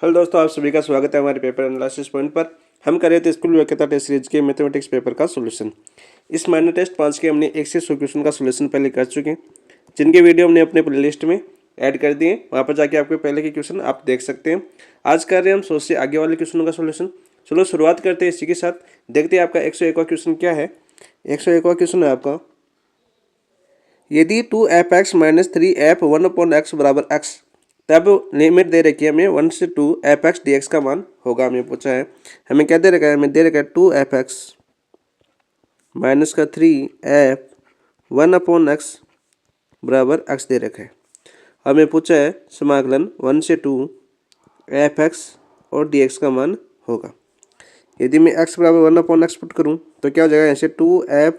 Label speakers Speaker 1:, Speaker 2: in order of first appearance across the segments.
Speaker 1: Hello दोस्तों, आप सभी का स्वागत है हमारे पेपर एनालिसिस पॉइंट पर। हम कर रहे थे स्कूल योग्यता टेस्ट सीरीज के मैथमेटिक्स पेपर का सोल्यूशन। इस माइनर टेस्ट 5 के हमने 1 से 100 क्वेश्चन का सोल्यूशन पहले कर चुके हैं, जिनके वीडियो हमने अपने प्लेलिस्ट में ऐड कर दिए। वहाँ पर जाके आपके पहले के क्वेश्चन आप देख सकते हैं। आज कर रहे हैं हम 100 से आगे वाले क्वेश्चनों का सोल्यूशन। चलो शुरुआत करते हैं इसी के साथ। देखते हैं आपका 101वां क्वेश्चन क्या है। 101वां क्वेश्चन है आपका, यदि 2f(x - 3f 1/x = x), तब लिमिट दे रखी है हमें 1 से 2 f(x) dx का मान होगा। हमें पूछा है, हमें क्या दे रखा है, हमें दे रखा है 2f(x - 3f 1/x = x दे रखा है। हमें पूछा है समाकलन 1 से 2 f(x) और dx का मान होगा। यदि मैं x = 1/x पुट करूँ तो क्या हो जाएगा, ऐसे 2f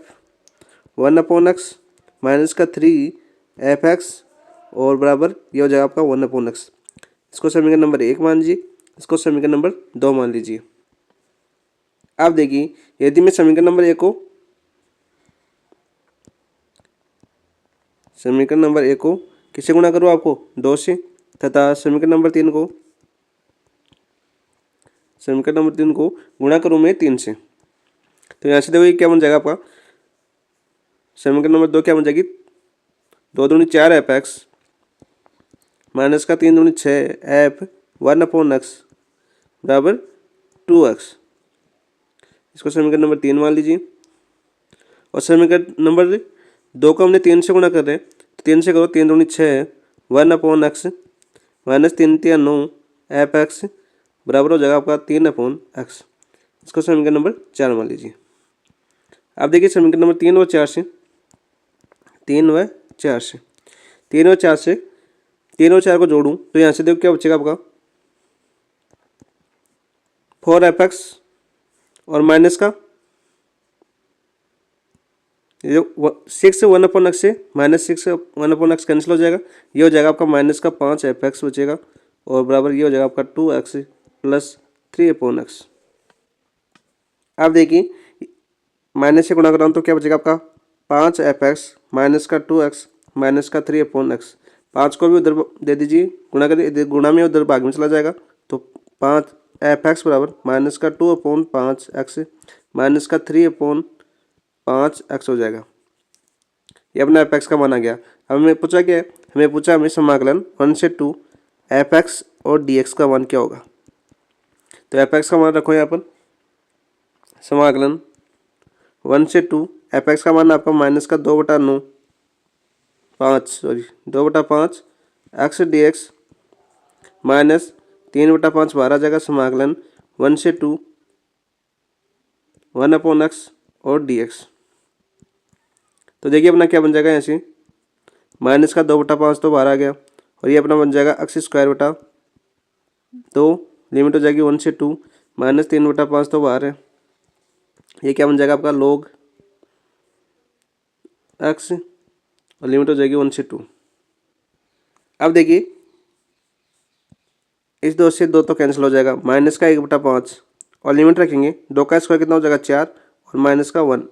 Speaker 1: 1/x माइनस का 3f(x) और बराबर ये हो जाएगा आपका 1/x। इसको समीकरण नंबर 1 मान लीजिए, इसको समीकरण नंबर 2 मान लीजिए। आप देखिए, यदि मैं समीकरण नंबर 1 को किससे गुणा करूँ, आपको 2 से, तथा समीकरण नंबर 3 को गुणा करूँ मैं 3 से, तो यहाँ से देखो ये क्या बन जाएगा आपका, समीकरण नंबर 2 क्या बन जाएगी, 2 दूनी 4f(x) माइनस का 3 दूनी 6f 1/x बराबर 2x। इसको समीकरण नंबर 3 मान लीजिए। और समीकरण नंबर 2 को हमने 3 से गुणा कर रहे हैं, तो 3 से करो, 3 दूनी 6 1/x माइनस 3 3 9 f(x) बराबर हो जाएगा आपका 3/x। इसको समीकरण नंबर 4 मान लीजिए। अब देखिए समीकरण नंबर 3 और 4 से 3 व 4 को जोड़ूं तो यहाँ से देखो क्या बचेगा आपका 4f(x) और माइनस का 6 1/x से -6 1/x कैंसिल हो जाएगा। ये हो जाएगा आपका माइनस का 5f(x) बचेगा और बराबर ये हो जाएगा आपका 2x + 3/x। अब देखिए माइनस से गुणा कर रहा हूँ तो क्या बचेगा आपका 5f(x) माइनस का 2x माइनस का 3/x। 5 को भी उधर दे दीजिए, गुणा कर, गुणा में उधर भाग में चला जाएगा, तो 5f(x) बराबर माइनस का 2/5x माइनस का 3/5x हो जाएगा। ये अपना f(x) का मान आ गया। हमें पूछा क्या है, हमें समाकलन 1 से 2 f(x) और dx का मान क्या होगा। तो f(x) का मान रखो यहाँ पर, समाकलन 1 से 2 f(x) का मान आपका माइनस का 2/5 x dx माइनस 3/5 बाहर आ जाएगा। समाकलन 1 से 2 1/x और dx। तो देखिए अपना क्या बन जाएगा, यहाँ से माइनस का 2/5 तो बाहर आ गया और ये अपना बन जाएगा x² तो लिमिट हो जाएगी 1 से 2 माइनस 3/5 तो बाहर है। ये क्या बन जाएगा आपका log x और लिमिट हो जाएगी 1 से 2। अब देखिए इस 2 से 2 तो कैंसिल हो जाएगा, माइनस का 1/5 और लिमिट रखेंगे 2 का स्क्वायर कितना हो जाएगा 4 और माइनस का 1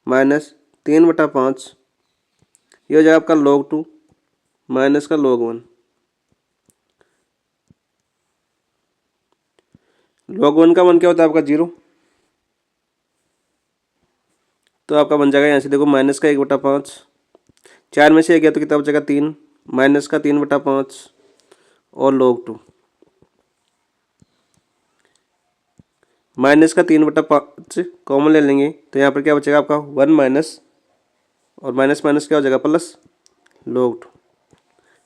Speaker 1: माइनस 3/5 ये हो जाएगा आपका log 2 माइनस का log 1। log 1 का मान क्या होता है आपका 0, तो आपका बन जाएगा यहाँ से देखो माइनस का 1/5, 4 में से 1 गया तो कितना बचेगा 3 माइनस का 3/5 और log 2 माइनस का 3/5 कॉमन ले लेंगे तो यहाँ पर क्या बचेगा आपका 1 माइनस और माइनस माइनस क्या हो जाएगा प्लस log 2।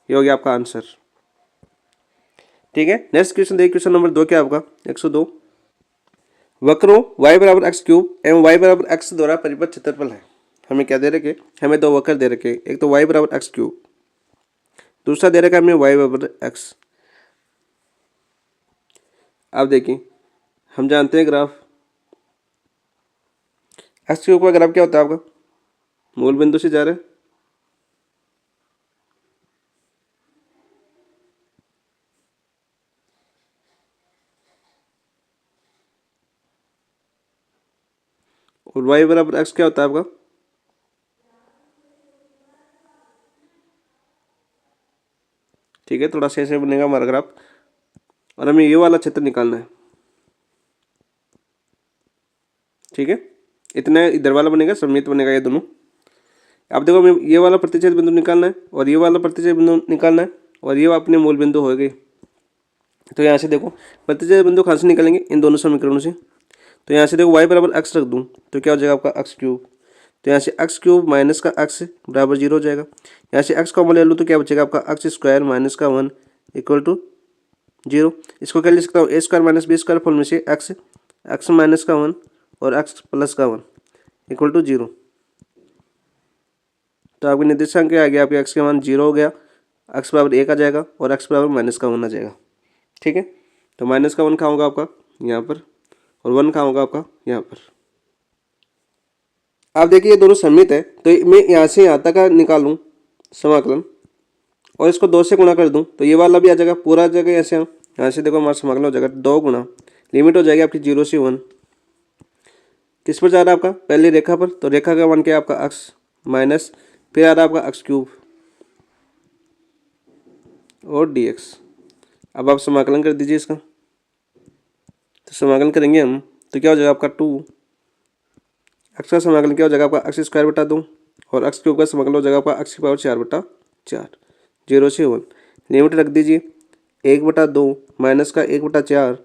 Speaker 1: ये हो गया आपका आंसर। ठीक है, नेक्स्ट क्वेश्चन देखिए, क्वेश्चन नंबर 2 क्या आपका 102। वक्रों y = x³ एवं y = x द्वारा परिबद्ध क्षेत्रफल है। हमें क्या दे रखे, हमें 2 वक्र दे रखे, एक तो y = x³, दूसरा दे रखा है हमें y = x। अब देखिए हम जानते हैं ग्राफ x³ का ग्राफ क्या होता है आपका, मूल बिंदु से जा रहा है, और y = x क्या होता है आपका, ठीक है, थोड़ा से ऐसे बनेगा हमारा ग्राफ, और हमें ये वाला क्षेत्र निकालना है। ठीक है, इतना इधर वाला बनेगा, सममित बनेगा ये दोनों। अब देखो हमें ये वाला प्रतिच्छेद बिंदु निकालना है और ये वाला प्रतिच्छेद बिंदु निकालना है और ये अपने मूल बिंदु हो गए। तो यहाँ से देखो प्रतिच्छेद बिंदु कहाँ से निकलेंगे, इन दोनों समीकरणों से। तो यहाँ से देखो y बराबर x रख दूँ तो क्या हो जाएगा आपका x क्यूब। तो यहाँ से x क्यूब माइनस का x बराबर 0 हो जाएगा। यहाँ से x कॉमन ले लूँ तो क्या बचेगा आपका x स्क्वायर माइनस का 1 इक्वल टू 0। इसको क्या लिख सकता हूँ, a square minus B square form में से x माइनस का 1 और x प्लस का 1 इक्वल टू 0। तो आपके निर्देशांक क्या आ गया, आपके x का मान 0 हो गया, x बराबर 1 आ जाएगा और x बराबर माइनस का 1 आ जाएगा। ठीक है, तो माइनस का 1 कहाँ होगा आपका, यहाँ पर, और 1 कहाँ होगा आपका, यहाँ पर। आप देखिए ये दोनों सममित है, तो मैं यहाँ से यहाँ तक का निकालूँ समाकलन और इसको 2 से गुणा कर दूँ तो ये वाला भी आ जाएगा, पूरा आ जाएगा। यहाँ से देखो हमारा समाकलन हो जाएगा 2 गुणा, लिमिट हो जाएगी आपकी 0 से 1। किस पर जा रहा है आपका, पहली रेखा पर, तो रेखा का मान क्या है आपका x माइनस, फिर आ रहा है आपका x क्यूब और dx। अब आप समाकलन कर दीजिए इसका, तो समाकलन करेंगे हम तो क्या हो जाएगा आपका 2, x का समाकलन क्या हो जाएगा आपका x स्क्वायर बटा 2 और x क्यूब का समाकलन हो जाएगा आपका x की पावर 4 बटा 4, 0 से 1। लिमिट रख दीजिए 1/2 माइनस का 1/4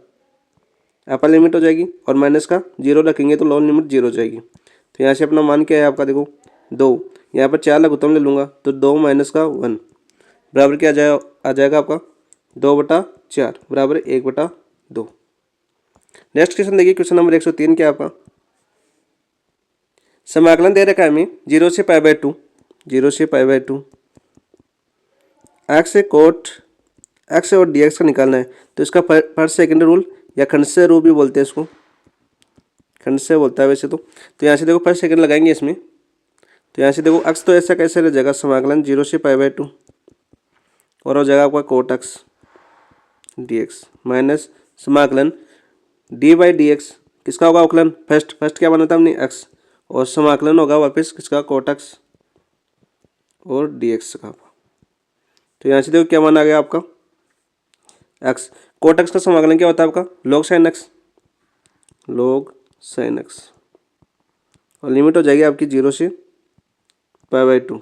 Speaker 1: अपर लिमिट हो जाएगी और माइनस का 0 रखेंगे तो लोअर लिमिट 0 हो जाएगी। तो यहाँ से अपना मान क्या है आपका, देखो 2, यहाँ पर 4 लघुत्तम ले लूँगा तो 2 माइनस का 1 बराबर क्या आ जाएगा आपका 2/4 बराबर 1/2। नेक्स्ट क्वेश्चन देखिए, क्वेश्चन नंबर 103 क्या आपका, समाकलन दे रखा है हमें 0 से π/2, 0 से π/2 x कोट x और dx का निकालना है। तो इसका फर्स्ट सेकंड रूल या खंडशः रूल भी बोलते हैं इसको, खंडशः बोलता है वैसे तो यहाँ से देखो फर्स्ट सेकंड लगाएंगे इसमें। तो यहाँ से देखो x तो ऐसा कैसे रह जाएगा, समाकलन 0 से π/2 और हो जाएगा आपका कोट x dx माइनस समाकलन d/dx किसका होगा अवकलन, फर्स्ट क्या बना था हमने x, और समाकलन होगा वापस किसका, कोट x और dx का। तो यहाँ से देखो क्या मान आ गया आपका x, कोट x का समाकलन क्या होता है आपका log sin x, log sin x, और लिमिट हो जाएगी आपकी 0 से π/2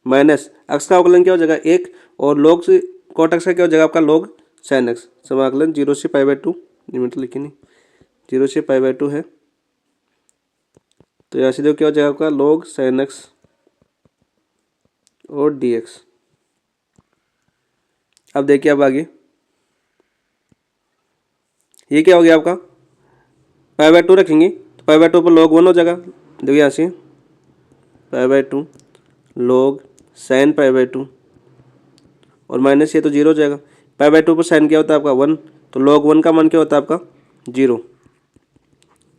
Speaker 1: माइनस x का अवकलन क्या हो जाएगा 1 और log से कोट x का क्या हो जाएगा आपका log sin x, समाकलन 0 से π/2, लिमिट लिखी नहीं, 0 से π/2 है। तो यहाँ से देखो क्या हो जाएगा आपका log sin x और dx। अब देखिए अब आगे ये क्या हो गया आपका, π/2 रखेंगे तो π/2 पर log 1 हो जाएगा। देखिए यहाँ से π/2 log sin π/2 और माइनस ये तो 0 हो जाएगा। π/2 पर साइन क्या होता है आपका 1, तो log 1 का मान क्या होता है आपका 0।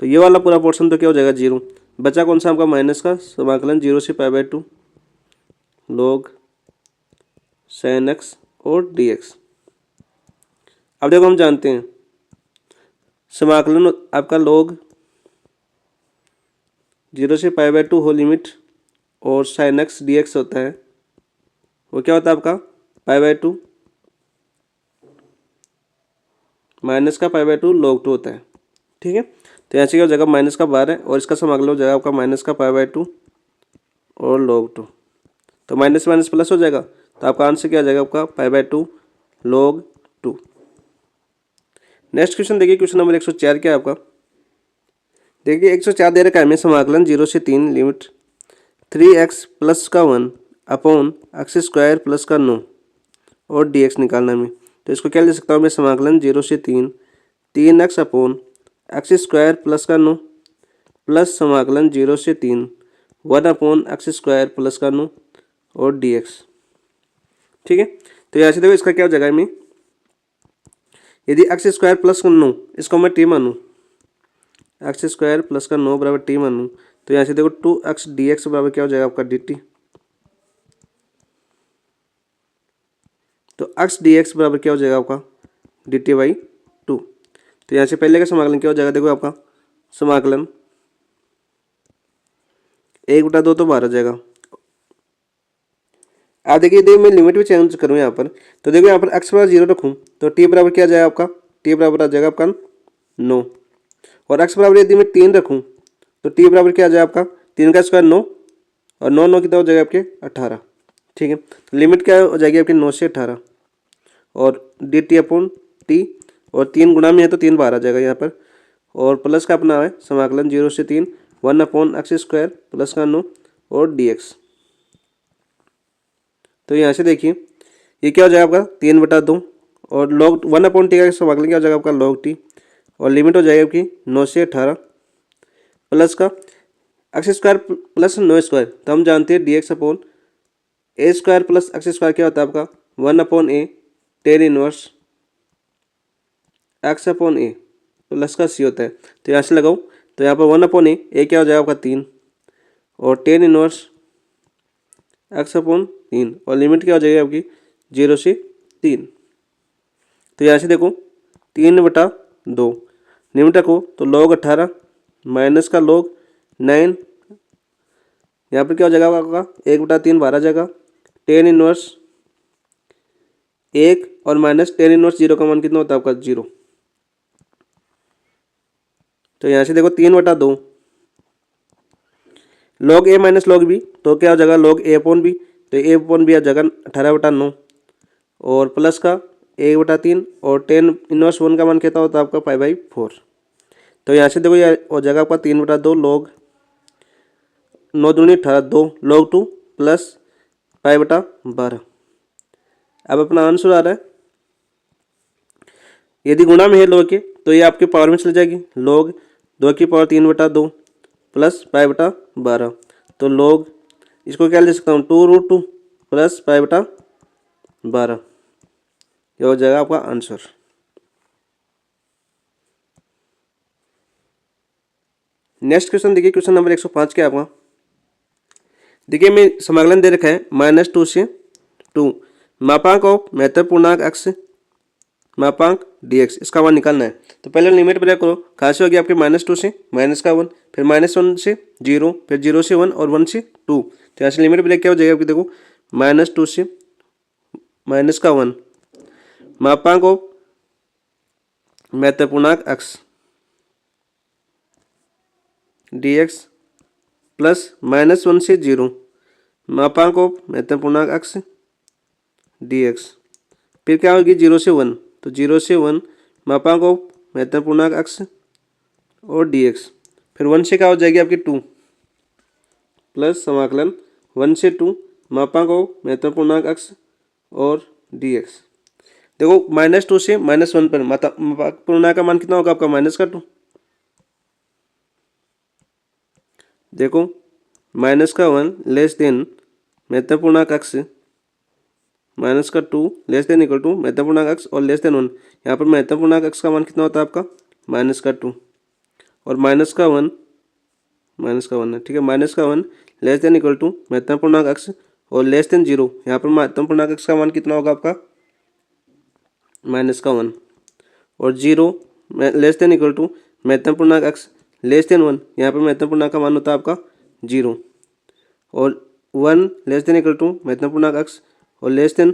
Speaker 1: तो ये वाला पूरा पोर्शन तो क्या हो जाएगा 0, बचा कौन सा आपका माइनस का, समाकलन 0 से π/2 log sin x और dx। अब देखो हम जानते हैं समाकलन आपका log 0 से π/2 हो लिमिट और sin x dx होता है, वो क्या होता है आपका π/2 माइनस का π/2 log 2 होता है। ठीक है, तो यहाँ से क्या हो जाएगा माइनस का 12 और इसका समाकलन हो जाएगा आपका माइनस का π/2 और log 2, तो माइनस माइनस प्लस हो जाएगा, तो आपका आंसर क्या आ जाएगा आपका π/2 log 2। नेक्स्ट क्वेश्चन देखिए, क्वेश्चन नंबर 104 क्या है आपका, देखिए 104 दे रखा है हमें समाकलन 0 से 3 लिमिट 3x प्लस का 1 अपॉन x स्क्वायर प्लस का 9 और dx निकालना हमें। तो इसको क्या ले सकता हूँ मैं, समाकलन 0 से 3x upon x square plus का 9 प्लस समाकलन 0 से 1 अपॉन x स्क्वायर प्लस का 9 और dx। ठीक है, तो यहाँ से देखो इसका क्या हो जाएगा मैं, यदि x स्क्वायर प्लस का 9 इसको मैं t मानूँ, x स्क्वायर प्लस का 9 बराबर t मानूँ, तो यहाँ से देखो 2x dx बराबर क्या हो जाएगा आपका dt। तो x dx बराबर क्या हो जाएगा आपका dt/2। तो यहाँ से पहले का समाकलन क्या हो जाएगा, देखो आपका समाकलन 1/2 तो बाहर आ जाएगा। आप देखिए मैं लिमिट भी चेंज करूँ यहाँ पर, तो देखो यहाँ पर x बराबर 0 रखूँ तो t बराबर क्या आ जाएगा आपका, t बराबर आ जाएगा आपका 9। और x बराबर यदि मैं 3 रखूँ तो t बराबर क्या आ जाएगा आपका, 3 का स्क्वायर 9 और 9 9 कितना हो जाएगा आपके 18। ठीक है, तो लिमिट क्या हो जाएगी आपकी 9 से 18 और dt/t, और 3 गुणा में है तो 3 बाहर आ जाएगा यहाँ पर, और प्लस का अपना है समाकलन 0 से 3 1/x² प्लस का 9 और dx। तो यहाँ से देखिए ये क्या हो जाएगा आपका 3/2 और log 1/t का समाकलन क्या हो जाएगा आपका log t, और लिमिट हो जाएगी आपकी 9 से 18 प्लस का x² प्लस 9² तो हम जानते हैं dx/a² प्लस x² क्या होता है आपका 1/a tan inverse x/a plus का c होता है। तो यहाँ से लगाओ तो यहाँ पर 1/a क्या हो जाएगा आपका 3 और tan इनवर्स x/3 और लिमिट क्या हो जाएगी आपकी 0 से 3। तो यहाँ से देखो 3/2 लिमिट रखो तो log 18 माइनस का log 9, यहाँ पर क्या हो जाएगा आपका 1/3 बाहर आ जाएगा, tan इनवर्स 1 और माइनस tan इनवर्स 0 का मान कितना होता है आपका 0। तो यहाँ से देखो 3/2 log a minus log b तो क्या हो जाएगा log a/b, तो a/b आ जाएगा 18/9 और प्लस का 1/3 और tan इनवर्स 1 का मान कितना होता है आपका 5/4। तो यहाँ से देखो ये हो जाएगा आपका 3/2 log 9 दूनी 18 2 log 2 प्लस 5/12। अब अपना आंसर आ रहा है, यदि गुणा में है log के तो ये आपके पावर में चल जाएगी, log 2 की पावर 3/2 प्लस 5/12, तो log इसको क्या ले सकता हूँ 2√2 प्लस 5/12, ये हो जाएगा आपका आंसर। नेक्स्ट क्वेश्चन देखिए, क्वेश्चन नंबर 105 क्या आपका, देखिए मैं समाकलन दे रखा है -2 से 2 मापांक ऑफ महत्वपूर्णांक x मापांक dx, इसका मान निकालना है। तो पहले लिमिट ब्रेक करो, कहाँ से होगी आपके -2 से -1, फिर -1 से 0, फिर 0 से 1 और 1 से 2। तो यहाँ से लिमिट ब्रेक क्या हो जाएगा आपकी, देखो -2 से -1 मापांक ऑफ महत्वपूर्णांक x dx प्लस -1 से 0 मापांक ऑफ महत्वपूर्णांक x dx, फिर क्या होगी 0 से 1 तो 0 से 1 मापांक ऑफ महत्वपूर्णांक x और dx, फिर 1 से क्या हो जाएगी आपकी 2 प्लस समाकलन 1 से 2 मापांक ऑफ महत्वपूर्णांक x और dx। देखो -2 से -1 पर महत्वपूर्णांक का मान कितना होगा आपका -2। देखो -1 लेस देन महत्वपूर्णांक x -2 less than equal to महत्वपूर्णांक x और लेस देन 1। यहाँ पर महत्वपूर्णांक x का मान कितना होता है आपका -2 और -1 है, ठीक है, -1 लेस देन इक्वल टू महत्वपूर्णांक x और लेस देन 0। यहाँ पर महत्वपूर्णांक x का मान कितना होगा आपका -1 और 0 लेस देन इक्वल टू महत्वपूर्णांक x लेस देन 1। यहाँ पर महत्वपूर्णांक का मान होता है आपका 0 और 1 लेस देन इक्वल टू महत्वपूर्णांक x और लेस देन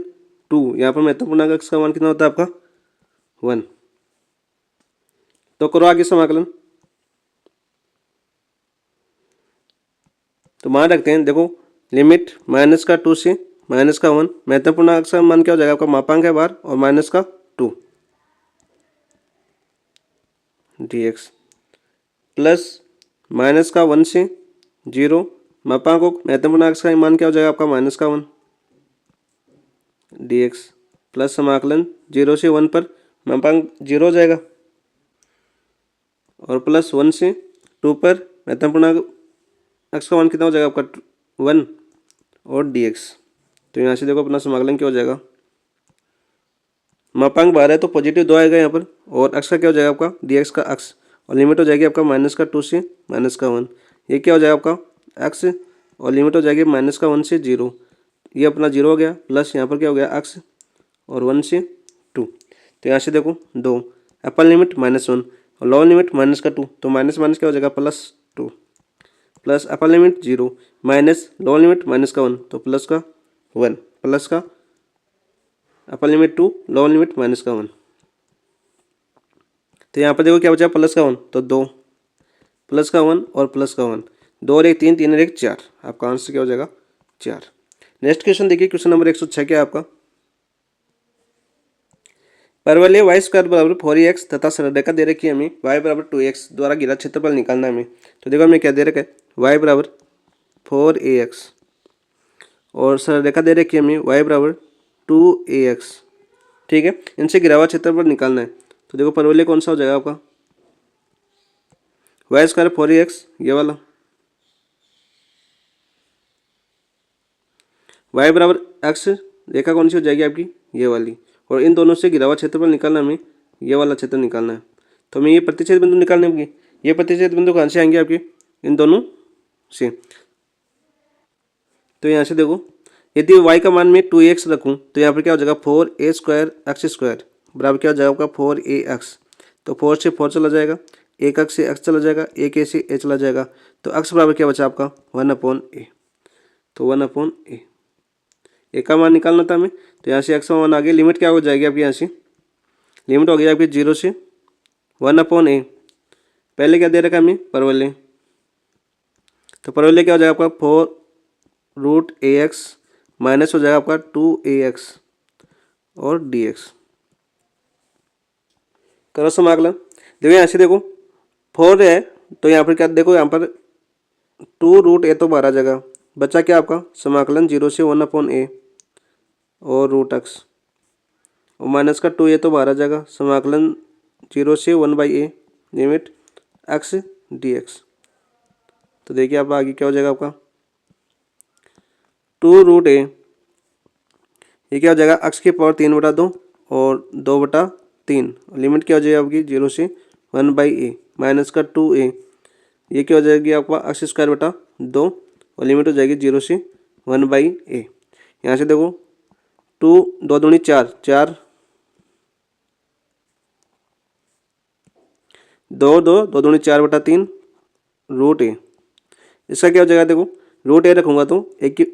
Speaker 1: 2। यहाँ पर महत्वपूर्णांक x का मान कितना होता है आपका 1। तो करो आगे समाकलन, तो मान रखते हैं, देखो लिमिट -2 से -1 महत्वपूर्णांक x का मान क्या हो जाएगा आपका मापांक है बार और -2 dx प्लस -1 से 0 मापांक को महत्वपूर्णांक x का मान क्या हो जाएगा आपका -1 dx प्लस समाकलन 0 से 1 पर मापांक 0 हो जाएगा और प्लस 1 से 2 पर महत्वपूर्णांक x का मान कितना हो जाएगा आपका 1 और dx। तो यहाँ से देखो अपना समाकलन क्या हो जाएगा, मापांक बाहर है तो पॉजिटिव 2 आएगा यहाँ पर और x का क्या हो जाएगा आपका dx का x और लिमिट हो जाएगी आपका -2 से -1। ये क्या हो जाएगा आपका x और लिमिट हो जाएगी -1 से 0, ये अपना 0 हो गया प्लस यहाँ पर क्या हो गया x और 1 से 2। तो यहाँ से देखो 2 अपर लिमिट -1 और लोअर लिमिट -2, तो माइनस माइनस क्या हो जाएगा +2 plus upper limit 0 minus lower limit -1 तो प्लस का 1। प्लस का upper limit 2, lower limit minus का 1। तो यहाँ पर देखो क्या बचा, प्लस का 1, तो 2 प्लस का 1 और प्लस का 1, 2 और 1 3, 3 और 1 4। आपका आंसर क्या हो जाएगा, 4। नेक्स्ट क्वेश्चन देखिए, क्वेश्चन नंबर 106 क्या है आपका। परवलय वाई स्क्वायर बराबर 4ax तथा सरलरेखा दे रखी है हमें y बराबर 2x द्वारा घिरा क्षेत्रफल निकालना है हमें। तो देखो हमें क्या दे रखा है, y बराबर 4ax और सरलरेखा दे रखी है हमें y बराबर 2ax। ठीक है, इनसे घिरा हुआ क्षेत्रफल निकालना है। तो देखो परवलय कौन सा हो जाएगा आपका, वाई स्क्वायर 4ax ये वाला, y बराबर x रेखा कौन सी हो जाएगी आपकी, ये वाली, और इन दोनों से घिरा हुआ क्षेत्रफल निकालना हमें, ये वाला क्षेत्र निकालना है। तो हमें ये प्रतिच्छेद बिंदु निकालने होंगे। ये प्रतिच्छेद बिंदु कहाँ से आएंगे आपके, इन दोनों से। तो यहाँ से देखो, यदि y का मान मैं 2x रखूँ तो यहाँ पर क्या हो जाएगा, 4a स्क्वायर एक्स स्क्वायर बराबर क्या हो जाएगा आपका 4ax। तो 4 से 4 चला जाएगा, एक x से x चला जाएगा, एक a से a चला जाएगा, तो x बराबर क्या बचा आपका 1/a। तो 1/a, ए का मान निकालना था हमें। तो यहाँ से x का मान आ गया, लिमिट क्या हो जाएगी आपकी, यहाँ से लिमिट हो गई आपकी 0 से 1/a। पहले क्या दे रखा है हमें, परवलय, तो परवलय क्या हो जाएगा आपका 4√ax माइनस हो जाएगा आपका 2ax और dx। करो समाकलन। देखो यहाँ से देखो 4 है, तो यहाँ पर क्या देखो, यहाँ पर 2√a तो बाहर आ जाएगा, बचा क्या आपका समाकलन 0 से 1/a और √x, और माइनस का 2a तो बाहर आ जाएगा, समाकलन 0 से 1/a लिमिट x dx। तो देखिए आप आगे क्या हो जाएगा आपका 2√a, ये क्या हो जाएगा x की पावर 3/2 और 2/3, लिमिट क्या हो जाएगी आपकी 0 से 1/a माइनस का 2a, ये क्या हो जाएगी आपका x²/2 और लिमिट हो जाएगी 0 से 1/a। यहाँ से देखो 2 2 दूनी 4, 4 2 2 2 दूनी 4/3 √a। इसका क्या हो जाएगा, देखो √a रखूँगा तो एक की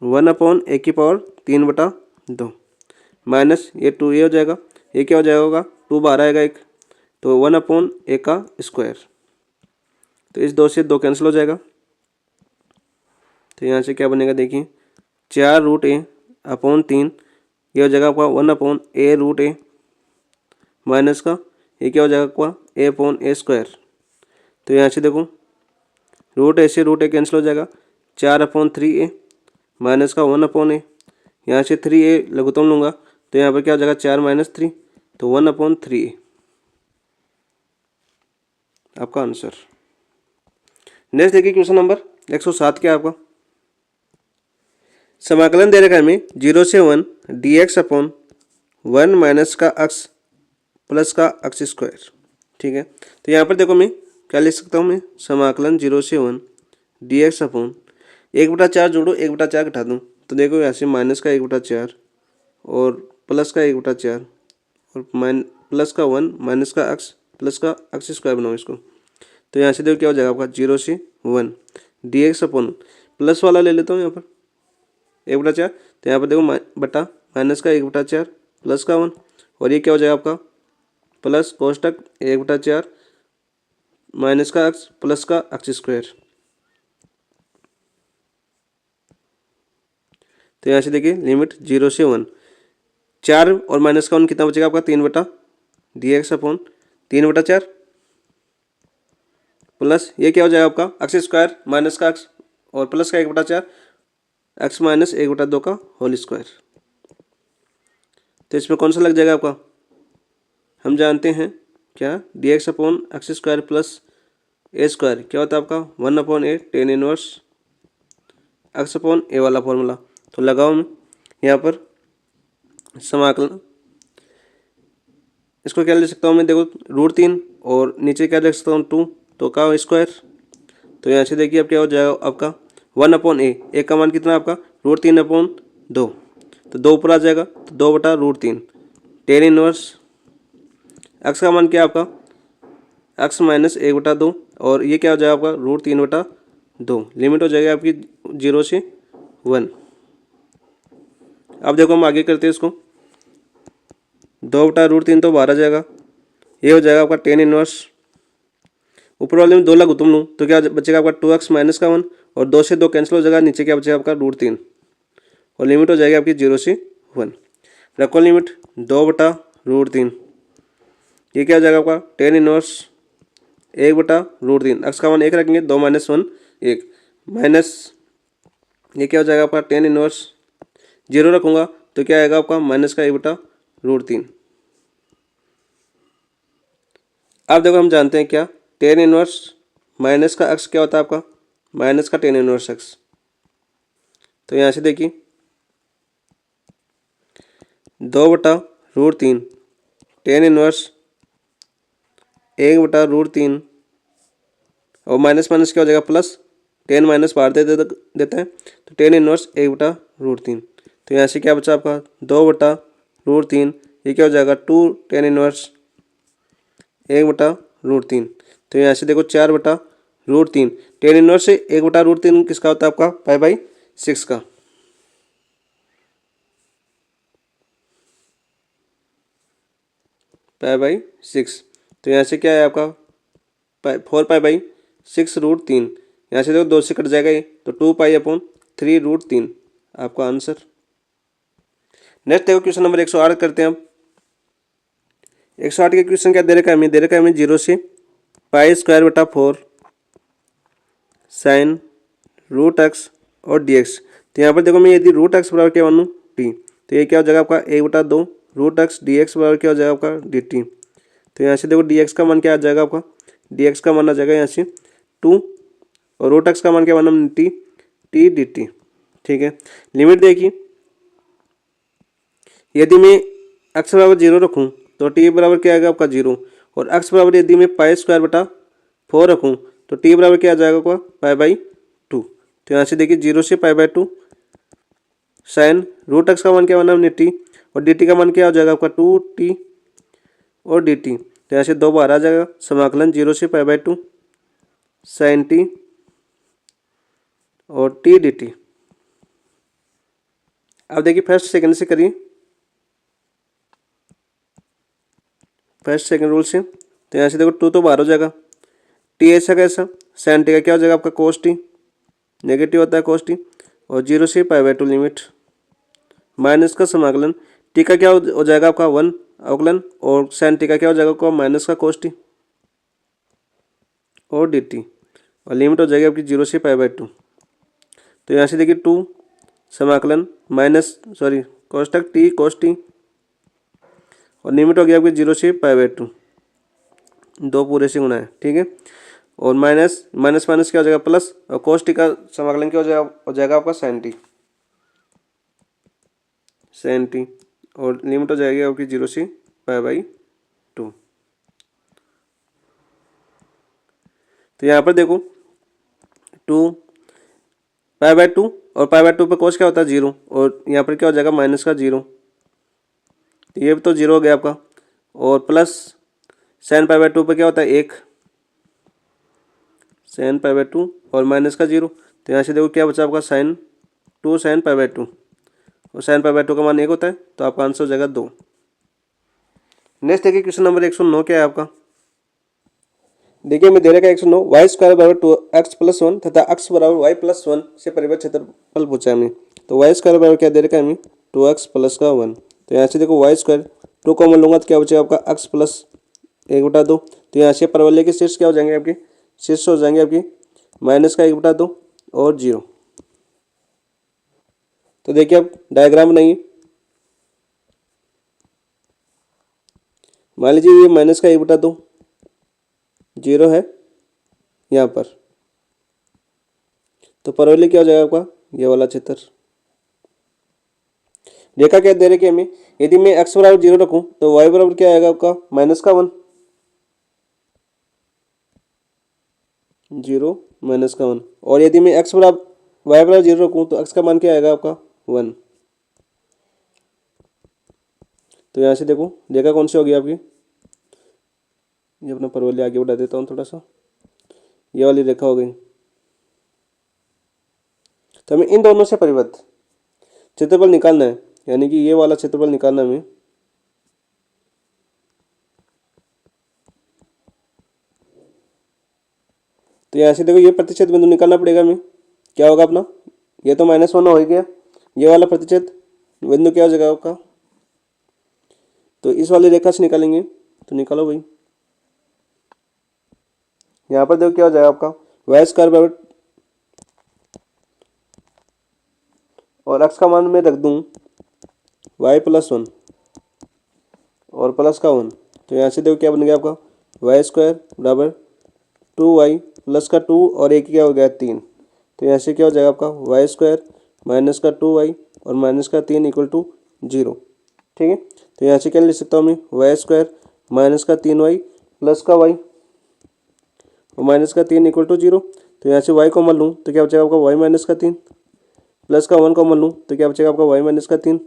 Speaker 1: 1/a की पावर 3/2 माइनस ये 2a हो जाएगा, ये क्या हो जाएगा होगा 2 बाहर आएगा एक, तो 1/a का स्क्वायर। तो इस 2 से 2 कैंसिल हो जाएगा। तो यहाँ से क्या बनेगा देखिए 4√a/3, ये हो जाएगा आपका 1/a√a माइनस का ये क्या हो जाएगा आपका a/a²। तो यहाँ से देखो √a से √a कैंसिल हो जाएगा, 4/3a माइनस का 1/a, यहाँ से 3a लघुत्तम लूँगा तो यहाँ पर क्या हो जाएगा 4 - 3, तो 1/3a आपका आंसर। नेक्स्ट देखिए क्वेश्चन नंबर 107 क्या आपका, समाकलन दे रखा है हमें 0 से 1 dx/1 माइनस का x प्लस का x²। ठीक है, तो यहाँ पर देखो मैं क्या लिख सकता हूँ, मैं समाकलन 0 से 1 dx/1 1/4 जोड़ो 1/4 घटा दूँ, तो देखो यहाँ से माइनस का 1/4 और प्लस का 1/4 और प्लस का 1 माइनस का x प्लस का x² बनाओ इसको। तो यहाँ से देखो क्या हो जाएगा आपका 0 से 1 dx/1 प्लस वाला ले लेता हूँ यहाँ पर 1/4, तो यहाँ पर देखो बटा माइनस का 1/4 प्लस का 1, और ये क्या हो जाएगा आपका प्लस कोष्टक 1/4 माइनस का x प्लस का x²। तो यहाँ से देखिए लिमिट 0 से 1, 4 और माइनस का 1 कितना बचेगा आपका 3/dx/3/4 प्लस ये क्या हो जाएगा आपका x² माइनस का x और प्लस का 1/4 x माइनस 1/2 का होल स्क्वायर। तो इसमें कौन सा लग जाएगा आपका, हम जानते हैं क्या dx/x² प्लस a² क्या होता है आपका 1/a tan इनवर्स x/a वाला फॉर्मूला। तो लगाओ मैं यहाँ पर समाकलन, इसको क्या ले सकता हूँ मैं, देखो √3 और नीचे क्या रख सकता हूँ 2, तो का स्क्वायर। तो यहाँ से देखिए अब क्या हो जाएगा आपका 1/a, एक का मान कितना आपका √3/2, तो 2 ऊपर आ जाएगा, तो 2/√3 tan इनवर्स x का मान क्या आपका x माइनस 1/2 और ये क्या हो जाएगा आपका √3/2। लिमिट हो जाएगी आपकी 0 से 1। अब देखो हम आगे करते हैं इसको। 2/√3 तो बाहर आ जाएगा। ये हो जाएगा आपका टेन इनवर्स, ऊपर वाले में 2 लागू तुम लूँ तो क्या बचेगा आपका 2x माइनस का 1, और 2 से 2 कैंसिल हो जाएगा, नीचे क्या बचेगा आपका √3, और लिमिट हो जाएगी आपकी 0 से 1। रखो लिमिट 2/√3। ये क्या हो जाएगा आपका टेन इनवर्स 1/√3। x का 1 1 रखेंगे, 2 - 1 1 माइनस, ये क्या हो जाएगा आपका टेन इनवर्स 0 रखूँगा तो क्या आएगा आपका माइनस का 1/√3। अब देखो हम जानते हैं क्या टेन इनवर्स माइनस का x क्या होता है आपका माइनस का टेन इनवर्स x। तो यहाँ से देखिए 2/√3 टेन इनवर्स 1/√3, और माइनस माइनस क्या हो जाएगा प्लस, 10 माइनस बाहर देते हैं तो टेन इनवर्स 1/√3। तो यहाँ से क्या बचा आपका 2/√3, ये क्या हो जाएगा 2 टेन इनवर्स 1/√3। तो यहाँ से देखो 4/√3। टेन इनवर्स से 1/√3 किसका होता है आपका π/6 का। π/6। तो यहाँ से क्या है आपका 4π/6√3। यहाँ से देखो 2 से कट जाएगा ये, तो 2π/3√3 आपका आंसर। नेक्स्ट देखो क्वेश्चन नंबर 108 करते हैं हम। 108 के क्वेश्चन क्या दे रखा है हमें, दे रखा है हमें 0 से π² 4 sin √x और dx। तो यहाँ पर देखो मैं यदि √x बराबर क्या मानूँ t, तो ये क्या हो जाएगा आपका 1/2 √x dx बराबर क्या हो जाएगा आपका dt। तो यहाँ से देखो dx का मान क्या आ जाएगा आपका, dx का मान आ जाएगा यहाँ से 2, और √x का मान क्या माना हमने t dt। ठीक है, लिमिट देखिए यदि मैं x बराबर 0 रखूँ तो t बराबर क्या आएगा आपका 0, और x बराबर यदि मैं π² 4 रखूँ तो t बराबर क्या आ जाएगा आपका π/2। तो यहाँ से देखिए 0 से π/2 साइन √x का मान क्या माना हमने t, और dt का मान क्या हो जाएगा आपका 2t और dt। तो यहाँ से 2 बाहर आ जाएगा, समाकलन 0 से π/2 साइन t और t dt। अब देखिए फर्स्ट सेकंड से करिए, फर्स्ट सेकंड रूल से। तो यहाँ से देखो 2 तो बाहर हो जाएगा, t ऐसा कैसा, साइन टी का क्या हो जाएगा आपका कोस टी, नेगेटिव होता है कोस टी, और 0 से π/2 लिमिट माइनस का समाकलन, टी का क्या हो जाएगा आपका 1 अवकलन, और साइन टी का क्या हो जाएगा आपका माइनस का कोस टी और डी टी, और लिमिट हो जाएगी आपकी 0 से π/2। तो यहाँ से देखिए 2 समाकलन माइनस कोष्टक टी कोस टी, और लिमिट हो गया आपकी 0 से π/2, 2 पूरे से गुना है। ठीक है, और माइनस माइनस माइनस क्या हो जाएगा प्लस, और कोस टी का समाकलन क्या हो जाएगा आपका साइन टी, और लिमिट हो जाएगी आपकी 0 से π/2। तो यहाँ पर देखो 2 π/2, और π/2 पर कोस क्या होता है 0, और यहाँ पर क्या हो जाएगा माइनस का 0, ये तो 0 हो गया आपका, और प्लस साइन π/2 पर क्या होता है 1 साइन π/2 और माइनस का 0। तो यहाँ से देखो क्या बचा आपका साइन 2 साइन π/2, और साइन π/2 का मान 1 होता है, तो आपका आंसर हो जाएगा 2। नेक्स्ट देखिए क्वेश्चन नंबर 109 क्या है आपका। देखिए मैं दे रखा है 109 y² बराबर 2x+1 तथा x बराबर y+1 से परिबद्ध क्षेत्रफल पूछा है हमें। तो y² बराबर क्या दे रखा है हमें 2x+1। तो यहाँ से देखो y² 2 कॉमन लूंगा तो क्या बचेगा आपका x+1/2। तो यहाँ से परवलय के शीर्ष क्या हो जाएंगे आपके, शीर्ष हो जाएंगे आपकी माइनस का 1/2 और 0। तो देखिए अब डायग्राम बनाइए, मान लीजिए ये माइनस का 1/2 0 है यहाँ पर, तो परवलय क्या हो जाएगा आपका ये वाला क्षेत्र। रेखा क्या दे रहे कि हमें, यदि मैं x बराबर 0 रखूँ तो y बराबर क्या आएगा आपका माइनस का 1, 0 माइनस का 1, और यदि मैं y बराबर 0 रखूँ तो x का मान क्या आएगा आपका 1। तो यहाँ से देखो रेखा कौन सी होगी आपकी, ये अपना परवलय आगे बढ़ा देता हूँ थोड़ा सा, ये वाली रेखा हो गई। तो हमें इन दोनों से परिबद्ध क्षेत्रफल निकालना है, यानी कि ये वाला क्षेत्रफल निकालना है हमें। तो यहाँ से देखो ये प्रतिच्छेद बिंदु निकालना पड़ेगा हमें। क्या होगा अपना, ये तो -1 हो ही गया, ये वाला प्रतिच्छेद बिंदु क्या हो जाएगा आपका, तो इस वाली रेखा से निकालेंगे। तो निकालो भाई। यहाँ पर देखो क्या हो जाएगा आपका, वाई स्क्वायर बराबर, और x का मान मैं रख दूँ y+1 और प्लस का 1। तो यहाँ से देखो क्या बन गया आपका, वाई स्क्वायर बराबर 2y प्लस का 2 और एक क्या हो गया 3। तो यहाँ से क्या हो जाएगा आपका, वाई स्क्वायर माइनस का 2y और माइनस का 3 इक्वल टू 0। ठीक है। तो यहाँ से क्या लिख सकता हूँ मैं, वाई स्क्वायर माइनस का 3y प्लस का y और माइनस का 3 इक्वल टू 0। तो यहाँ से y को मान लूँ तो क्या बचेगा आपका, y माइनस का 3 प्लस का 1 को मान लूँ तो क्या बचेगा आपका, y माइनस का 3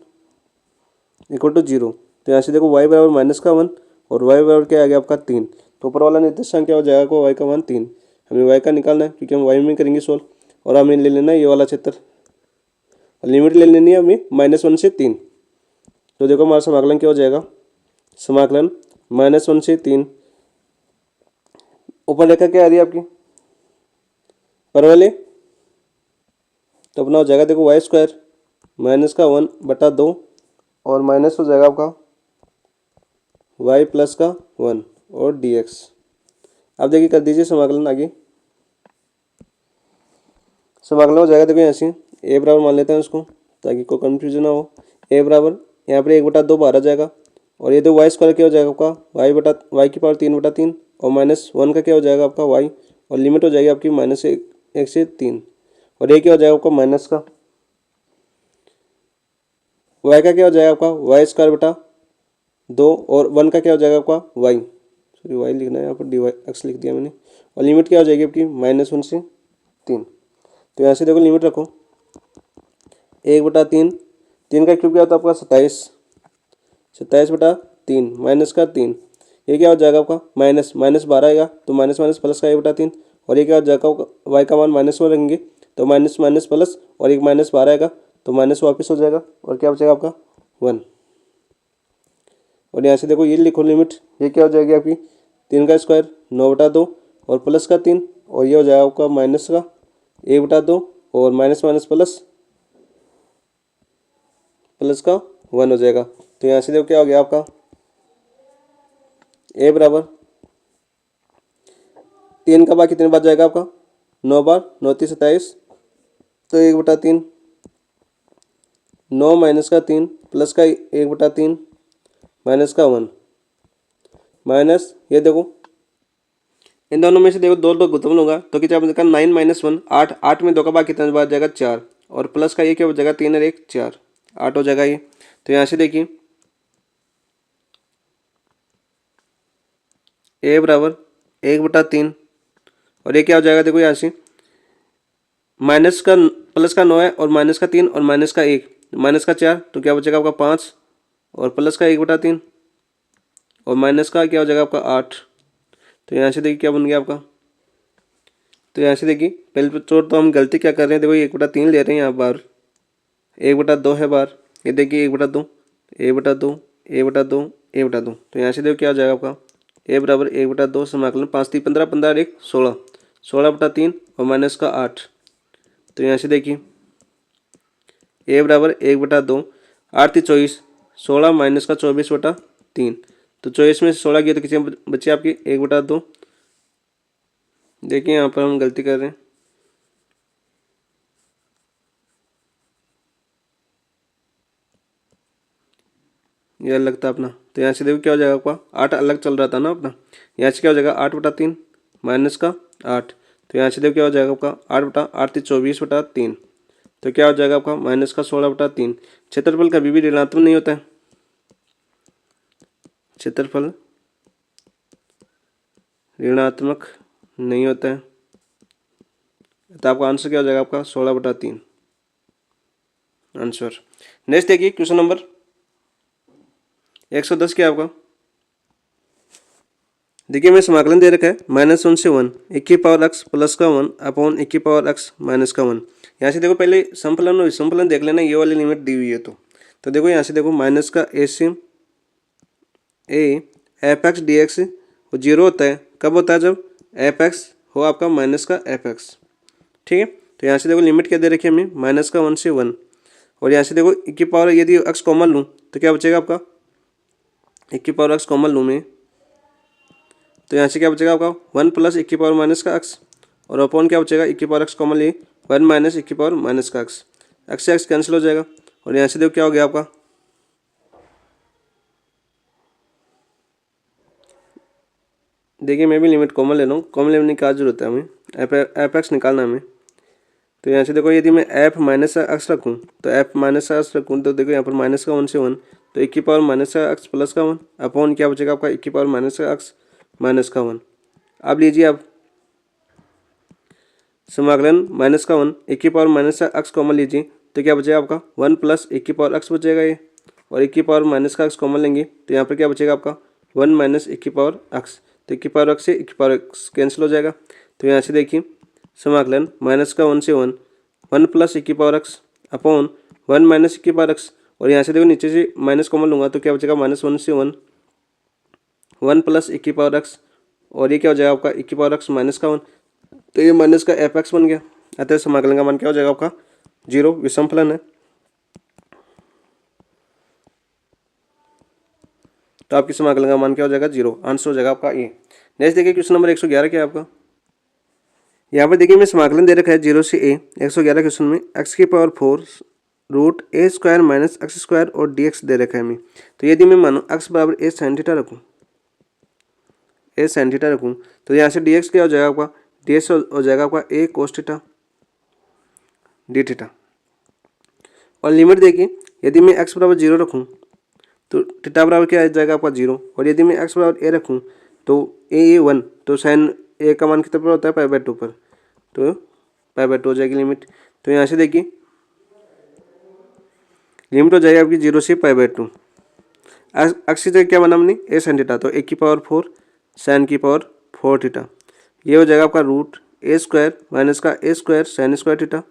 Speaker 1: इक्वल टू 0। तो यहाँ से देखो y बराबर -1 और y बराबर क्या आ गया आपका 3। तो ऊपर वाला निर्देशांक क्या हो जाएगा आपको, y का मान 3। हमें y का निकालना है क्योंकि हम y में करेंगे सोल्व, और हमें ले लेना है ये वाला क्षेत्र, लिमिट ले लेनी है हमें -1 से 3। तो देखो हमारा समाकलन क्या हो जाएगा, समाकलन -1 से 3, ऊपर रेखा क्या आ रही है आपकी परवल, तो अपना हो जाएगा देखो वाई स्क्वायर -1/2 और माइनस हो जाएगा आपका y प्लस का 1 और dx। अब देखिए कर दीजिए समाकलन आगे। समाकलन हो जाएगा देखो यहाँ से a बराबर मान लेते हैं उसको ताकि कोई कन्फ्यूजन ना हो। a बराबर यहाँ पर 1/2 बाहर आ जाएगा, और ये तो वाई स्क्वायर क्या हो जाएगा आपका, y की पावर 3/3 और -1 का क्या हो जाएगा आपका y, और लिमिट हो जाएगी आपकी -1 से 3, और ये क्या हो जाएगा आपका माइनस का y का क्या हो जाएगा आपका y²/2 और 1 का क्या हो जाएगा आपका y, सॉरी y लिखना है यहाँ पर x लिख दिया मैंने, और लिमिट क्या हो जाएगी आपकी -1 से 3। तो यहाँ से देखो लिमिट रखो 1/3, 3 का क्यूब क्या होता है आपका 27/3 माइनस का 3, ये क्या हो जाएगा आपका माइनस 12 आएगा तो माइनस माइनस प्लस का 1/3, और ये क्या हो जाएगा y का मान -1 रखेंगे तो माइनस माइनस प्लस और एक -12 आएगा तो माइनस वापस हो जाएगा, और क्या बचेगा आपका 1। और यहाँ से देखो ये लिखो लिमिट, ये क्या हो जाएगी आपकी 3 का स्क्वायर 9/2 और प्लस का 3, और ये हो जाएगा आपका माइनस का 1/2 और माइनस माइनस प्लस का 1 हो जाएगा। तो यहाँ से देखो क्या हो गया आपका a बराबर 3 का बार कितने बार जाएगा आपका 9 बार, 9 3 27, तो 1/3, 9 माइनस का 3 प्लस का 1/3 माइनस का 1 माइनस, ये देखो इन दोनों में से देखो दो दो गुतम लूंगा तो क्या बचेगा 9 - 1 8, 8 में 2 का बार कितना बार जाएगा 4, और प्लस का ये क्या हो जाएगा 3 और 1 4, 8 हो जाएगा ये। तो यहाँ से देखिए a बराबर 1/3, और ये क्या हो जाएगा देखो यहाँ से माइनस का प्लस का 9 है और माइनस का 3 और माइनस का 1 माइनस का 4, तो क्या बचेगा आपका 5 और प्लस का 1/3 और माइनस का क्या हो जाएगा आपका 8। तो यहाँ से देखिए क्या बन गया आपका, तो यहाँ से देखिए पहले तो हम गलती क्या कर रहे हैं, देखो 1/3 ले रहे हैं यहाँ बार, 1/2 है बार, ये देखिए 1/2 1/2 1/2 1/2। तो यहाँ से देखो क्या हो जाएगा आपका a बराबर 1/2 समाकलन 5 3 15 15 और 1 16, 16/3 और माइनस का 8। तो यहाँ से देखिए a बराबर 1/2, 8 3 24, 16 माइनस का 24/3, तो 24 में से 16 गया तो किसी बचे आपकी 1/2। देखिए यहाँ पर हम गलती कर रहे हैं, ये अलग था अपना। तो यहाँ से देखो क्या हो जाएगा आपका 8 अलग चल रहा था ना अपना, यहाँ से क्या हो जाएगा 8/3 माइनस का 8। तो यहाँ से देखो क्या हो जाएगा आपका 8/8 24/3, तो क्या हो जाएगा आपका माइनस का 16/3। क्षेत्रफल कभी भी ऋणात्मक नहीं होता है, क्षेत्रफल ऋणात्मक नहीं होता है, तो आपका आंसर क्या हो जाएगा आपका 16/3 आंसर। नेक्स्ट देखिए क्वेश्चन नंबर 110 क्या आपका, देखिए मैं समाकलन दे रखा है -1 से 1 1 की पावर x प्लस का 1 अपॉन 1 की पावर x माइनस का 1। यहाँ से देखो पहले समफलन और विषमफलन देख लेना, ये वाली लिमिट दी हुई है तो देखो यहाँ से देखो माइनस का a से a F X D x वो जीरो होता है, कब होता है जब एफ एक्स हो आपका माइनस का एफ एक्स। ठीक है, तो यहाँ से देखो लिमिट क्या दे रखी है हमें -1 से 1, और यहाँ से देखो 1 की पावर यदि x कॉमन लूँ तो क्या बचेगा आपका 1 की पावर x कॉमन लूँ मैं, तो यहाँ से क्या बचेगा आपका 1 प्लस 1 की पावर माइनस का x, और अपॉन क्या बचेगा 1 की पावर x कॉमन लिए 1 माइनस 1 की पावर माइनस का x से x कैंसिल हो जाएगा, और यहाँ से देखो क्या हो गया आपका देखिए मैं भी लिमिट कॉमन ले रहा हूँ, कॉमन लेने की क्या जरूरत है हमें, एफ एक्स निकालना हमें। तो यहाँ से देखो यदि मैं एफ माइनस एक्स रखूँ तो एफ माइनस एक्स रखूँ तो देखो यहाँ पर माइनस का 1 से 1, तो 1 की पावर माइनस का एक्स प्लस का 1 अपॉन क्या बचेगा आपका 1 की पावर माइनस का एक्स माइनस का 1। अब लीजिए आप समाकलन माइनस का 1 1 की पावर माइनस का एक्स कॉमन लीजिए तो क्या बचेगा आपका 1 प्लस 1 की पावर एक्स बचेगा ये, और 1 की पावर माइनस का एक्स कॉमन लेंगे तो यहाँ पर क्या बचेगा आपका 1 माइनस 1 की पावर एक्स, तो 1 की पावर एक्स से 1 की पावर एक्स कैंसिल हो जाएगा। तो यहाँ से देखिए समाकलन माइनस का 1 से 1 1 प्लस 1 की पावर एक्स अपॉन 1 माइनस 1 की पावर एक्स, और यहाँ से देखो नीचे से माइनस कॉमन लूँगा तो क्या बचेगा -1 से 1 1 प्लस 1 की पावर एक्स, और ये क्या हो जाएगा आपका 1 की पावर एक्स माइनस का 1, तो ये माइनस का एफ एक्स बन गया। अतः समाकलन का मान क्या हो जाएगा आपका 0, विषम फलन है तो आपकी समाकलन का मान क्या हो जाएगा 0, आंसर हो जाएगा आपका ए। नेक्स्ट देखिए क्वेश्चन नंबर 111 क्या है आपका, यहाँ पर देखिए मैं समाकलन दे रखा है 0 से a 111 क्वेश्चन में x की power 4 root A square minus x square और dx दे रखा है हमें। तो यदि मैं मानो x बराबर a sin थीटा रखूँ, a sin थीटा रखूँ तो यहाँ से dx क्या हो जाएगा आपका dx हो जाएगा आपका a cos theta d theta, और लिमिट देखिए यदि मैं x बराबर 0 रखूँ तो थीटा बराबर क्या आ जाएगा आपका 0, और यदि मैं x बराबर a रखूँ तो a 1, तो साइन a का मान कितना पर होता है π/2 पर, तो π/2 हो जाएगी लिमिट। तो यहाँ से देखिए लिमिट हो जाएगी आपकी 0 से π/2। एक्स की जगह क्या बना हमने a sin थीटा, तो 1 की पावर 4 साइन की पावर 4 थीटा, ये हो जाएगा आपका रूट ए स्क्वायर माइनस का a square sine square theta,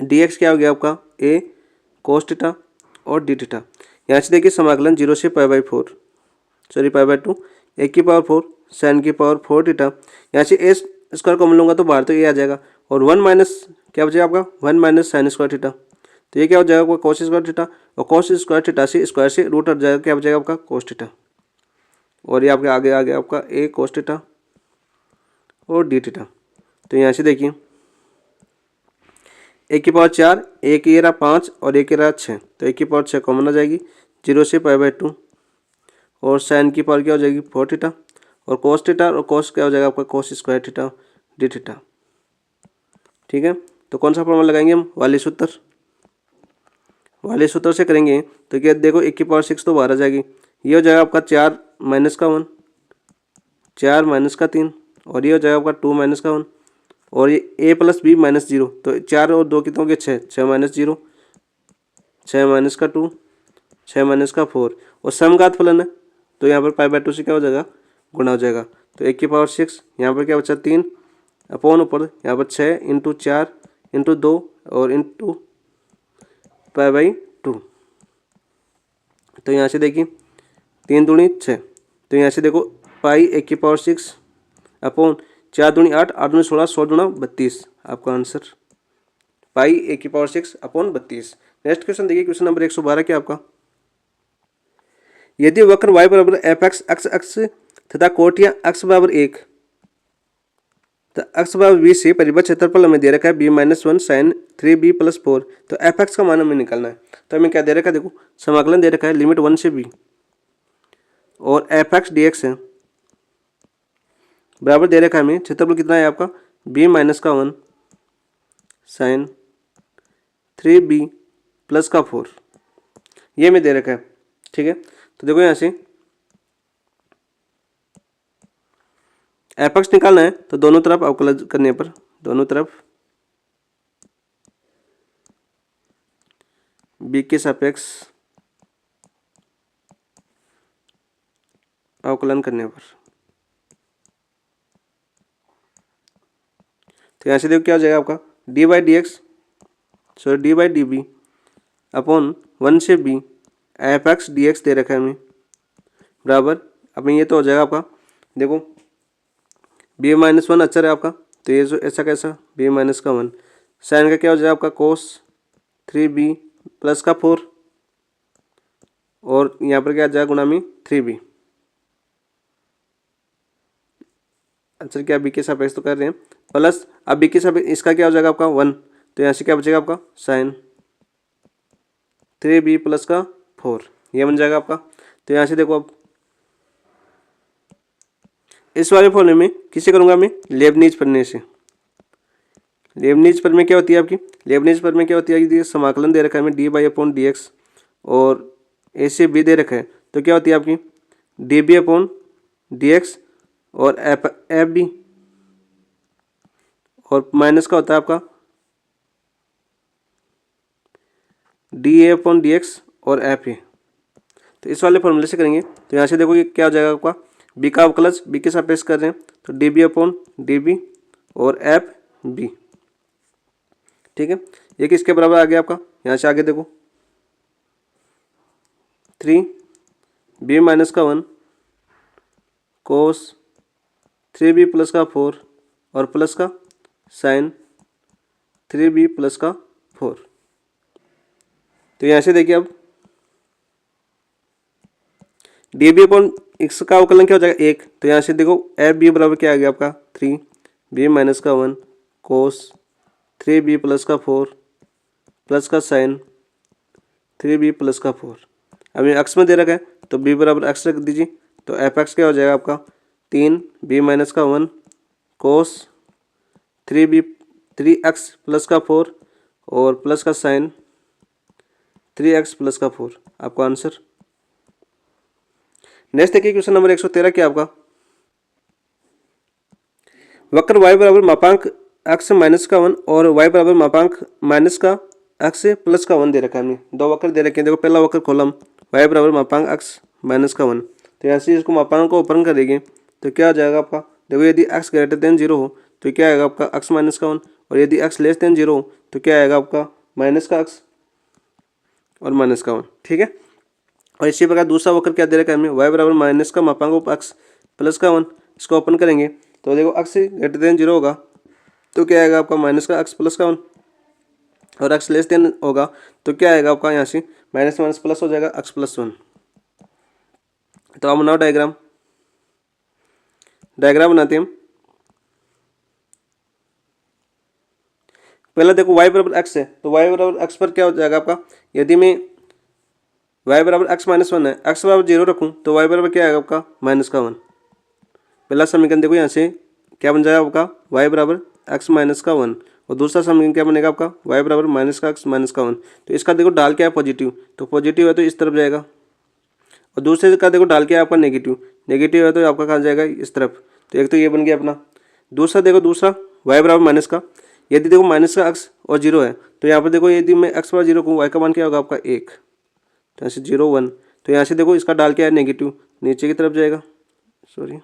Speaker 1: dx क्या हो गया आपका a cos थीटा और d थीटा। यहाँ से देखिए समाकलन 0 से π/4 सॉरी π/2 1 की पावर 4 साइन की पावर 4 थीटा, यहाँ से ए स्क्वायर कॉमन लूँगा तो बाहर तो ये आ जाएगा, और 1 माइनस क्या बचेगा आपका 1 माइनस साइन स्क्वायर थीटा, तो ये क्या हो जाएगा आपका कॉस स्क्वायर थीटा, और कॉस स्क्वायर थीटा से स्क्वायर से रूट हट जाएगा, क्या बचेगा आपका कॉस थीटा, और ये आपके आगे आ गया आपका ए कॉस थीटा और डी थीटा। तो यहाँ से देखिए 1 की पावर 4 1 ये रहा 5 और 1 ये रहा 6, तो 1 की पावर 6 कॉमन आ जाएगी 0 से π/2, और साइन की पावर क्या हो जाएगी 4 थीटा, और कॉस थीटा और कॉस क्या हो जाएगा आपका cos square theta D theta. ठीक है, तो कौन सा फॉर्मूला लगाएंगे हम वाले सूत्र से करेंगे तो क्या देखो 1 की पावर 6 तो बाहर आ जाएगी, ये हो जाएगा आपका 4 माइनस का 1 4 माइनस का 3, और ये हो जाएगा आपका 2 माइनस का 1, और ये a प्लस बी माइनस 0, तो 4 और 2 कितने हो गए 6 6 माइनस 0 6 माइनस का 2 6 माइनस का 4, और समघात फलन है तो यहाँ पर π/2 से क्या हो जाएगा गुणा हो जाएगा, तो 1 की पावर 6 यहाँ पर क्या बचा 3 अपॉन ऊपर यहाँ पर 6 इंटू 4 इंटू 2 और इंटू π/2, तो यहाँ से देखिए 3 दूनी 6, तो यहाँ से देखो पाई 1 की पावर 6 अपॉन 4 दूनी 8 8 दूनी 16 16 दूना 32, आपका आंसर पाई 1 की पावर 6 अपॉन 32। नेक्स्ट क्वेश्चन देखिए क्वेश्चन नंबर 112 क्या आपका, यदि वक्र y बराबर एफ एक्स एक्स एक्स तथा कोटियाँ x बराबर 1 तो x बराबर b से परिबद्ध क्षेत्रफल हमें दे रखा है b-1 साइन 3b प्लस 4, तो एफ एक्स का मान हमें निकालना है। तो हमें क्या दे रखा है देखो समाकलन दे रखा है लिमिट 1 से b, और एफ एक्स डी एक्स है बराबर दे रखा है हमें क्षेत्रफल कितना है आपका b-1 साइन 3b प्लस का 4, ये हमें दे रखा है। ठीक है, तो देखो यहाँ से एफ एक्स निकालना है तो दोनों तरफ अवकलन करने पर दोनों तरफ b के सापेक्ष अवकलन करने पर। तो यहाँ से देखो क्या हो जाएगा आपका D by D X sorry D by D B upon 1 से b F X D X दे रखा है हमें बराबर। अब ये तो हो जाएगा आपका देखो b-1 अचर है आपका, तो ये जो ऐसा कैसा b-1 साइन का क्या हो जाएगा आपका कोस 3b प्लस का 4 और यहाँ पर क्या आ जाएगा गुणा में 3b। अचर क्या b के सापेक्ष तो कर रहे हैं प्लस अब b के सापेक्ष इसका क्या हो जाएगा आपका 1, तो यहाँ से क्या बचेगा आपका साइन 3b प्लस का 4 ये बन जाएगा आपका। तो यहाँ से देखो अब इस वाले फॉर्मूले में किसे करूँगा मैं लेबनीज प्रमेय से। लेबनीज प्रमेय क्या होती है आपकी, लेबनीज प्रमेय क्या होती है यदि समाकलन दे रखा है हमें D by upon D X और ए से बी दे रखा है तो क्या होती है आपकी D B upon D X और एफ बी और माइनस का होता है आपका D A upon D X और एफ ए। तो इस वाले फॉर्मूले से करेंगे तो यहाँ से देखो ये क्या हो जाएगा आपका बी का अवकलज बी के सापेक्ष कर रहे हैं तो D B upon D B और एफ बी। ठीक है, ये किसके बराबर आ गया आपका, यहाँ से आगे देखो 3b-1 कोस 3b प्लस का 4 और प्लस का साइन 3b प्लस का 4। तो यहाँ से देखिए अब डी बी अपॉन एक्स का अवकलन क्या हो जाएगा 1, तो यहाँ से देखो एफ बी बराबर क्या आ गया आपका 3b-1 कोस 3b प्लस का 4 प्लस का साइन 3b प्लस का 4। अब ये एक्स में दे रखा है तो b बराबर एक्स रख दीजिए, तो एफ एक्स क्या हो जाएगा आपका 3b-1 कोस 3x प्लस का 4 और प्लस का साइन 3x प्लस का 4 आपका आंसर। नेक्स्ट देखिए क्वेश्चन नंबर 113 क्या आपका वक्र y बराबर मापांक x माइनस का 1 और y बराबर मापांक माइनस का x प्लस का 1 दे रखा है हमें, दो वक्र दे रखे हैं। देखो पहला वक्र खोलम y बराबर मापांक x माइनस का 1, तो यहाँ से इसको मापांक को ओपन करेंगे तो क्या आ जाएगा आपका देखो यदि x ग्रेटर देन 0 हो तो क्या आएगा आपका x माइनस का 1 और यदि x लेस देन 0 हो तो क्या आएगा आपका माइनस का x और माइनस का 1। ठीक है, और इसी प्रकार दूसरा वक्र क्या दे रखा है हमें y बराबर माइनस का मापांक x प्लस का 1, इसको ओपन करेंगे तो देखो x ग्रेटर देन 0 होगा तो क्या आएगा आपका माइनस का x प्लस का 1 और x लेस देन होगा तो क्या आएगा आपका यहाँ से माइनस माइनस प्लस हो जाएगा x प्लस 1। तो अब बनाओ डायग्राम बनाते हैं हम। पहला देखो y बराबर x है तो y बराबर x पर क्या हो जाएगा आपका यदि मैं y बराबर x माइनस 1 है x बराबर 0 रखूँ तो y बराबर क्या आएगा आपका माइनस का 1। पहला समीकरण देखो यहाँ से क्या बन जाएगा आपका y बराबर x माइनस का 1 और दूसरा समीकरण क्या बनेगा आपका y बराबर माइनस का x माइनस का 1। तो इसका देखो डाल क्या है पॉजिटिव, तो पॉजिटिव है तो इस तरफ जाएगा और दूसरे का देखो डाल क्या है आपका नेगेटिव, नेगेटिव है तो आपका कहाँ जाएगा इस तरफ। तो एक तो ये बन गया अपना। दूसरा देखो दूसरा y बराबर माइनस का, यदि देखो माइनस का x और 0 है तो यहाँ पर देखो यदि मैं x बराबर 0 कहूँ y का मान क्या होगा आपका 1, तो यहाँ से 0 1, तो यहाँ से देखो इसका डाल क्या है नेगेटिव नीचे की तरफ जाएगा सॉरी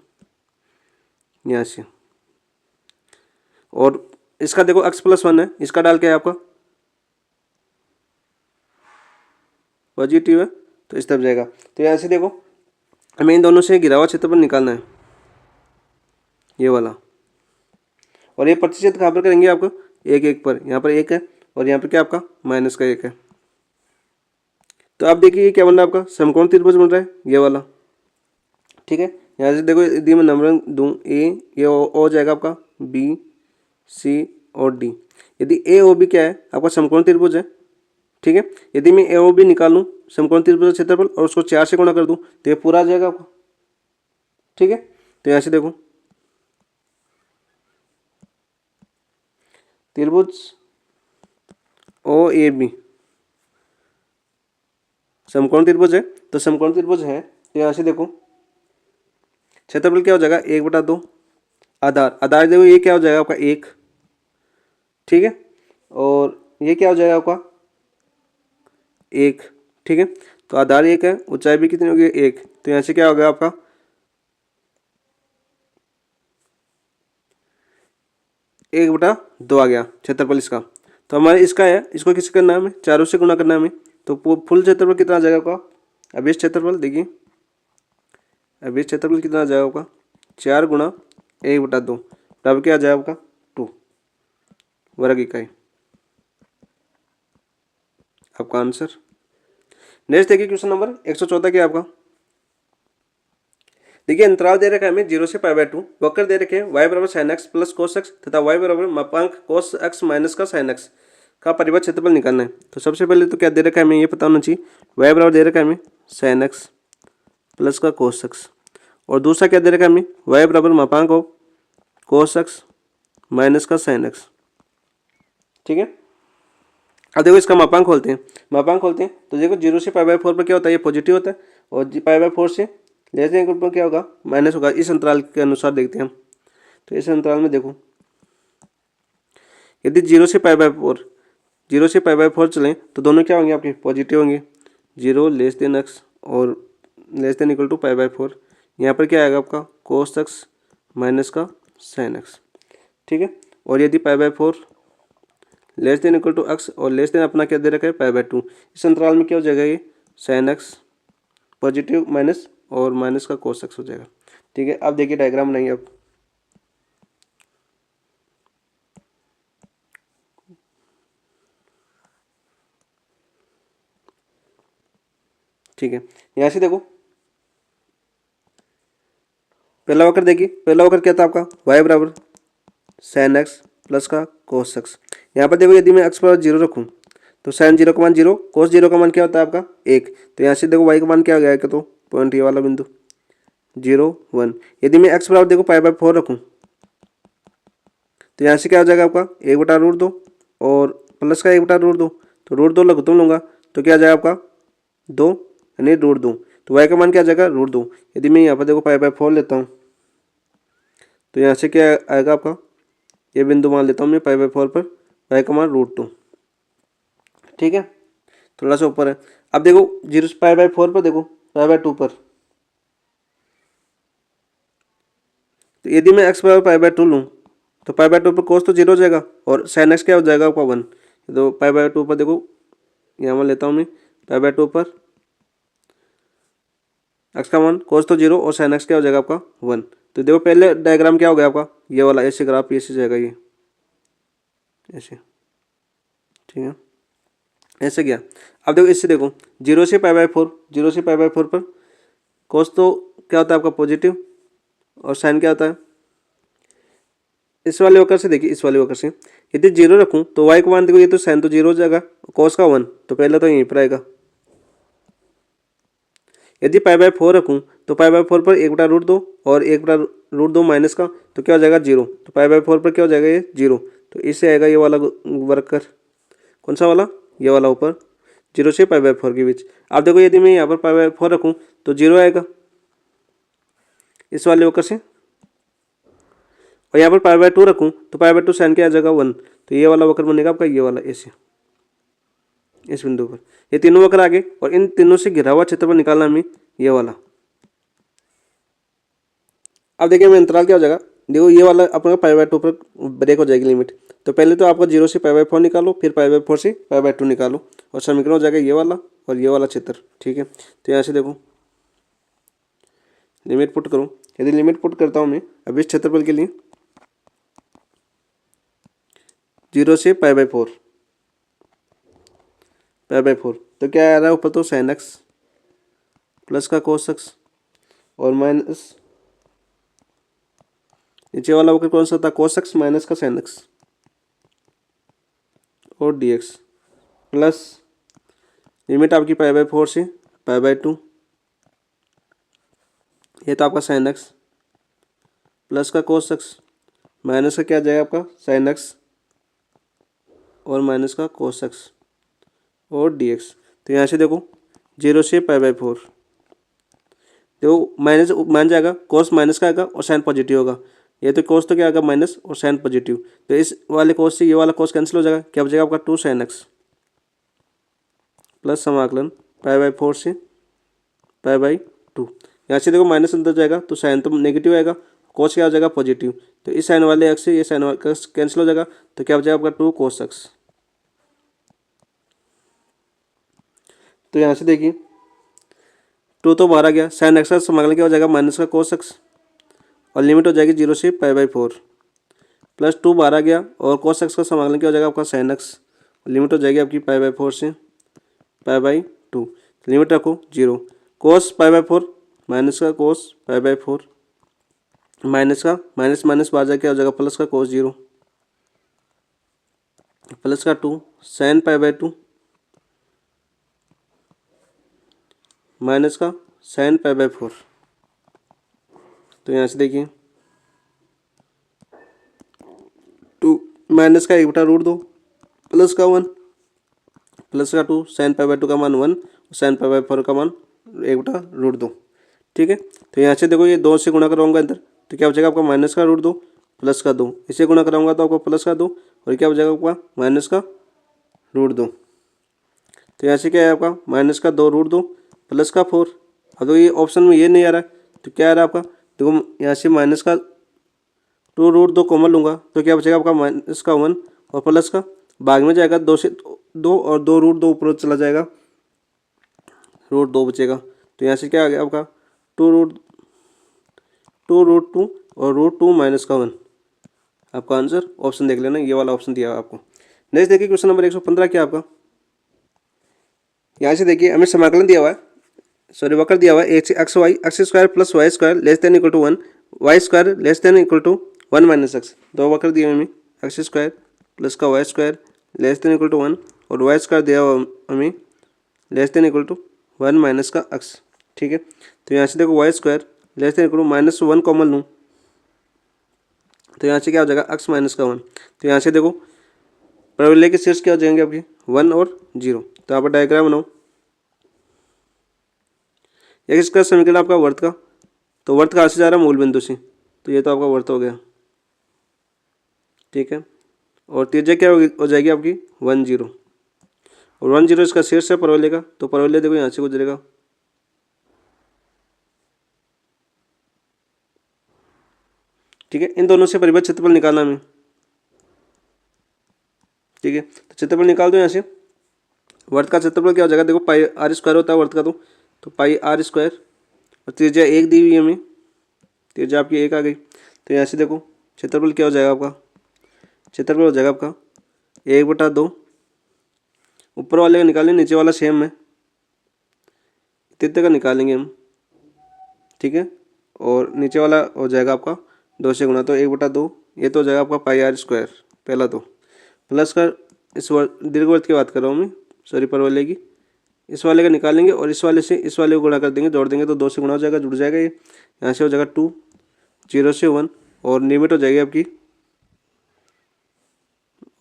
Speaker 1: यहाँ से, और इसका देखो x प्लस 1 है इसका डाल क्या है आपका पॉजिटिव है तो इस तरफ जाएगा। तो यहाँ से देखो हमें इन दोनों से घिरा हुआ क्षेत्रफल निकालना है ये वाला, और ये प्रतिशत कहाँ पर करेंगे आपको 1 1 पर, यहाँ पर 1 है और यहाँ पर क्या आपका माइनस का 1 है। तो आप देखिए ये क्या बन रहा है आपका समकोण त्रिभुज बन रहा है ये वाला। ठीक है, यहाँ से देखो यदि मैं नंबर दूँ ए ये हो जाएगा आपका बी सी और डी। यदि ए ओ बी क्या है आपका समकोण त्रिभुज है। ठीक है, यदि मैं ए ओ बी निकालूँ समकोण त्रिभुज क्षेत्रफल और उसको 4 से गुणा कर दूँ तो ये पूरा आ जाएगा आपका। ठीक है, तो यहाँ से देखो त्रिभुज ओ ए बी समकोण त्रिभुज है, तो समकोण त्रिभुज है तो यहाँ से देखो क्षेत्रफल क्या हो जाएगा 1/2 आधार, आधार देखो ये क्या हो जाएगा आपका 1। ठीक है, और ये क्या हो जाएगा आपका 1। ठीक है, तो आधार 1 है ऊंचाई भी कितनी होगी 1, तो यहाँ से क्या हो गया आपका 1/2 आ गया क्षेत्रफल इसका। तो हमारे इसका है, इसको किससे करना है हमें, चारों से गुना करना है हमें। तो फुल क्षेत्रफल कितना आ जाएगा आपका, अभी क्षेत्रफल देखिए, अभी क्षेत्रफल कितना आ जाएगा आपका 4 गुणा 1/2, तब क्या आ जाएगा आपका 2 वर्ग इकाई, आपका आंसर। नेक्स्ट देखिए क्वेश्चन नंबर 114 क्या आपका। देखिए अंतराल दे रखा है हमें 0 से π/2, वक्र दे रखे हैं y बराबर sin x plus cos x तथा y बराबर मापांक cos x माइनस का sin x का परिबद्ध क्षेत्रफल निकालना है। तो सबसे पहले तो क्या दे रखा है हमें, ये पता होना चाहिए, y बराबर दे रखा है हमें sin x प्लस का cos x, और दूसरा क्या दे रखा है हमें, y बराबर मापांक हो cos x माइनस का sin x। ठीक है, अब देखो इसका मापांक खोलते हैं, मापांक खोलते हैं तो देखो 0 से π/4 पर क्या होता है, ये पॉजिटिव होता है, और π/4 से लेस देन इक्वल पर क्या होगा, माइनस होगा। इस अंतराल के अनुसार देखते हैं हम, तो इस अंतराल में देखो यदि 0 से π/4 चलें तो दोनों क्या होंगे आपके, पॉजिटिव होंगे, 0 लेस देन x और लेस देन इक्वल टू π/4। यहाँ पर क्या आएगा आपका cos x माइनस का sin x। ठीक है, और यदि π/4 less than equal to x और लेस देन अपना क्या दे रखा है π/2, इस अंतराल में क्या हो जाएगा, ये sin x पॉजिटिव माइनस और माइनस का cos x हो जाएगा। ठीक है, अब देखिए डायग्राम बनाइए अब। ठीक है, यहाँ से देखो पहला वक्र देखिए, पहला वक्र क्या था आपका y बराबर sin x प्लस का cos x। यहाँ पर देखो यदि मैं x बराबर 0 रखूँ तो sin 0 का मान 0, cos 0 का मान क्या होता है आपका 1। तो यहाँ से देखो y का मान क्या आ गया, तो पॉइंट ये वाला बिंदु 0 1। यदि मैं x बराबर देखो π/4 रखूँ तो यहाँ से क्या हो जाएगा आपका 1/√2 और प्लस का 1/√2, तो √2 लघुत्तम लूँगा तो क्या आ जाएगा आपका 2 यानी √2। तो y का मान क्या आ जाएगा √2। यदि मैं यहाँ पर देखो π/4 लेता हूँ तो यहाँ से क्या आएगा आपका, ये बिंदु मान लेता हूँ मैं π/4 पर, y का मान √2। ठीक है, थोड़ा सा ऊपर है। अब देखो 0 से π/4 पर देखो π/2 पर, तो यदि मैं x बराबर π/2 लूँ तो π/2 पर cos तो 0 हो जाएगा और sin x क्या हो जाएगा आपका 1। तो π/2 पर देखो यहाँ मान लेता हूँ मैं π/2 पर x का मान cos तो 0 और sin x क्या हो जाएगा आपका 1। तो देखो पहले डायग्राम क्या हो गया आपका, ये वाला ऐसे ग्राफ ऐसे जाएगा, ये ऐसे। ठीक है, ऐसे गया। अब देखो इससे देखो 0 से π/4, 0 से π/4 पर cos तो क्या होता है आपका पॉजिटिव और साइन क्या होता है, इस वाले वक्र से देखिए, इस वाले वक्र से यदि 0 रखूँ तो y का मान देखो, ये तो साइन तो 0 हो जाएगा, cos का 1 तो पहले तो यहीं पर आएगा। यदि π/4 रखूँ तो π/4 पर 1/√2 और 1/√2 माइनस का तो क्या हो जाएगा 0। तो π/4 पर क्या हो जाएगा, ये 0। तो इससे आएगा ये वाला वर्कर, कौन सा वाला, ये वाला ऊपर 0 से π/4 के बीच। अब देखो यदि मैं यहाँ पर π/4 रखूँ तो 0 आएगा इस वाले वक्र से, और यहाँ पर π/2 रखूँ तो π/2 साइन क्या आ जाएगा 1। तो ये वाला वक्र बनेगा आपका, ये वाला ऐसे इस बिंदु पर। ये तीनों वक्र आगे और इन तीनों से घिरा हुआ क्षेत्रफल निकालना हमें, ये वाला। अब देखिए मैं अंतराल क्या हो जाएगा, देखो ये वाला अपना π/2 पर ब्रेक हो जाएगी लिमिट। तो पहले तो आपका 0 से π/4 निकालो, फिर π/4 से π/2 निकालो, और समीकरण हो जाएगा ये वाला और ये वाला क्षेत्र। ठीक है, तो यहाँ से देखो लिमिट पुट करो, यदि लिमिट पुट करता हूँ मैं अब इस क्षेत्रफल के लिए 0 से π/4 तो क्या आ रहा है ऊपर, तो sin x प्लस का cos x और माइनस नीचे वाला वक्र कौन सा था, cos x माइनस का sin x और dx प्लस लिमिट आपकी π/4 से π/2, ये तो आपका sin x प्लस का cos x माइनस का क्या जाएगा आपका sin x और माइनस का cos x और dx। तो यहाँ से देखो 0 से π/4 देखो माइनस मान जाएगा, cos माइनस का आएगा और साइन पॉजिटिव होगा। ये तो cos तो क्या आएगा माइनस और साइन पॉजिटिव, तो इस वाले cos से ये वाला cos कैंसिल हो जाएगा, क्या बचेगा आपका 2 sin x प्लस समाकलन π/4 से π/2। यहाँ से देखो माइनस अंदर जाएगा तो साइन तो नेगेटिव आएगा, कोस क्या हो जाएगा पॉजिटिव, तो इस साइन वाले एक्स से ये साइन वाले कैंसिल हो जाएगा, तो क्या हो जाएगा आपका 2 cos x। तो यहाँ से देखिए 2 तो बाहर आ गया, साइन एक्स का समाकलन क्या हो जाएगा माइनस का कोस एक्स, और लिमिट हो जाएगी 0 से π/4, प्लस 2 बाहर आ गया और कोस एक्स का समाकलन क्या हो जाएगा आपका साइन एक्स, लिमिट हो जाएगी आपकी π/4 से π/2, लिमिट रखो 0, कोस π/4 माइनस का कोस π/4, माइनस का माइनस माइनस बाहर जाके क्या हो जाएगा प्लस का कोस 0, प्लस का 2 साइन π/2 माइनस का साइन π/4। तो यहाँ से देखिए 2 माइनस का 1/√2 प्लस का 1, प्लस का 2 साइन π/2 का मान 1, साइन π/4 का मान 1/√2। ठीक है, तो यहाँ से देखो ये 2 से गुणा कराऊंगा अंदर, तो क्या हो जाएगा आपका माइनस का √2 प्लस का 2, इसे गुणा कराऊंगा तो आपको प्लस का 2, और क्या हो जाएगा आपका माइनस का √2। तो यहाँ से क्या है आपका माइनस का 2√2 प्लस का 4। अब तो ये ऑप्शन में ये नहीं आ रहा है, तो क्या आ रहा है आपका, देखो यहाँ से माइनस का 2√2 कॉमन लूँगा तो क्या बचेगा आपका माइनस का 1, और प्लस का भाग में जाएगा 2 से 2, और 2√2 ऊपर चला जाएगा, √2 बचेगा। तो यहाँ से क्या आ गया आपका 2√2 और √2 माइनस का 1, आपका आंसर ऑप्शन देख लेना, ये वाला ऑप्शन दिया है आपको। नेक्स्ट देखिए क्वेश्चन नंबर 115 क्या आपका, यहाँ से देखिए हमें समाकलन दिया हुआ है, सॉरी वक्र दिया हुआ है X Y X square plus Y square less than equal to 1, Y square less than equal to 1 minus X. दो वक्र दिए हमें, एक्स स्क्वायर प्लस का Y square less than equal to 1, और वाई स्क्वायर दिया हुआ हमें less than equal to 1 minus का एक्स। ठीक है, तो यहाँ से देखो Y square less than equal to -1 common लूँ, तो यहाँ से क्या हो जाएगा एक्स माइनस का 1। तो यहाँ से देखो परवलय के शीर्ष क्या हो जाएंगे आपके 1 और 0। तो यहाँ पर डायग्राम बनाओ, एक्स का समीकरण आपका वर्त का, तो वर्त कहाँ से जा रहा है मूल बिंदु से, तो ये तो आपका वर्त हो गया। ठीक है, और त्रिज्या क्या हो जाएगी आपकी 1 0, और 1 0 इसका शीर्ष है परवलय का, तो परवलय देखो यहाँ से गुजरेगा। ठीक है, इन दोनों से परिबद्ध क्षेत्रफल निकालना हमें। ठीक है, तो क्षेत्रफल निकाल दो यहाँ से, वर्त का क्षेत्रफल क्या हो जाएगा, देखो पाई आर स्क्वायर होता है वर्त का, तो पाई आर स्क्वायर, और त्रिज्या 1 दी हुई है हमें, त्रिज्या आपकी 1 आ गई। तो यहाँ से देखो क्षेत्रफल क्या हो जाएगा आपका, क्षेत्रफल हो जाएगा आपका 1/2, ऊपर वाले का निकालेंगे नीचे वाला सेम है, तृतीय का निकालेंगे हम। ठीक है, और नीचे वाला हो जाएगा आपका 2 से गुना, तो 1/2 ये तो हो जाएगा आपका पाई आर स्क्वायर पहला, तो प्लस का इस दीर्घवृत्त की बात कर रहा हूँ मैं, सॉरी परवलय की, इस वाले का निकालेंगे और इस वाले से इस वाले को गुणा कर देंगे, जोड़ देंगे तो 2 से गुणा हो जाएगा, जुड़ जाएगा ये, यहाँ से हो जाएगा 2 0 से 1, और लिमिट हो जाएगी आपकी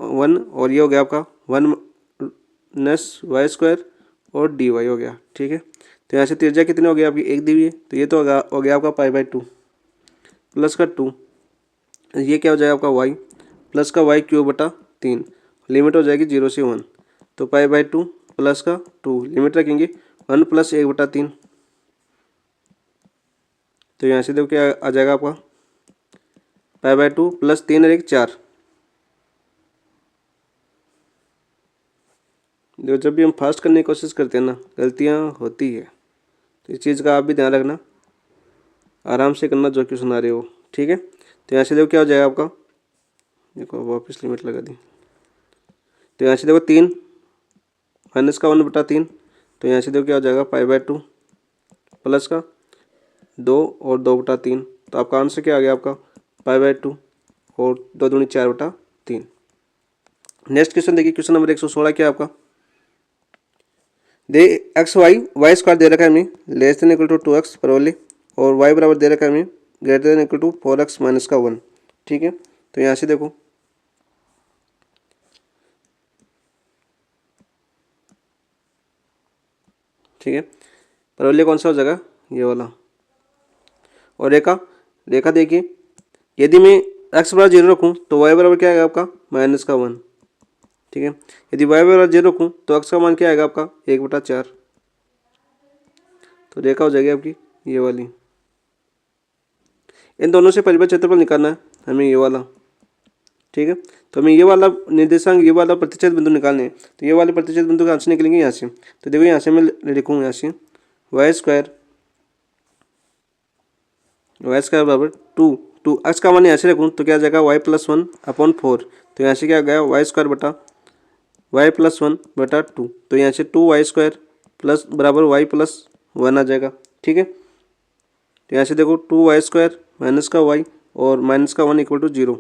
Speaker 1: 1, और ये हो गया आपका 1 माइनस वाई स्क्वायर और dy हो गया। ठीक है, तो यहाँ से त्रिज्या कितनी हो गई आपकी 1 दी हुई है, तो ये तो हो गया आपका π/2 प्लस का 2, ये क्या हो जाएगा आपका y प्लस का y³ 3, लिमिट हो जाएगी 0 से 1, तो π/2 प्लस का 2, लिमिट रखेंगे 1 प्लस 1/3, तो यहाँ से देखो क्या आ जाएगा आपका π/2 प्लस 3 और 1 4। देखो जब भी हम फास्ट करने की कोशिश करते हैं ना, गलतियाँ होती है, तो इस चीज़ का आप भी ध्यान रखना, आराम से करना जो कि सुना रहे हो। ठीक है, तो यहाँ से देखो क्या हो जाएगा आपका, देखो वापस लिमिट लगा दी, तो यहाँ से देखो 3 माइनस का 1/3, तो यहाँ से देखो क्या हो जाएगा π/2 प्लस का 2 और 2/3, तो आपका आंसर क्या आ गया आपका π/2 और 2 दूनी 4/3। नेक्स्ट क्वेश्चन देखिए, क्वेश्चन नंबर 116 क्या आपका, दे एक्स वाई स्क्वायर दे रखा है हमें less than equal to 2x परवलय, और y बराबर दे रखा है हमें greater than equal to 4x minus का 1। ठीक है, तो यहाँ से देखो ठीक है, परवलय कौन सा हो जाएगा ये वाला, और रेखा देखिए, यदि मैं x बराबर 0 रखूँ तो y बराबर क्या आएगा आपका -1। ठीक है, यदि y बराबर 0 रखूँ तो x का मान क्या आएगा आपका 1/4, तो रेखा हो जाएगी आपकी ये वाली। इन दोनों से परिबद्ध क्षेत्रफल निकालना है हमें, ये वाला। ठीक है, तो हमें ये वाला निर्देशांक, ये वाला प्रतिच्छेद बिंदु निकालने हैं। तो ये वाले प्रतिच्छेद बिंदु कहाँ से निकलेंगे? यहाँ से। तो देखो यहाँ से मैं लिखूँ, यहाँ से y² बराबर 2 अक्ष का मान यहाँ से रखूँ तो क्या आ जाएगा? y+1/4। तो यहाँ से क्या आ गया? y² बटा y+1/2। तो यहाँ से 2y² प्लस बराबर y+1 आ जाएगा। ठीक है, तो यहाँ से देखो 2y² माइनस का y और माइनस का 1 = 0।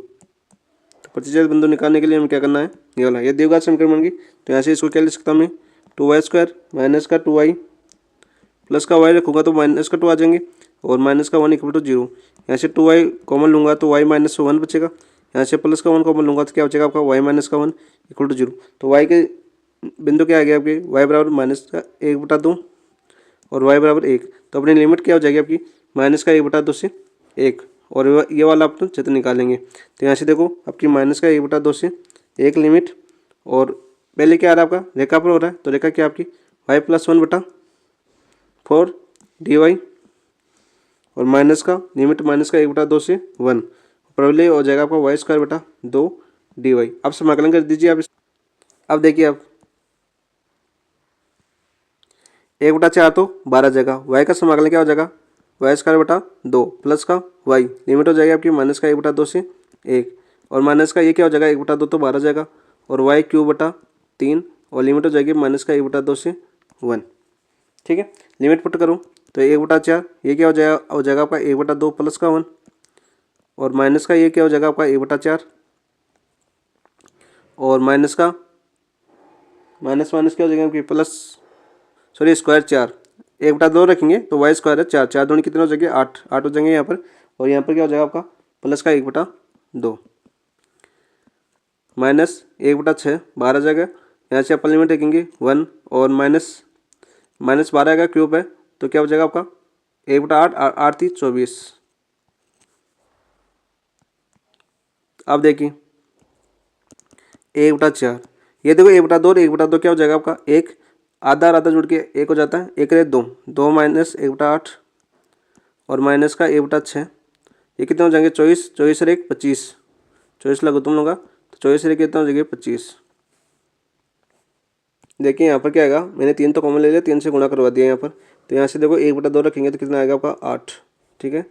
Speaker 1: तो प्रतिच्छेद बिंदु निकालने के लिए हमें क्या करना है? ये वाला, ये द्विघात समीकरण बन गई। तो यहाँ से इसको क्या लिख सकता हूँ मैं? 2y² माइनस का 2y प्लस का y रखूँगा तो माइनस का 2 आ जाएंगे और माइनस का 1 = 0। यहाँ से 2y कॉमन लूँगा तो y - 1 बचेगा। यहाँ से प्लस का 1 कॉमन लूँगा तो क्या बचेगा आपका? y - 1 = 0। तो y के बिंदु क्या आ गया आपके? y बराबर -1/2 और y बराबर 1। तो अपनी लिमिट क्या हो जाएगी आपकी? -1/2 से 1। और ये वाला अपन क्षेत्र निकालेंगे। तो यहाँ से देखो आपकी -1/2 से 1 लिमिट, और पहले क्या आ रहा है आपका? रेखा पर हो रहा है, तो रेखा क्या आपकी? y+1/4 dy और माइनस का लिमिट -1/2 से 1, प्रबल्य हो जाएगा आपका y²/2 dy। अब समाकलन कर दीजिए आप। अब देखिए आप 1/4 तो 12 जगह, y का समाकलन क्या हो जाएगा? y² प्लस का y, लिमिट हो जाएगी आपकी -1/2 से 1, और माइनस का ये क्या हो जाएगा? 1/2 तो 12 जाएगा, और y³ और लिमिट हो जाएगी -1/2 से 1। ठीक है, लिमिट पुट करूँ तो 1/4, ये क्या हो जाएगा आपका? 1/2 प्लस का 1, और माइनस का ये क्या हो जाएगा आपका? 1/4 और माइनस का माइनस क्या हो जाएगा आपकी? प्लस स्क्वायर 4, 1/2 रखेंगे तो y² है 4, 4 दूनी कितने हो जाएंगे? 8 हो जाएंगे यहाँ पर। और यहाँ पर क्या हो जाएगा आपका? प्लस का 1/2 माइनस 1/6 12 जाएगा। यहाँ से अपन लिमिट रखेंगे 1, और माइनस 12 का क्यूब है तो क्या हो जाएगा आपका? 1/8, 8 × 3 = 24। अब देखिए 1/4, ये देखो 1/2 और 1/2 क्या हो जाएगा आपका? 1, आधा और आधा जुड़ के 1 हो जाता है, 1 × 2 2 माइनस 1/8 और माइनस का 1/6, ये कितने हो जाएंगे? 24, 24 और 1 25, 24 लगो तुम लोग, तो 24 और 1 कितना हो जाएगा? 25। देखिए यहाँ पर क्या आएगा? मैंने 3 तो कॉमन ले लिया, 3 से गुणा करवा दिया यहाँ पर। तो यहाँ से देखो 1/2 रखेंगे तो कितना आएगा आपका? 8। ठीक है,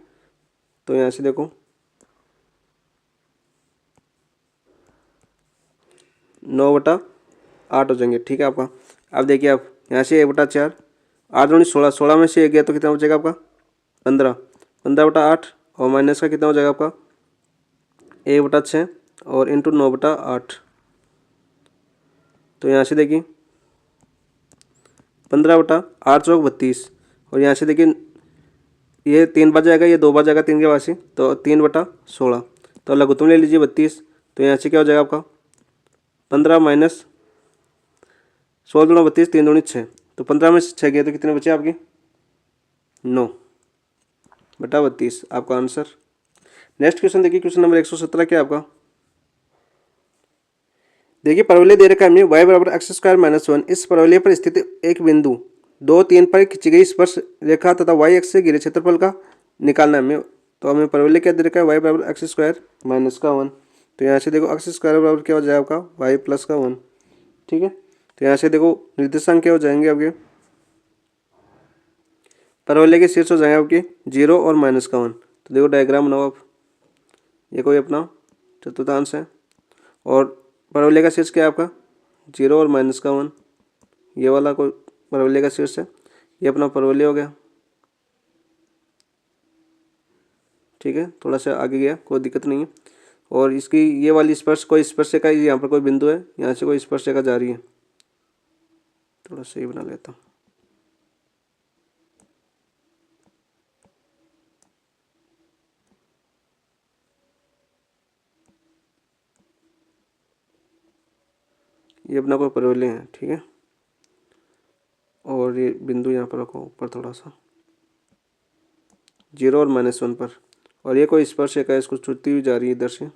Speaker 1: तो यहाँ से देखो 9/8 हो जाएंगे। ठीक है आपका। अब देखिए आप यहाँ से 1/4, 8 दूनी 16, 16 में से 1 गया तो कितना बचेगा आपका? 15, 15/8 और माइनस का कितना हो जाएगा आपका? 1/6 और इंटू 9/8। तो यहाँ से देखिए 15/8 × 32, और यहाँ से देखिए ये 3 बार जाएगा, ये 2 बार जाएगा 3 के बाद से, तो 3/16। तो लघुत्तम ले लीजिए 32। तो यहाँ से क्या हो जाएगा आपका? 15 माइनस 16 दूना 32, 3 दूनी 6, तो 15 में से 6 गए तो कितने बचे आपके? 9/32 आपका आंसर। नेक्स्ट क्वेश्चन देखिए, क्वेश्चन नंबर 117 क्या आपका? देखिए परवलय दे रखा है हमें y बराबर x² - 1। इस परवलय पर स्थित एक बिंदु 2, 3 पर खींची गई स्पर्श रेखा तथा y अक्ष से घिरे क्षेत्रफल का निकालना है हमें। तो हमें परवलय क्या दे रखा है? y बराबर x² - 1। तो यहाँ से देखो x² बराबर क्या हो जाएगा आपका? y प्लस का 1। ठीक है, तो यहाँ से देखो निर्देशांक क्या हो जाएंगे आपके? परवलय के शीर्ष हो जाएंगे आपके 0 और -1। तो देखो डायग्राम बनाओ आप, ये कोई अपना चतुर्थांश है, और परवलय का शीर्ष क्या है आपका? 0 और -1। ये वाला कोई परवलय का शीर्ष है, ये अपना परवलय हो गया। ठीक है, थोड़ा सा आगे गया, कोई दिक्कत नहीं है। और इसकी ये वाली स्पर्श, कोई स्पर्शरेखा, यहाँ पर कोई बिंदु है, यहाँ से कोई स्पर्शरेखा जा रही है। थोड़ा सही बना लेता हूँ। ये अपना कोई परवलय है। ठीक है, और ये बिंदु यहाँ पर रखो ऊपर थोड़ा सा 0 और -1 पर, और ये कोई स्पर्शरेखा है, इसको छूती हुई जा रही है इधर से,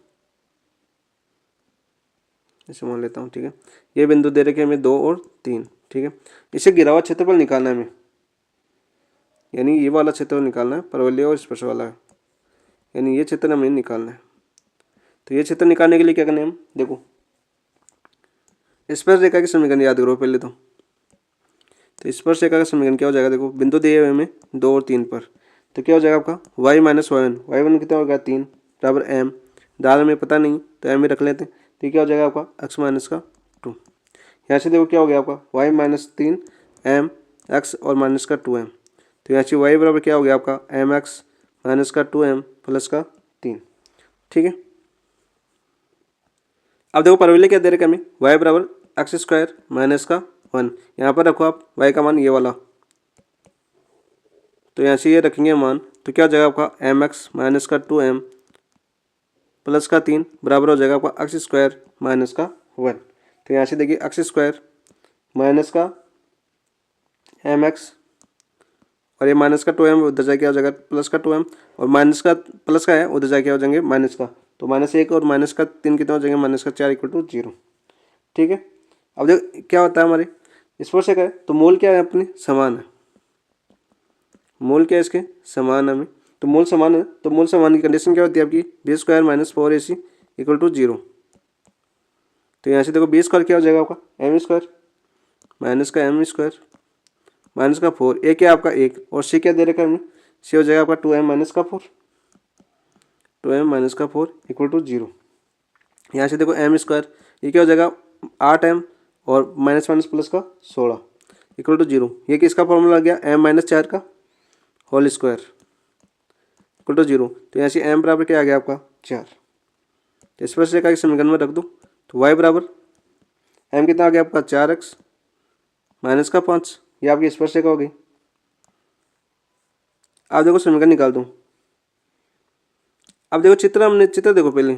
Speaker 1: ऐसे मान लेता हूँ। ठीक है, ये बिंदु दे रखे हमें 2 और 3। ठीक है, इसे घिरा हुआ क्षेत्रफल निकालना है हमें, यानी ये वाला क्षेत्रफल निकालना है, परवलय और स्पर्श वाला है। यानी ये क्षेत्र हमें निकालना है। तो ये क्षेत्र निकालने के लिए क्या करना है हम, देखो स्पर्श रेखा के समीकरण याद करो पहले तो स्पर्श रेखा का समीकरण क्या हो जाएगा, देखो बिंदु दिए हुए हमें 2 और 3 पर, तो क्या हो जाएगा आपका y माइनस वाई वन कितना होगा 3 बराबर m, दाल हमें पता नहीं तो m में रख लेते हैं, तो ये क्या हो जाएगा आपका x माइनस का 2। यहाँ से देखो क्या हो गया आपका y माइनस 3 m x और माइनस का 2m, तो यहाँ से y बराबर क्या हो गया आपका mx माइनस का 2m प्लस का 3। ठीक है, अब देखो परवैल्य क्या दे रखे हमें, y बराबर एक्स स्क्वायर माइनस का 1, यहाँ पर रखो आप y का मान ये वाला, तो यहाँ से ये रखेंगे मान, तो क्या हो जाएगा आपका एम एक्स माइनस का 2m प्लस का 3 बराबर हो जाएगा आपका एक्स स्क्वायर माइनस का 1। तो यहाँ से देखिए एक्स स्क्वायर माइनस का एम एक्स और ये माइनस का 2m उधर जाके हो जाएगा प्लस का 2m, और माइनस का प्लस का है उधर जाके हो जाएंगे माइनस का, तो -1 और माइनस का 3 कितना हो जाएंगे माइनस का 4 इक्वल टू 0। ठीक है, अब देखो क्या होता है हमारे स्पर्शक है, तो मूल क्या है अपने समान है, मूल क्या है इसके समान है हमें, तो मूल समान है, तो मूल समान की कंडीशन क्या होती है आपकी B square minus 4ac equal to 0। तो यहाँ से देखो बी स्क्वायर क्या हो जाएगा आपका एम स्क्वायर माइनस का एम स्क्वायर माइनस का 4, ए क्या आपका 1 और सी क्या दे रखा है हमें, सी हो जाएगा आपका 2m माइनस का 4, 2m माइनस का 4 इक्वल टू 0। यहाँ से देखो एम स्क्वायर ये क्या हो जाएगा 8m और माइनस माइनस प्लस का 16 इक्वल टू 0, ये किसका फॉर्मूला आ गया m माइनस 4 का होल स्क्वायर इक्वल टू 0। तो यहाँ से m बराबर क्या आ गया आपका 4, तो स्पर्श रेखा के समीकरण में रख दो, तो y बराबर m कितना आ गया आपका 4x माइनस का 5, ये आपकी स्पर्श रेखा हो गई। आप देखो समीकरण निकाल दो, अब देखो चित्र हमने चित्र देखो पहले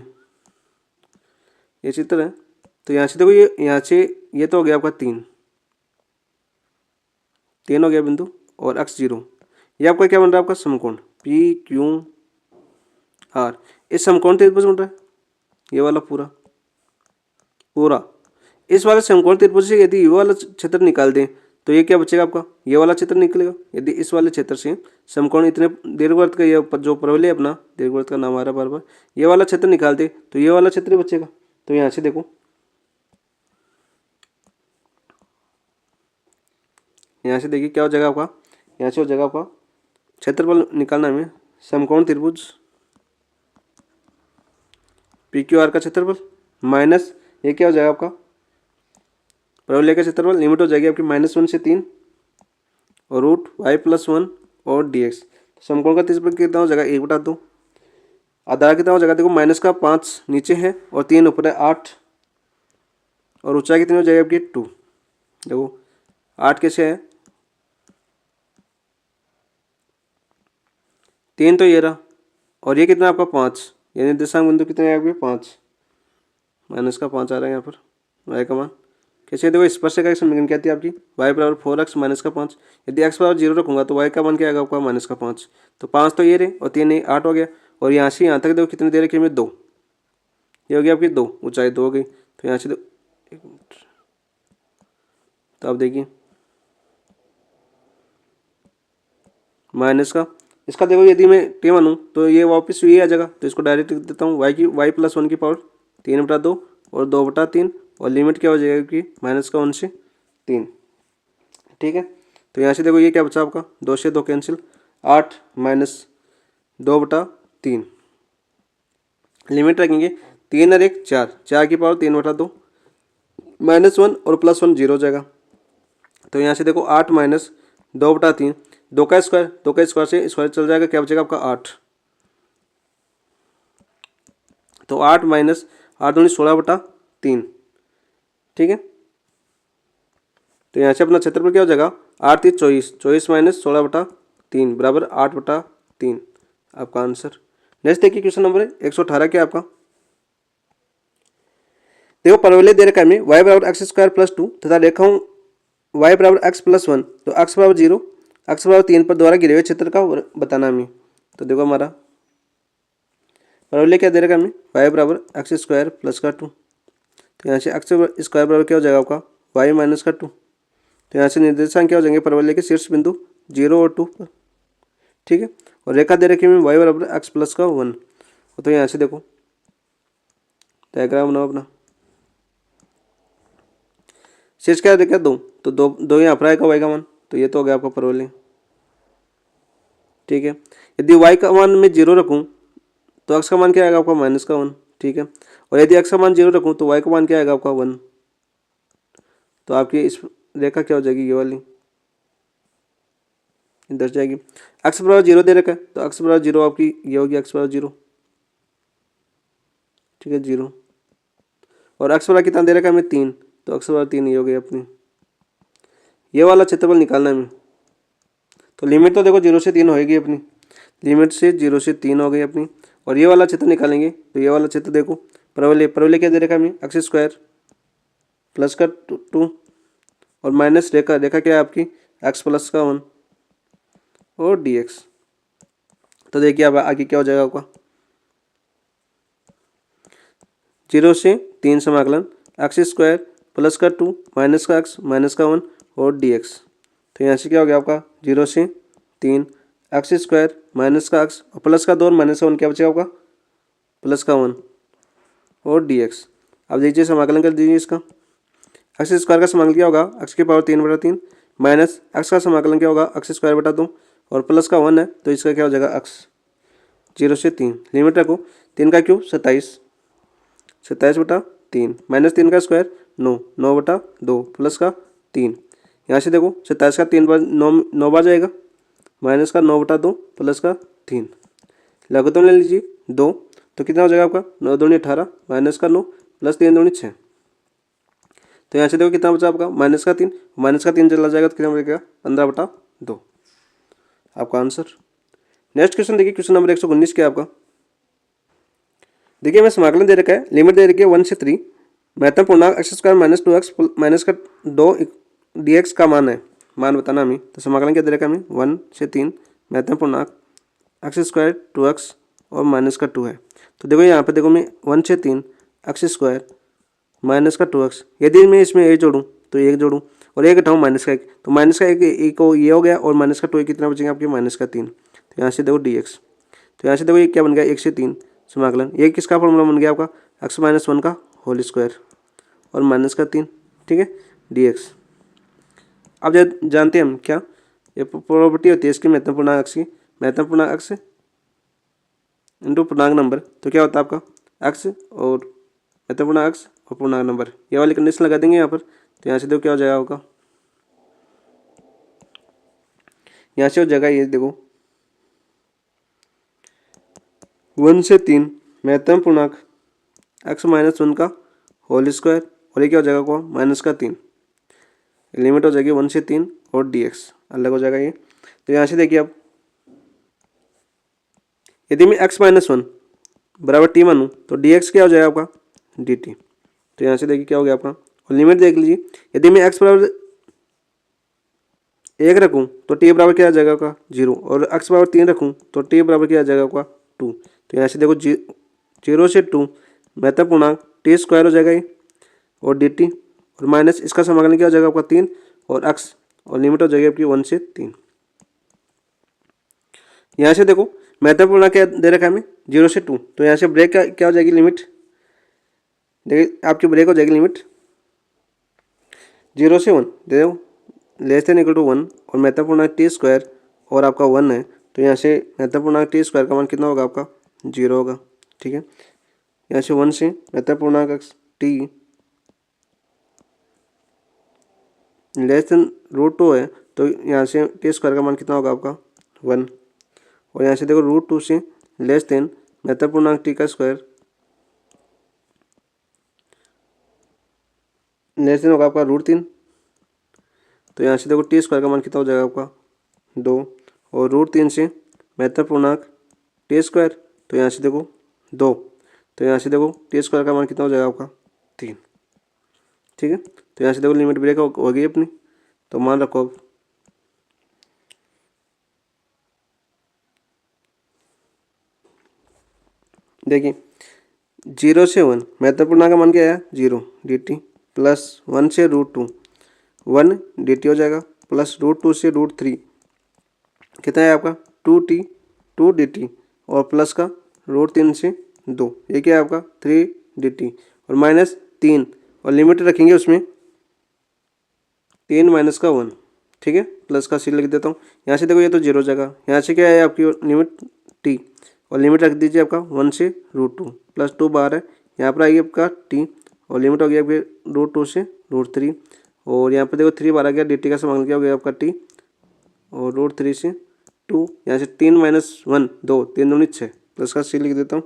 Speaker 1: ये चित्र है, तो यहाँ से देखो ये यहाँ से ये तो हो गया आपका 3 हो गया बिंदु और x 0, ये आपका क्या बन रहा है आपका समकोण पी क्यू आर, इस समकोण त्रिभुज बन रहा है ये वाला पूरा पूरा, इस वाले समकोण त्रिभुज से यदि ये वाला क्षेत्र निकाल दें तो ये क्या बचेगा आपका ये वाला क्षेत्र निकलेगा। यदि इस वाले क्षेत्र से समकोण इतने दीर्घवृत्त का ये जो परवलय है अपना दीर्घवृत्त का नाम आ रहा है बार बार, ये वाला क्षेत्र निकाल दे तो ये वाला क्षेत्र बचेगा। तो यहाँ से देखो यहाँ से देखिए क्या हो जाएगा आपका, यहाँ से हो जाएगा आपका क्षेत्रफल निकालना हमें समकोण त्रिभुज पी क्यू आर का क्षेत्रफल माइनस ये क्या हो जाएगा आपका परवलय का क्षेत्रफल, लिमिट हो जाएगी आपकी -1 से 3 और रूट y प्लस 1 और dx। समकोण का क्षेत्रफल कितना हो जाएगा 1/2, आधार कितना हो जाएगा देखो माइनस का 5 नीचे है और 3 ऊपर है 8, और ऊंचाई कितनी हो जाएगी आपकी 2, देखो 8 कैसे है 3 तो ये रहा, और ये कितना आपका 5, यानी निर्देशांक बिंदु कितने है आपके 5 माइनस का 5 आ रहा है यहाँ पर y का मान। कैसे देखो स्पर्श रेखा की समीकरण क्या थी आपकी y बराबर 4x माइनस का 5, यदि x बराबर 0 रखूंगा तो y का मान क्या आएगा आपका माइनस का 5, तो 5 तो ये रहे और 3 नहीं 8 हो गया, और यहाँ से यहाँ तक देखो कितनी देर रखी हमें 2, ये हो गया आपकी 2 ऊंचाई 2 हो गई। तो यहाँ से एक मिनट, तो आप देखिए माइनस का इसका देखो यदि मैं टी मानूँ तो ये वापस ये आ जाएगा, तो इसको डायरेक्ट लिख देता हूँ y प्लस 1 की पावर 3/2 और 2/3 और लिमिट क्या हो जाएगी कि -1 से 3। ठीक है, तो यहाँ से देखो ये क्या बचा आपका 2 से 2 कैंसिल 8 माइनस 2/3 लिमिट रखेंगे 3 और 1 4, 4 की पावर 3/2 -1 और +1 0 हो जाएगा। तो यहाँ से देखो 8 माइनस 2/3 2 का स्क्वायर से स्क्वायर चल जाएगा, क्या बचेगा आपका 8, तो 8 माइनस 8 दूनी 16/3। ठीक है, तो यहाँ से अपना क्षेत्रफल क्या हो जाएगा 8 3 24, 24 माइनस 16/3 बराबर 8/3 आपका आंसर। नेक्स्ट देखिए क्वेश्चन नंबर 118 क्या आपका, देखो परवलय दे रखा है हमें y बराबर एक्स स्क्वायर प्लस 2 तथा रेखा हूँ y बराबर x प्लस 1, तो x बराबर 0 x बराबर 3 पर द्वारा गिरे हुए क्षेत्र का बताना हमें। तो देखो हमारा परवलय क्या दे रखा है हमें y बराबर एक्स स्क्वायर प्लस का 2, तो यहाँ से एक्स स्क्वायर बराबर क्या हो जाएगा आपका y माइनस का 2, तो यहाँ से निर्देशांक क्या हो जाएंगे परवलय के शीर्ष बिंदु 0 और 2 पर। ठीक है, और रेखा दे रखी है y बराबर x प्लस का 1। तो यहाँ से देखो डायग्राम बनाओ अपना। शेष क्या देखा 2, तो दो यहाँ पर आएगा y का मान, तो ये तो हो गया आपका परवलय। ठीक है, यदि y का मान मैं 0 रखूँ तो x का मान क्या आएगा आपका -1। ठीक है, और यदि x का मान 0 रखूँ तो y का मान क्या आएगा आपका 1। तो आपकी इस रेखा क्या हो जाएगी, ये वाली इधर जाएगी। x बराबर 0 दे रखा है तो x बराबर 0 आपकी ये होगी x बराबर 0। ठीक है 0, और x बराबर कितना दे रखा है हमें 3, तो x बराबर 3 ये हो गई अपनी। ये वाला क्षेत्रफल निकालना है हमें, तो लिमिट तो देखो 0 से 3 होएगी अपनी, लिमिट से 0 से 3 हो गई अपनी। और ये वाला क्षेत्र निकालेंगे तो ये वाला क्षेत्र देखो परवलय क्या दे रखा है हमें x स्क्वायर प्लस का 2 और माइनस रेखा क्या है आपकी x प्लस का 1 और dx। तो देखिए अब आगे क्या हो जाएगा आपका 0 से 3 समाकलन x स्क्वायर प्लस का 2 माइनस का x माइनस का 1 और dx। तो यहाँ से क्या हो गया आपका 0 से 3 x स्क्वायर माइनस का x और प्लस का 2 और माइनस का 1 क्या बचेगा आपका प्लस का 1 और dx। अब देखिए समाकलन कर दीजिए इसका। x स्क्वायर का समाकलन क्या होगा x की पावर 3/3 माइनस x का समाकलन क्या होगा x स्क्वायर बटा 2 और प्लस का 1 है तो इसका क्या हो जाएगा x। 0 से 3 लिमिट रखो 3 का क्यूब 27 बटा 3 माइनस 3 का स्क्वायर 9 बटा 2 प्लस का 3। यहाँ से देखो 27 का 3 बार 9 बार जाएगा माइनस का 9 बटा 2 प्लस का 3। लघुत्तम ले लीजिए 2, तो कितना हो जाएगा आपका 9 दूनी 18 माइनस का 9 प्लस 3 दूनी 6। तो यहाँ से देखो कितना बचा आपका माइनस का 3 चला जाएगा तो कितना बचेगा 15 बटा 2 आपका आंसर। नेक्स्ट क्वेश्चन देखिए, क्वेश्चन नंबर 119 क्या आपका। देखिए हमें समाकलन दे रखा है, लिमिट दे रखी है 1 से 3 महत्तम पूर्णांक x square minus 2x minus का 2 dx का मान है, मान बताना हमें। तो समाकलन क्या दे रखा है हमें 1 से 3 महत्तम पूर्णांक x स्क्वायर 2x और माइनस का 2 है। तो देखो यहाँ पे देखो मैं 1 से 3 x स्क्वायर माइनस का 2x, यदि मैं इसमें एक जोड़ूँ तो एक जोड़ूँ और एक हटाऊँ माइनस का 1, तो माइनस का एक को ये हो गया और माइनस का 2 कितना बचेंगे आपके माइनस का 3। तो यहाँ से देखो dx। तो यहाँ से देखो ये क्या बन गया 1 से 3 समाकलन, ये किसका फॉर्मूला बन गया आपका x माइनस 1 का होल स्क्वायर और माइनस का 3। ठीक है dx। अब जानते हैं हम क्या ये प्रॉपर्टी होती है इसकी महत्तम पूर्णांक x की, महत्तम पूर्णांक x इंटू पूर्णांक नंबर, तो क्या होता है आपका x और महत्तम पूर्णांक x और पूर्णांक नंबर, ये वाली कंडीशन लगा देंगे यहाँ पर। तो यहाँ से देखो क्या हो जाएगा आपका, यहाँ से हो जाएगा ये देखो 1 से 3 महत्तम पूर्णांक x माइनस 1 का होल स्क्वायर और ये क्या हो जाएगा आपका माइनस का 3, लिमिट हो जाएगी 1 से 3 और dx अलग हो जाएगा ये। तो यहाँ से देखिए अब यदि मैं x माइनस 1 बराबर t मानूँ तो dx क्या हो जाएगा आपका dt। तो यहाँ से देखिए क्या हो गया आपका, और लिमिट देख लीजिए यदि मैं x बराबर 1 रखूँ तो t बराबर क्या आ जाएगा आपका 0 और x बराबर 3 रखूँ तो t बराबर क्या आ जाएगा आपका 2। तो यहाँ से देखो 0 से 2 महत्तम पूर्णांक t स्क्वायर हो जाएगा ये और dt और माइनस इसका समाकलन क्या हो जाएगा आपका 3 और x और लिमिट हो जाएगी आपकी 1 से 3। यहाँ से देखो महत्तम पूर्णांक क्या दे रखा है हमें 0 से 2, तो यहाँ से ब्रेक क्या हो जाएगी लिमिट, देखिए आपकी ब्रेक हो जाएगी लिमिट 0 से 1 दे दो लेस देन इक्वल टू 1 और महत्तम पूर्णांक टी स्क्वायर और आपका 1 है। तो यहाँ से महत्तम पूर्णांक टी स्क्वायर का मान कितना होगा आपका 0 होगा। ठीक है, यहाँ से 1 से महत्तम पूर्णांक टी लेस देन √2 है तो यहाँ से टी स्क्वायर का मान कितना होगा आपका 1 और यहाँ से देखो √2 से लेस देन महत्तम पूर्णांक टी का स्क्वायर लेस देन होगा आपका √3। तो यहाँ से देखो टी स्क्वायर का मान कितना हो जाएगा आपका 2 और √3 से महत्तम पूर्णांक टी स्क्वायर, तो यहाँ से देखो 2, तो यहाँ से देखो टी स्क्वायर का मान कितना हो जाएगा आपका 3। ठीक है, तो यहाँ से देखो लिमिट ब्रेक हो गई अपनी, तो मान रखो अब देखिए 0 से 1 महत्तम पूर्णांक का मान क्या है 0 dt प्लस 1 से √2 1 dt हो जाएगा प्लस √2 से √3 कितना है आपका 2t 2 dt और प्लस का √3 से 2, ये क्या है आपका 3 dt और -3 और लिमिट रखेंगे उसमें 3 माइनस का 1, ठीक है। प्लस का सी लिख देता हूँ। यहाँ से देखो ये तो 0 जगह, यहाँ से क्या है आपकी लिमिट t और लिमिट रख दीजिए आपका 1 से √2 प्लस 2 बार है, यहाँ पर आएगी आपका t और लिमिट हो गया आपके √2 से √3 और यहाँ पर देखो 3 बार आ गया, dt का समान क्या हो गया आपका t और √3 से 2, यहाँ से 3 माइनस 1 2, 3 दूनी 6 प्लस का सी लिख देता हूँ।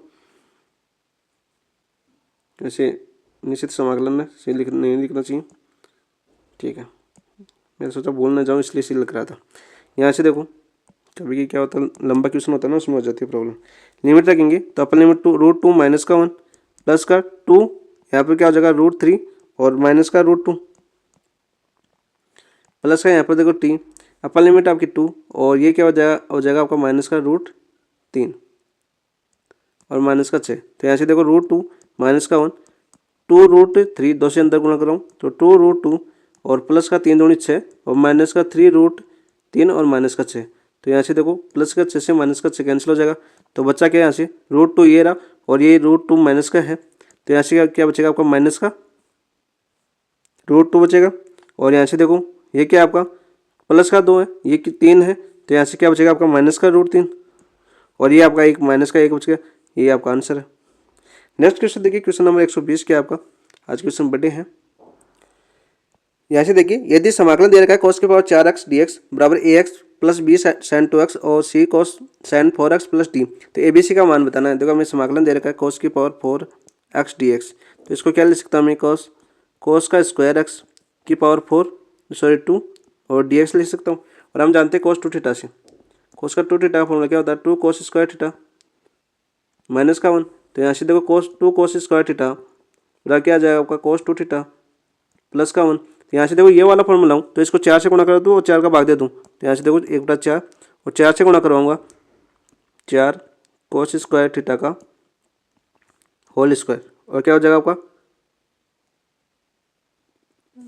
Speaker 1: ऐसे निश्चित समाकलन है, सी नहीं लिखना चाहिए, ठीक है। मैंने सोचा भूल ना जाऊँ इसलिए सी लिख रहा था। यहाँ से देखो कभी कि क्या होता है, लंबा क्वेश्चन होता है ना, उसमें हो जाती है प्रॉब्लम। लिमिट रखेंगे तो अपर लिमिट √2 माइनस का 1 प्लस का 2, यहाँ पर क्या हो जाएगा √3 और माइनस का √2 प्लस का यहाँ पर देखो t, अपर लिमिट आपकी 2 और ये क्या हो जाएगा आपका माइनस का √3 और माइनस का 6। तो यहाँ से देखो √2 माइनस का 1, 2√3 2 से अंदर गुणा कराऊँ तो 2√2 और प्लस का 3 दूनी 6 और माइनस का 3√3 और माइनस का 6। तो यहाँ से देखो प्लस का 6 से माइनस का 6 कैंसिल हो जाएगा, तो बच्चा क्या यहाँ से √2 ये रहा और ये √2 माइनस का है, तो यहाँ से क्या बचेगा आपका माइनस का √2 बचेगा और यहाँ से देखो ये क्या आपका प्लस का 2 है, ये 3 है, तो यहाँ से क्या बचेगा आपका माइनस का √3 और ये आपका एक माइनस का 1 बच गया, ये आपका आंसर है। नेक्स्ट क्वेश्चन देखिए, क्वेश्चन नंबर 120 क्या आपका, आज क्वेश्चन बड़े हैं। यहाँ से देखिए यदि समाकलन दे रखा है cos की पावर 4x dx बराबर ax plus b sin 2x और c cos sin 4x plus d, तो abc का मान बताना है। देखो हमें समाकलन दे रखा है cos की पावर 4x dx, तो इसको क्या लिख सकता हूँ मैं, cos का स्क्वायर x की पावर 2 और dx लिख सकता हूँ। और हम जानते हैं cos 2 थीटा से, cos का 2 थीटा का फॉर्मूला क्या होता है 2 cos स्क्वायर थीटा माइनस का 1, तो यहाँ से देखो2 cos स्क्वायर थीटा बराबर क्या आ जाएगा आपका cos 2 थीटा प्लस का 1। तो यहाँ से देखो ये वाला फॉर्मूला हूँ तो इसको 4 से गुणा कर दूँ और 4 का भाग दे दूँ, तो यहाँ से देखो 1/4 और 4 से गुणा करवाऊँगा 4 cos स्क्वायर थीटा का होल स्क्वायर और क्या हो जाएगा आपका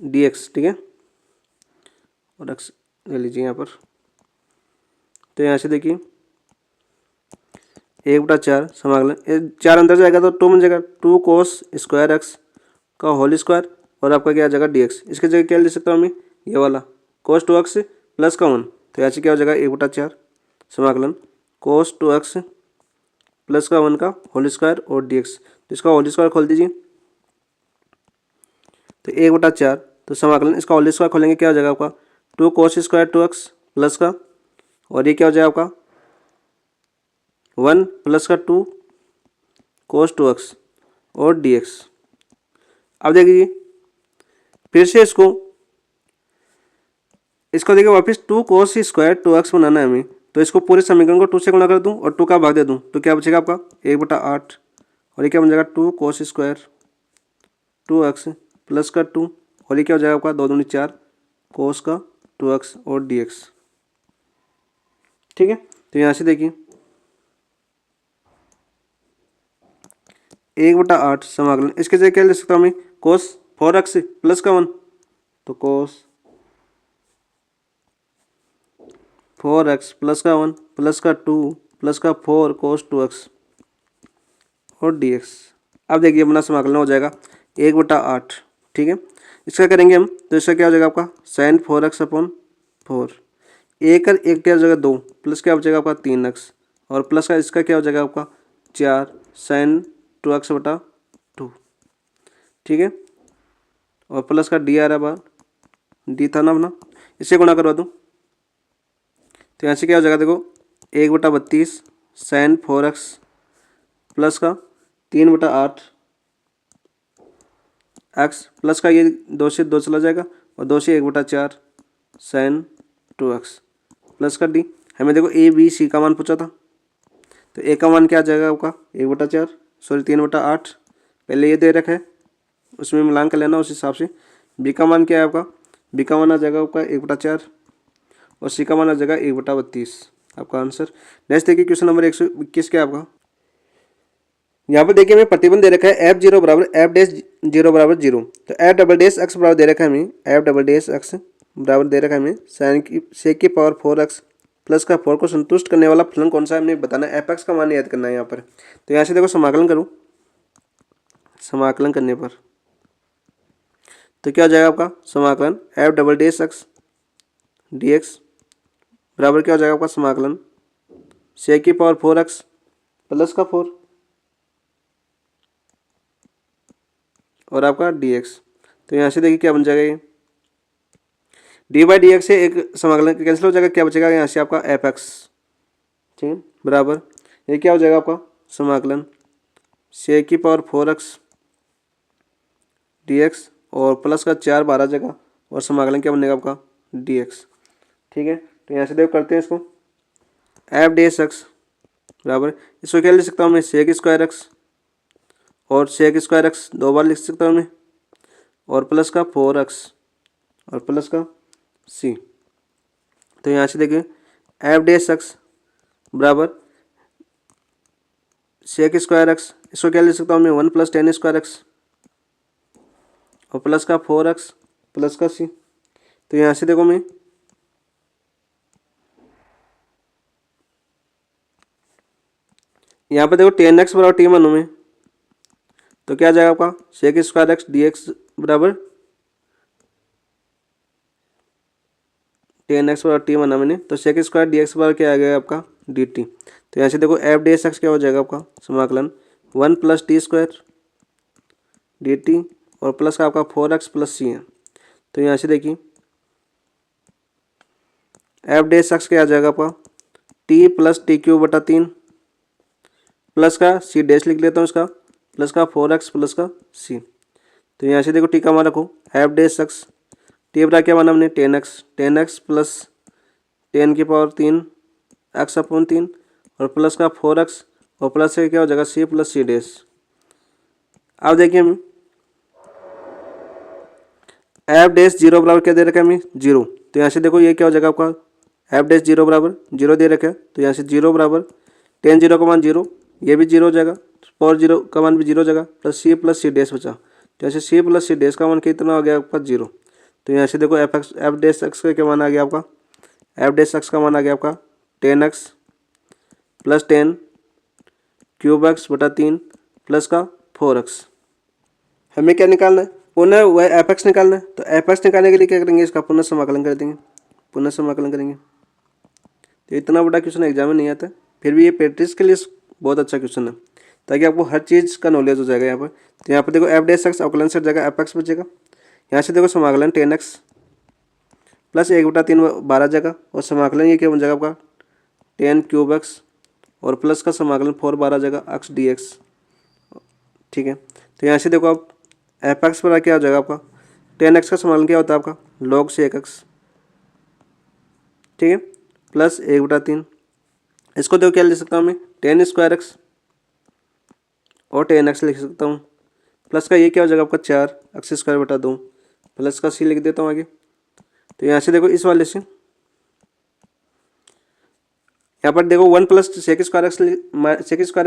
Speaker 1: dx, ठीक है, और x ले लीजिए यहाँ पर। तो यहाँ से देखिए 1/4 समाकलन 4 अंदर जाएगा तो 2 बन जाएगा 2 cos स्क्वायर एक्स का होल स्क्वायर और आपका क्या आ जाएगा dx। इसके जगह क्या ले सकता हूँ मैं, ये वाला cos 2x प्लस का 1, तो यहाँ से क्या हो जाएगा 1/4 समाकलन cos 2x प्लस का 1 का होल स्क्वायर और dx। तो इसका होल स्क्वायर खोल दीजिए तो 1/4, तो समाकलन इसका होल स्क्वायर खोलेंगे क्या हो जाएगा आपका 2 cos स्क्वायर 2x प्लस का और ये क्या हो जाएगा आपका 1 प्लस का 2 cos 2x और dx। अब देखिए फिर से इसको देखिए वापस 2 cos स्क्वायर 2x बनाना है हमें, तो इसको पूरे समीकरण को 2 से गुणा कर दूं और 2 का भाग दे दूं तो क्या बचेगा आपका 1/8 और ये क्या बन जाएगा 2 cos स्क्वायर 2x प्लस का 2 और ये क्या हो जाएगा आपका 2 दूनी 4 cos का 2x और dx, ठीक है। तो यहाँ से देखिए 1/8 समाकलन इसके जगह क्या ले सकता हूँ मैं cos 4x प्लस का 1, तो cos 4x प्लस का 1 प्लस का 2 प्लस का 4 cos 2x और dx। अब देखिए अपना समाकलन हो जाएगा 1/8, ठीक है। इसका करेंगे हम तो इसका क्या हो जाएगा आपका sin 4x/4, एक और एक क्या हो जाएगा 2 प्लस क्या हो जाएगा आपका 3x और प्लस का इसका क्या हो जाएगा आपका 4 sin 2x/2, ठीक है। और प्लस का डी आ रहा है डी था ना अपना, इससे गुणा करवा दूँ तो यहाँ से क्या हो जाएगा देखो 1/32 sin 4x प्लस का 3/8 x प्लस का ये 2 से 2 चला जाएगा और 2 से 1/4 sin 2x प्लस का डी। हमें देखो ए बी सी का मान पूछा था, तो ए का मान क्या आ जाएगा आपका 1/4 सॉरी 3/8, पहले ये दे रखा है उसमें मिलान कर लेना उस हिसाब से। बी का मान क्या है आपका, बी का मान आ जाएगा आपका 1/4 और सी का मान आ जाएगा 1/32 आपका आंसर। नेक्स्ट देखिए क्वेश्चन नंबर 121 क्या आपका, यहाँ पर देखिए हमें प्रतिबंध दे रखा है f0 बराबर f'0 बराबर 0, तो f'(x) बराबर दे रखा है हमें f'(x) बराबर दे रखा है हमें sin की पावर 4x प्लस का 4 को संतुष्ट करने वाला फलन कौन सा है हमने बताना है, एफ एक्स का मान याद करना है यहाँ पर। तो यहाँ से देखो समाकलन करूँ, समाकलन करने पर तो क्या हो जाएगा आपका समाकलन F double D x D X बराबर क्या हो जाएगा आपका समाकलन सेक की पावर 4x प्लस का 4 और आपका dx। तो यहाँ से देखिए क्या बन जाएगा, ये डी बाई डी एक्स से एक समाकलन कैंसिल हो जाएगा, क्या बचेगा यहाँ से आपका एफ एक्स, ठीक है, बराबर ये क्या हो जाएगा आपका समाकलन सेक की पावर 4x dx और प्लस का 4 बाहर आ जाएगा और समाकलन क्या बनेगा आपका dx। ठीक है, तो यहाँ से देखो करते हैं इसको, एफ डी एक्स बराबर इसको क्या लिख सकता हूँ मैं सेक स्क्वायर एक्स और सेक स्क्वायर एक्स 2 बार लिख सकता हूँ मैं और प्लस का 4x और प्लस का c। तो यहाँ से देखिए एफ डी एक्स बराबर सेक स्क्वायर एक्स, इसको क्या लिख सकता हूँ मैं 1 + tan स्क्वायर एक्स और प्लस का 4x प्लस का c। तो यहाँ से देखो मैं यहाँ पर देखो tan x बराबर टी मानूँ मैं, तो क्या आ जाएगा आपका sec square X D X बराबर tan x बराबर टी माना मैंने, तो सेक स्क्वायर डी एक्स बराबर क्या आ गया आपका डी टी। तो यहाँ से देखो एफ डी एक्स क्या हो जाएगा आपका समाकलन 1 + t स्क्वायर डी टी और प्लस का आपका 4x प्लस c है। तो यहाँ से देखिए एफ डी एक्स क्या आ जाएगा आपका t + t³ बटा 3 प्लस का c डैश लिख लेता हूँ इसका प्लस का 4x प्लस का c। तो यहाँ से देखो टी का मान रखो एफ डी एक्स टी बराबर क्या माना हमने टेन एक्स प्लस 10 की पावर 3 x/3 और प्लस का 4x और प्लस से क्या हो जाएगा c प्लस c डैश। अब देखिए हम एफ डैश 0 बराबर क्या दे रखा है हमें 0। तो यहाँ से देखो ये क्या हो जाएगा आपका एफ डैश 0 बराबर 0 दे रखा है, तो यहाँ से 0 बराबर 10 0 का मान 0, ये भी 0 हो जाएगा, पावर 0 का मान भी 0 हो जाएगा प्लस c डैश बचा। तो यहाँ से c प्लस c डैश का मान कितना हो गया आपका 0। तो यहाँ से देखो एफ डैश एक्स का क्या मान आ गया आपका एफ डैश एक्स का मान आ गया आपका 10x प्लस 10³ बटा 3 प्लस का 4x। हमें क्या निकालना है पुनः वह एफ एक्स निकालना है। तो एफ एक्स निकालने के लिए क्या करेंगे इसका पुनः समाकलन कर देंगे, पुनः समाकलन करेंगे। तो इतना बड़ा क्वेश्चन एग्जाम में नहीं आता, फिर भी ये प्रैक्टिस के लिए बहुत अच्छा क्वेश्चन है ताकि आपको हर चीज़ का नॉलेज हो जाएगा यहाँ पर। तो यहाँ पर देखो एफ डैश एक्स अवकलन से जाएगा एफ एक्स बचेगा, यहाँ से देखो समाकलन 10x प्लस 1/3 12 आ जाएगा और समाकलन ये क्या बन जाएगा आपका 10³ और प्लस का समाकलन 4 12 आ जाएगा x dx। ठीक है, तो यहाँ से देखो आप एफ एक्स पर क्या हो जाएगा आपका 10x का समाकलन क्या होता है आपका log से 1x, ठीक है, प्लस 1/3। इसको देखो क्या लिख सकता हूँ मैं 10 स्क्वायर एक्स और 10x लिख सकता हूँ, प्लस का ये क्या हो जाएगा आपका 4 x² बटा 2 प्लस का c लिख देता हूँ आगे। तो यहाँ से देखो इस वाले से यहाँ पर देखो 1 + सेक स्क्वायर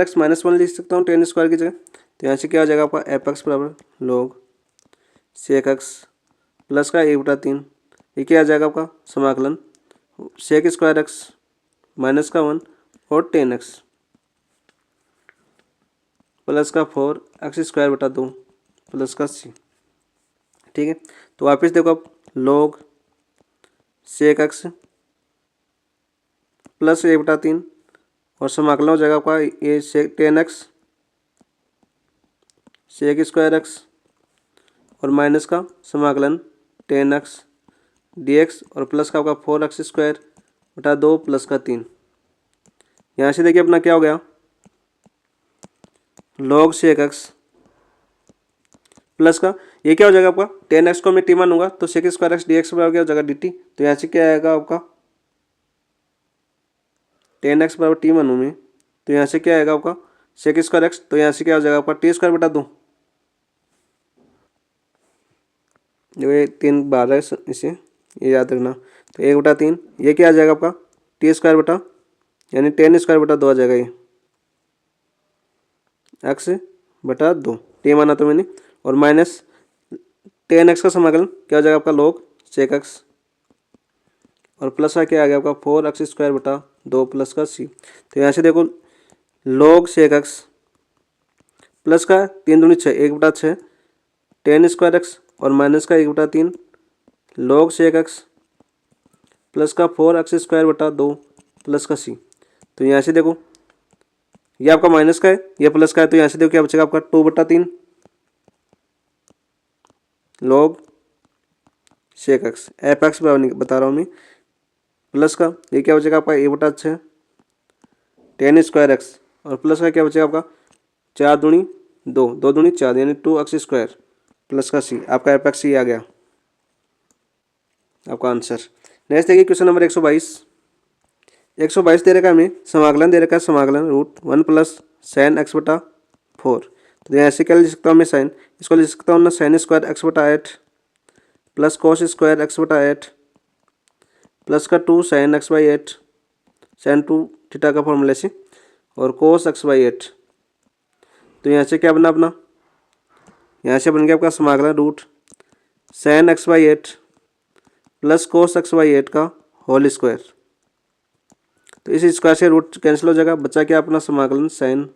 Speaker 1: एक्स -1 लिख सकता हूँ 10 स्क्वायर की जगह। तो यहाँ से क्या हो जाएगा आपका एफ एक्स बराबर log सेक एक्स प्लस का 1/3, ये क्या आ जाएगा आपका समाकलन सेक स्क्वायर एक्स -1 और 10x प्लस का 4x² बटा 2 प्लस का c। ठीक है, तो वापस देखो आप log सेक एक्स प्लस 1/3 और समाकलन हो जाएगा आपका ये सेक 10x सेक स्क्वायर एक्स और माइनस का समाकलन 10x dx और प्लस का आपका 4x² बटा 2 प्लस का 3। यहाँ से देखिए अपना क्या हो गया log सेक एक्स प्लस का ये क्या हो जाएगा आपका 10x को मैं टी मानूंगा तो सेक स्क्वायर एक्स dx बराबर क्या हो जाएगा dt। तो यहाँ से क्या आएगा आपका 10x बराबर टी मानूँ मैं, तो यहाँ से क्या आएगा आपका सेक स्क्वायर एक्स, तो यहाँ से क्या हो जाएगा आपका t² बटा 2, जो ये 3 बार है इसे ये याद रखना। तो 1/3 ये क्या आ जाएगा आपका t² बटा यानी 10² बटा 2 आ जाएगा, ये x बटा 2 टी माना तो मैंने, और माइनस 10x का समाकलन क्या हो जाएगा आपका log सेक एक्स और प्लस का क्या आ गया आपका 4x² बटा 2 प्लस का c। तो यहाँ से देखो log sec x प्लस का 3 दूनी 6 1/6 tan² x और माइनस का 1/3 log sec x प्लस का 4x² बटा 2 प्लस का c। तो यहाँ से देखो ये आपका माइनस का है, ये प्लस का है, तो यहाँ से देखो क्या बचेगा आपका 2/3 log sec x F x बता रहा हूँ मैं, प्लस का ये क्या बचेगा आपका 1/6 tan² x और प्लस का क्या बचेगा आपका 4 दूनी 2 2 दूनी 4 यानी 2x² प्लस का c। आपका एफ एक्स आ गया आपका आंसर। नेक्स्ट देखिए क्वेश्चन नंबर 122 दे रखा है हमें, समाकलन दे रखा है, समाकलन √1 प्लस sin x बटा 4। तो ऐसे क्या लिख सकता हूँ मैं साइन, इसको लिख सकता हूँ ना sin² x बटा 8 प्लस cos² x बटा 8 प्लस का 2 sin x by 8 sin 2 theta का फॉर्मूला से और cos x बाई 8। तो यहाँ से क्या बना अपना, यहाँ से बन गया आपका समाकलन sin x by 8 plus cos x by 8 का होल स्क्वायर। तो इस स्क्वायर से रूट कैंसिल हो जाएगा, बचा क्या अपना समाकलन sin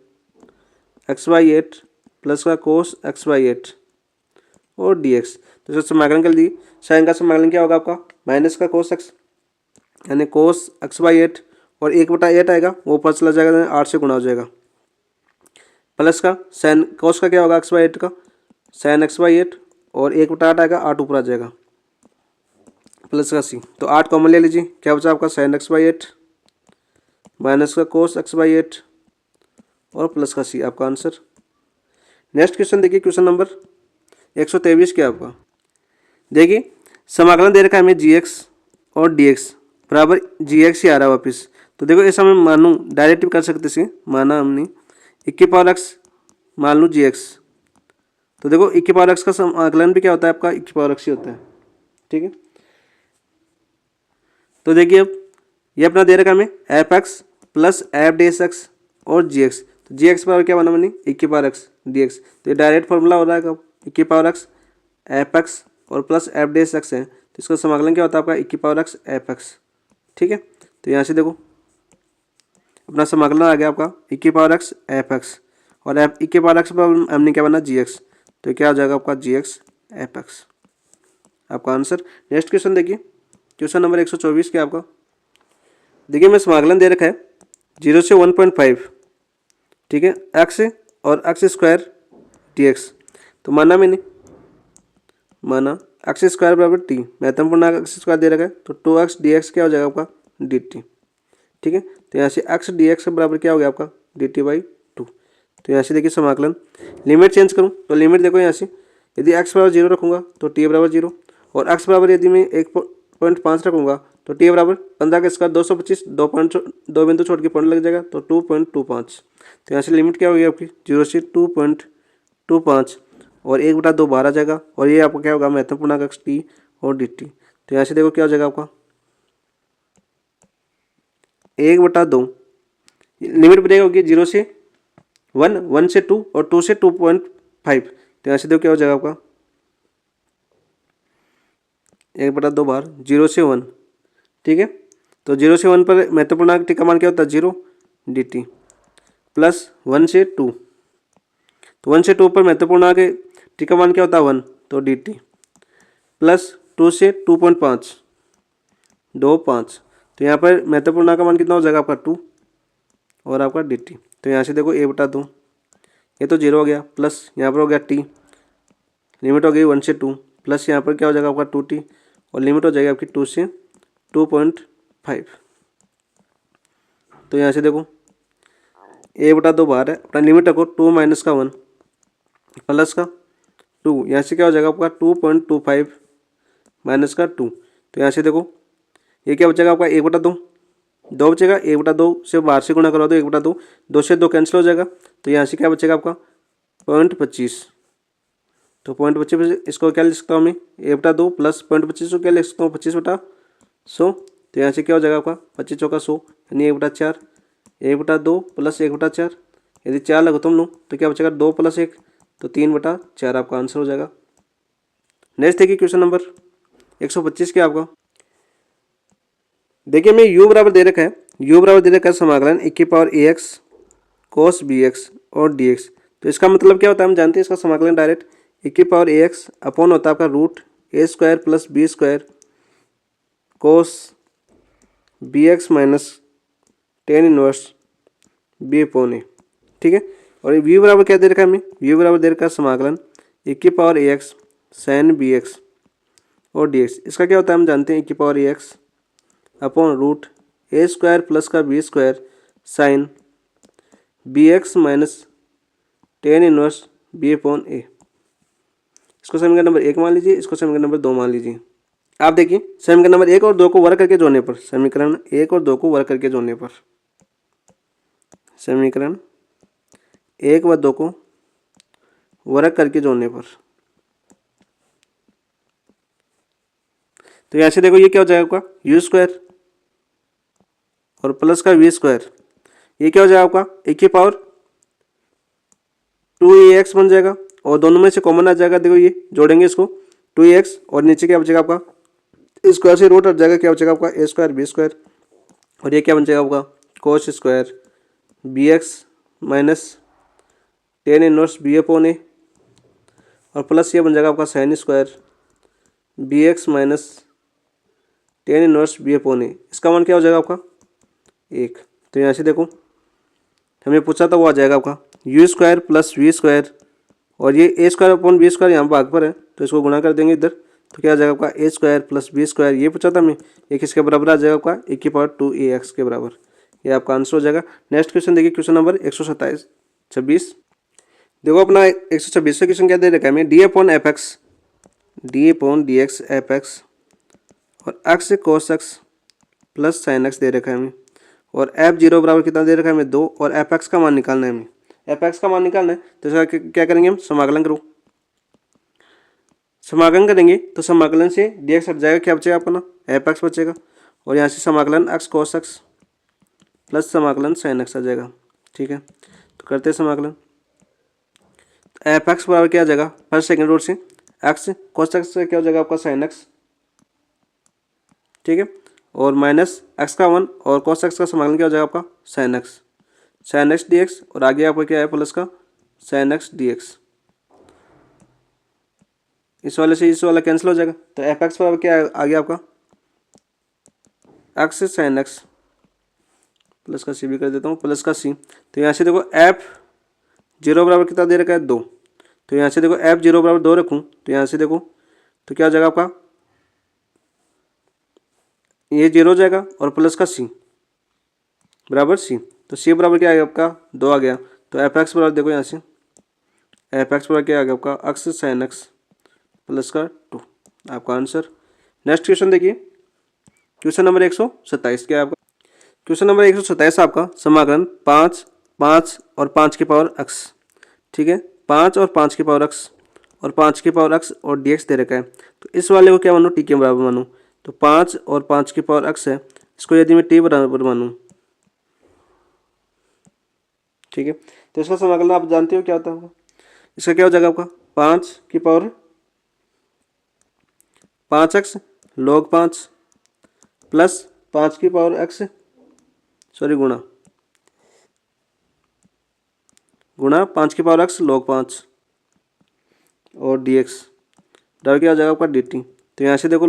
Speaker 1: x बाई 8 प्लस का cos x बाई 8 और dx। तो इसका समाकलन कर दी, साइन का समाकलन क्या होगा आपका माइनस का cos x यानी cos x बाई 8 और 1/8 आएगा वो ऊपर चला जाएगा 8 से गुणा हो जाएगा, प्लस का साइन cos का क्या होगा x बाई 8 का sin x बाई 8 और 1/8 आएगा 8 ऊपर आ जाएगा प्लस का c। तो 8 कॉमन ले लीजिए, क्या बचा आपका sin x बाई 8 माइनस का cos x बाई 8 और प्लस का c, आपका आंसर। नेक्स्ट क्वेश्चन देखिए क्वेश्चन नंबर 123 क्या आपका, देखिए समाकलन दे रखा है हमें gx और dx बराबर gx ही आ रहा है वापस। तो देखो ऐसा मैं मानूँ डायरेक्ट भी कर सकते थे, माना हमने e⁻x मान लूँ gx। तो देखो e⁻x का समाकलन भी क्या होता है आपका e⁻x ही होता है, ठीक है। तो देखिए अब ये अपना दे रखा हमें एफ एक्स प्लस एफ डेस एक्स और जी एक्स। तो जी एक्स बराबर क्या बना मैंने e⁻x dx। तो ये डायरेक्ट फॉर्मूला हो रहा है e⁻x एफ एक्स और प्लस एफ डेस एक्स है, तो इसका समाकलन क्या होता है आपका e⁻x एफ एक्स, ठीक है। तो यहाँ से देखो अपना समाकलन आ गया आपका e⁻x एफ एक्स और e⁻x पर हमने क्या बना जी एक्स, तो क्या हो जाएगा आपका जी एक्स एफ एक्स, आपका आंसर। नेक्स्ट क्वेश्चन देखिए क्वेश्चन नंबर 124 क्या आपका, देखिए मैं समाकलन दे रखा है 0 से 1.5, ठीक है, एक्स और x² dx। तो माना मैंने x² बराबर t, महत्वपूर्ण x² दे रखा है, तो 2x dx क्या हो जाएगा आपका dt, ठीक है। तो यहाँ से x dx बराबर क्या हो गया आपका dt/2। तो यहाँ से देखिए समाकलन लिमिट चेंज करूँ तो लिमिट देखो यहाँ से यदि x बराबर 0 रखूँगा तो t बराबर 0 और x बराबर यदि मैं 1.5 रखूँगा तो t बराबर 15 का स्क्वायर 225 2 बिंदु छोड़ के पॉइंट लग जाएगा तो 2.25। तो यहाँ से लिमिट क्या होगी आपकी 0 से 2.25 और 1/2 बाहर आ जाएगा और ये आपका क्या होगा महत्वपूर्ण x t और dt। तो यहाँ से देखो क्या हो जाएगा आपका 1/2 लिमिट बनेगा होगी 0 से 1 1 से 2 और 2 से 2.5। तो यहाँ से देखो क्या हो जाएगा आपका 1/2 बार 0 से 1, ठीक है। तो 0 से 1 पर महत्वपूर्ण टी का मान क्या होता है 0 dt प्लस 1 से 2, तो 1 से 2 पर महत्वपूर्ण के टी का मान क्या होता है 1 तो dt प्लस 2 से 2.5 2.5। तो यहाँ पर महत्वपूर्ण का मान कितना हो जाएगा आपका 2 और आपका dt। तो यहाँ से देखो 1/2 ये तो 0 हो गया प्लस यहाँ पर हो गया t, लिमिट हो गई 1 से 2 प्लस यहाँ पर क्या हो जाएगा आपका 2t और लिमिट हो जाएगी आपकी 2 से 2.5। तो यहाँ से देखो 1/2 बाहर है, अपना लिमिट रखो 2 माइनस का 1 प्लस का 2, यहाँ से क्या हो जाएगा आपका 2.25 माइनस का 2। तो यहाँ से देखो ये क्या बचेगा आपका 1/2 2 बचेगा, 1/2 से बाहर से गुणा करो तो 1/2 2 से 2 कैंसिल हो जाएगा। तो यहाँ से क्या बचेगा आपका 0.25। तो 0.25 इसको क्या लिख सकता हूँ मैं 1/2 प्लस 0.25 को क्या लिख सकता हूँ 25/100। तो यहाँ से क्या हो जाएगा आपका 25 चौका 100 यानी 1/4 1/2 प्लस 1/4, यदि 4 लघुत्तम लूँ तो क्या बचेगा 2 प्लस 1 तो 3/4, आपका आंसर हो जाएगा। नेक्स्ट देखिए क्वेश्चन नंबर 125 क्या आपका, देखिए हमें u बराबर दे रखा है, u बराबर दे रखा है समाकलन e की पावर ax cos bx और dx। तो इसका मतलब क्या होता है हम जानते हैं, इसका समाकलन डायरेक्ट e की पावर ax अपॉन होता है आपका root a square plus B square cos B X minus tan inverse B upon A. ठीक है, और v बराबर क्या दे रखा है हमें, v बराबर दे रखा है समाकलन e की power ax sine B X और dx। इसका क्या होता है हम जानते हैं e की power ax upon root A square plus का B square sine B X minus tan inverse B upon A. इसको समीकरण नंबर 1 मान लीजिए, इसको समीकरण नंबर 2 मान लीजिए। आप देखिए समीकरण नंबर 1 और 2 को वर्ग करके जोड़ने पर, समीकरण 1 और 2 को वर्ग करके जोड़ने पर, समीकरण 1 व 2 को वर्ग करके जोड़ने पर, तो यहाँ से देखो ये क्या हो जाएगा आपका यू स्क्वायर और प्लस का वी स्क्वायर, ये क्या हो जाएगा आपका ए की पावर 2ax बन जाएगा और दोनों में से कॉमन आ जाएगा। देखो ये जोड़ेंगे इसको 2ax और नीचे क्या बचेगा आपका स्क्वायर से रूट हट जाएगा, क्या बचेगा आपका ए स्क्वायर बी स्क्वायर और ये क्या बन जाएगा आपका cos square B X minus tan inverse B upon A और प्लस ये बन जाएगा आपका sine square B X minus tan inverse B upon A. इसका मान क्या हो जाएगा आपका 1। तो यहाँ से देखो हमें पूछा था वो आ जाएगा आपका U square plus V square और ये A square upon B square यहाँ भाग पर है तो इसको गुणा कर देंगे इधर, तो क्या आ जाएगा आपका ए स्क्वायर प्लस बी स्क्वायर, ये पूछा था हमें, एक इसके बराबर आ जाएगा आपका ए की पावर 2ax के बराबर। ये आपका आंसर हो जाएगा। नेक्स्ट क्वेश्चन देखिए, क्वेश्चन नंबर 126। देखो अपना 126 क्वेश्चन क्या दे रखा है हमें, D upon F X D upon D X F X और X cos X plus sine X दे रखा है हमें और एफ जीरो बराबर कितना दे रखा है हमें 2 और एफ एक्स का मान निकालना है हमें, एफ एक्स का मान निकालना है। तो इसका क्या करेंगे हम समाकलन करो, समाकलन करेंगे तो समाकलन से डी एक्स हट जाएगा, क्या बचेगा अपना एफ एक्स बचेगा और यहाँ से समाकलन एक्स कोस एक्स प्लस समाकलन साइन एक्स आ जाएगा। ठीक है, तो करते हैं समाकलन। एफ एक्स बराबर क्या आ जाएगा फर्स्ट सेकंड रूट से एक्स कोस एक्स से क्या हो जाएगा आपका साइन एक्स। ठीक है, और माइनस एक्स का 1 और कॉस एक्स का समाकलन क्या हो जाएगा आपका साइन एक्स डी एक्स और आगे आपका क्या है प्लस का साइन एक्स डी एक्स। इस वाले से इस वाला कैंसिल हो जाएगा, तो एफ एक्स बराबर क्या आ गया आपका एक्स साइन एक्स प्लस का सी भी कर देता हूँ प्लस का सी। तो यहाँ से देखो एफ जीरो बराबर कितना दे रखा है 2, तो यहाँ से देखो एफ जीरो बराबर 2 रखूँ तो यहाँ से देखो तो क्या हो जाएगा आपका ये 0 हो जाएगा और प्लस का सी बराबर सी, तो सी बराबर क्या आ गया आपका 2 आ गया। तो एफ एक्स बराबर देखो यहाँ से एफ एक्स बराबर क्या आ गया आपका एक्स साइन एक्स प्लस का 2, आपका आंसर। नेक्स्ट क्वेश्चन देखिए, क्वेश्चन नंबर 127 क्या है आपका, क्वेश्चन नंबर 127 आपका समाकलन 5 5 और 5 की पावर एक्स। ठीक है, 5 और 5 की पावर एक्स और 5 की पावर एक्स और डी एक्स दे रखा है, तो इस वाले को क्या मानो टी के बराबर मानो, तो 5 और 5 की पावर एक्स है, इसको यदि मैं टी बराबर मानूं, ठीक है, तो इसका समाकलन आप जानते हो क्या होता होगा, इसका क्या हो जाएगा आपका 5 की पावर 5x log 5 प्लस 5 की पावर x सॉरी गुणा 5 की पावर x log 5 और dx बराबर क्या हो जाएगा आपका dt। तो यहाँ से देखो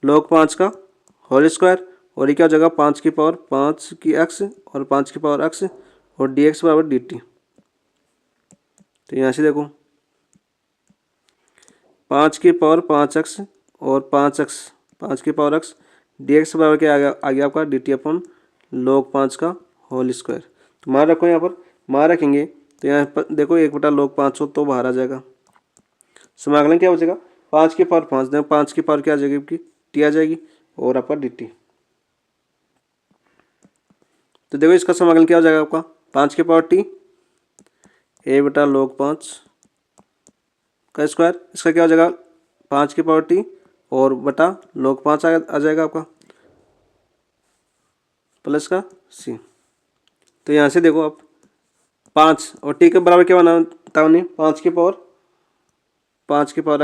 Speaker 1: log 5 का होल स्क्वायर और ये क्या हो जाएगा 5 की पावर 5 की x और 5 की पावर x और dx बराबर dt। तो यहाँ से देखो 5 की पावर 5x और 5x 5 की पावर x dx बराबर क्या आ गया आपका dt अपन log 5 का होल स्क्वायर। तो मान रखो यहाँ पर मान रखेंगे तो यहाँ पर देखो 1/log 5 हो तो बाहर आ जाएगा, समाकलन क्या बचेगा 5 की पावर 5 देखो 5 की पावर क्या आ जाएगी आपकी टी आ जाएगी और आपका dt। तो देखो इसका समाकलन क्या हो जाएगा आपका 5 की पावर टी a/log 5 का स्क्वायर, इसका क्या हो जाएगा 5 की पावर टी और बटा log 5 आ जाएगा आपका प्लस का सी। तो यहाँ से देखो आप 5 और टी के बराबर क्या बनाता हमने 5 की पावर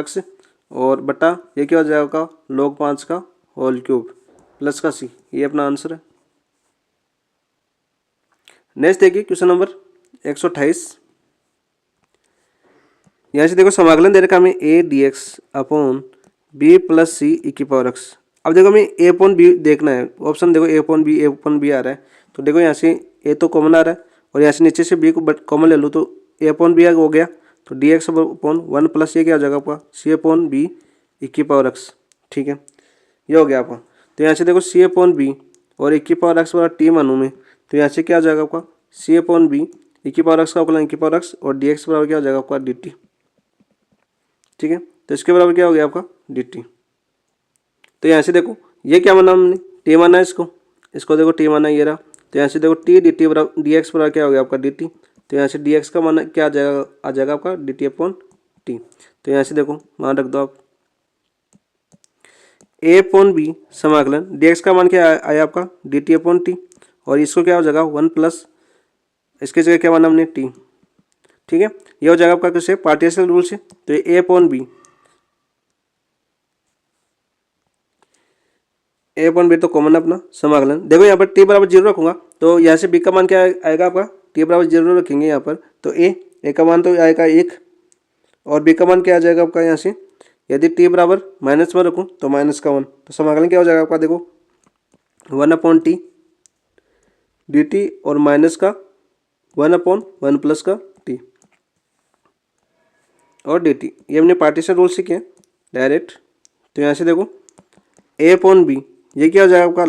Speaker 1: x और बटा ये क्या हो जाएगा log 5 का होल क्यूब प्लस का सी, ये अपना आंसर है। नेक्स्ट देखिए क्वेश्चन नंबर 128। यहाँ से देखो समाकलन दे रखा हमें A D X upon B plus सी ई की पावर एक्स। अब देखो हमें ए अपॉन बी देखना है, ऑप्शन देखो ए अपॉन बी आ रहा है, तो देखो यहाँ से ए तो कॉमन आ रहा है और यहाँ से नीचे से बी को कॉमन ले लो तो ए अपॉन बी हो गया, तो डी एक्स अपॉन 1 प्लस ये क्या हो जाएगा आपका सी अपॉन बी ई की पावर एक्स। ठीक है, ये हो गया आपका। तो यहाँ से देखो सी अपॉन बी और ई की पावर एक्स बराबर टी मानू में, तो यहाँ से क्या हो जाएगा आपका सी अपॉन बी ई की पावर एक्स का अवकलन ई की पावर एक्स और डी एक्स बराबर क्या हो जाएगा आपका डी टी। ठीक है, तो इसके बराबर क्या हो गया आपका डी टी। तो यहाँ से देखो ये क्या माना हमने टी माना है, इसको देखो टी माना ये रहा, तो यहाँ से देखो टी डी टी बराबर डी एक्स बराबर क्या हो गया आपका डी टी। तो यहाँ से डी एक्स का माना क्या आ जाएगा आपका डी टी अपॉन टी। तो यहाँ से देखो मान रख दो आप ए अपॉन बी समाकलन डी एक्स का मान क्या आया आपका डी टी अपॉन टी, और इसको क्या हो जाएगा 1 प्लस इसके जगह क्या माना हमने टी। ठीक है, ये हो जाएगा आपका किससे पार्टिशन रूल से। तो ये ए अपॉन बी तो कॉमन अपना समाकलन। देखो यहाँ पर टी बराबर 0 रखूंगा तो यहाँ से बी का मान क्या आएगा आपका टी बराबर 0 रखेंगे यहाँ पर, तो ए का मान तो आएगा 1 और बी का मान क्या आ जाएगा आपका यहाँ से, यदि टी बराबर -1 रखूँ तो -1, तो समाकलन क्या हो जाएगा आपका देखो 1 अपॉन टी डी टी और माइनस का 1 अपॉन 1 प्लस का टी और डी टी। ये हमने पार्टीशन रूल से किया डायरेक्ट। तो यहाँ से देखो ए अपॉन बी ये क्या हो जाएगा आपका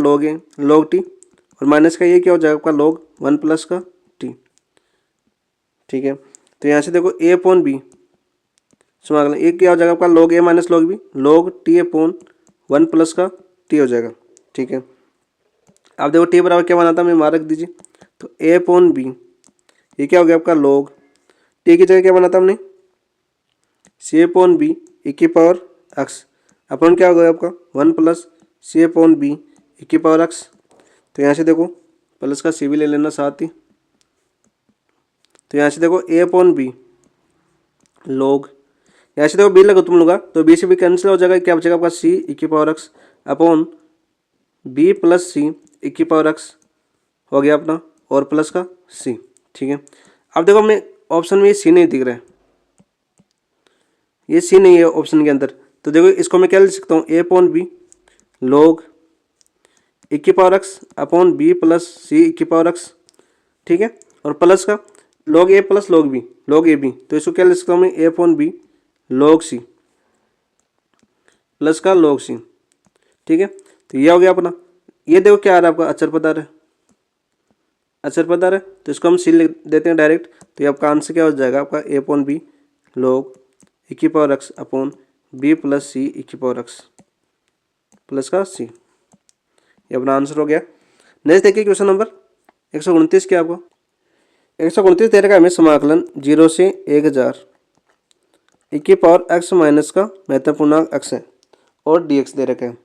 Speaker 1: लॉग टी और माइनस का ये क्या हो जाएगा आपका लॉग 1 प्लस का टी। ठीक है, तो यहाँ से देखो ए अपॉन बी समाकलन ये क्या हो जाएगा आपका log A minus log B log T upon 1 plus का टी हो जाएगा। ठीक है, आप देखो टी बराबर क्या बना था, मैं मार रख दीजिए, तो ए अपॉन बी ये क्या हो गया आपका लॉग टी की जगह क्या बना था हमने सी अपॉन बी ई की पावर एक्स अपॉन क्या हो गया आपका 1 प्लस सी अपॉन बी ई की पावर एक्स। तो यहाँ से देखो प्लस का सी भी ले लेना साथ ही। तो यहाँ से देखो ए अपॉन बी लॉग यहाँ से देखो बी लगो तुम लोग तो बी से बी कैंसिल हो जाएगा, क्या बचेगा आपका सी ई की power x upon B plus सी ई की पावर एक्स हो गया अपना और प्लस का सी। ठीक है, अब देखो हमें ऑप्शन में ये सी नहीं दिख रहा है, ये सी नहीं है ऑप्शन के अंदर, तो देखो इसको मैं क्या लिख सकता हूँ a upon b log e की power x upon B plus सी ई की पावर एक्स। ठीक है, और प्लस का log a plus log a b, तो इसको क्या लिख सकता हूँ मैं a upon b log c plus का लॉग सी। ठीक है, तो ये हो गया अपना। ये देखो क्या आ रहा है आपका अचर पद आ रहा है, अचर पद आ रहा है, तो इसको हम सी लिख देते हैं डायरेक्ट। तो ये आपका आंसर क्या हो जाएगा आपका a upon b log e की power x upon B plus सी ई की पावर एक्स प्लस का सी, ये अपना आंसर हो गया। नेक्स्ट देखिए क्वेश्चन नंबर 129 क्या आपको 129 दे रखा है हमें समाकलन 0 से 1000 ई की पावर एक्स माइनस का महत्वपूर्णांक एक्स है और डी एक्स दे रखा है।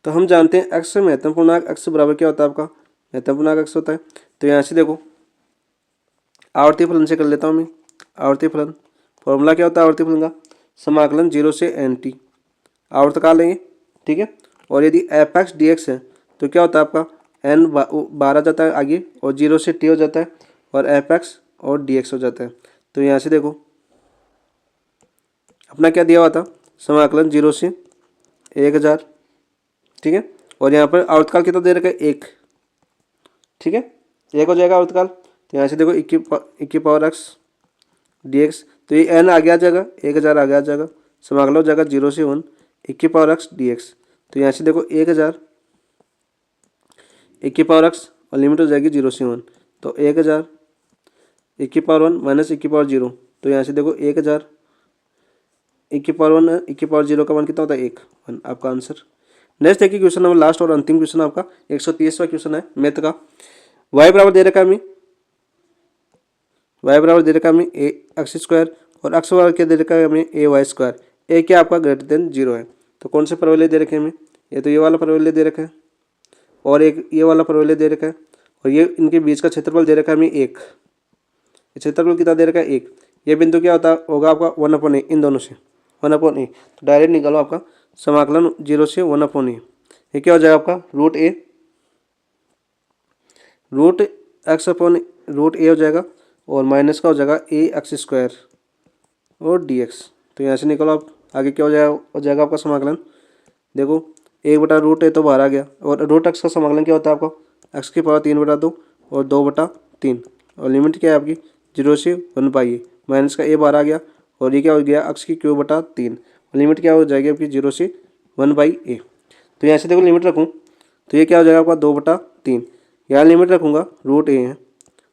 Speaker 1: तो हम जानते हैं एक्स महत्वपूर्णांक एक्स बराबर क्या होता है आपका महत्वपूर्णांक एक्स होता है। तो यहाँ से देखो आवर्ती फलन से कर लेता हूँ मैं। आवर्ती फलन फॉर्मूला क्या होता है आवर्ती फलन का समाकलन 0 से एन टी आवर्तकाल है ये। ठीक है, और यदि एफ एक्स डी एक्स है तो क्या होता है आपका एन 12 जाता है आगे और 0 से टी हो जाता है और एफ एक्स और डी एक्स हो जाता है। तो यहाँ से देखो अपना क्या दिया हुआ था समाकलन 0 से 1000। ठीक है, और यहाँ पर आवर्तकाल कितना दे रखा है 1। ठीक है, 1 हो जाएगा आवर्तकाल। तो यहाँ से देखो इक्की पावर एक्स डी एक्स, तो ये एन आगे आ जाएगा 1000 आगे आ जाएगा, समाकलन हो जाएगा 0 से 1 इक्की पावर एक्स डी एक्स। तो यहाँ से देखो 1000 इक्की पावर एक्स और लिमिट हो जाएगी 0 से 1, तो 1000 इक्की पावर 1 माइनस इक्की पावर 0। तो यहाँ से देखो 1000 इक्की पावर 1 इक्की पावर 0 का मान कितना होता है 1 आपका आंसर। नेक्स्ट देखिए क्वेश्चन नंबर लास्ट और अंतिम क्वेश्चन आपका 130वां क्वेश्चन है मैथ का। वाई बराबर दे रखा है हमें ए एक्स स्क्वायर और एक्स बराबर क्या दे रखा है हमें ए वाई स्क्वायर। ए क्या आपका ग्रेटर देन 0 है, तो कौन से परवलय दे रखे हैं हमें, ये तो ये वाला परवलय दे रखा है और एक ये वाला परवलय दे रखा है और ये इनके बीच का क्षेत्रफल दे रखा है हमें 1। क्षेत्रफल कितना दे रखा है 1। ये बिंदु क्या होगा आपका 1/a इन दोनों से 1/a। तो डायरेक्ट निकालो आपका समाकलन 0 से 1/a। ये क्या हो जाएगा आपका रूट ए, रूट एक्स अपॉन रूट ए हो जाएगा और माइनस का हो जाएगा ए एक्स स्क्वायर और डी एक्स। तो यहाँ से निकलो आप, आगे क्या हो जाएगा आपका समाकलन। देखो 1/रूट ए तो बाहर आ गया और रूट एक्स का समाकलन क्या होता है आपका, एक्स की पावर 3/2 और 2/3 और लिमिट क्या है आपकी 0 से 1 माइनस का ए बाहर आ गया और ये क्या हो गया एक्स की क्यूब/3 और लिमिट क्या हो जाएगी आपकी 0 से 1/a। तो यहाँ से देखो लिमिट रखूँ तो ये क्या हो जाएगा आपका 2/3, यहाँ लिमिट रखूँगा रूट ए है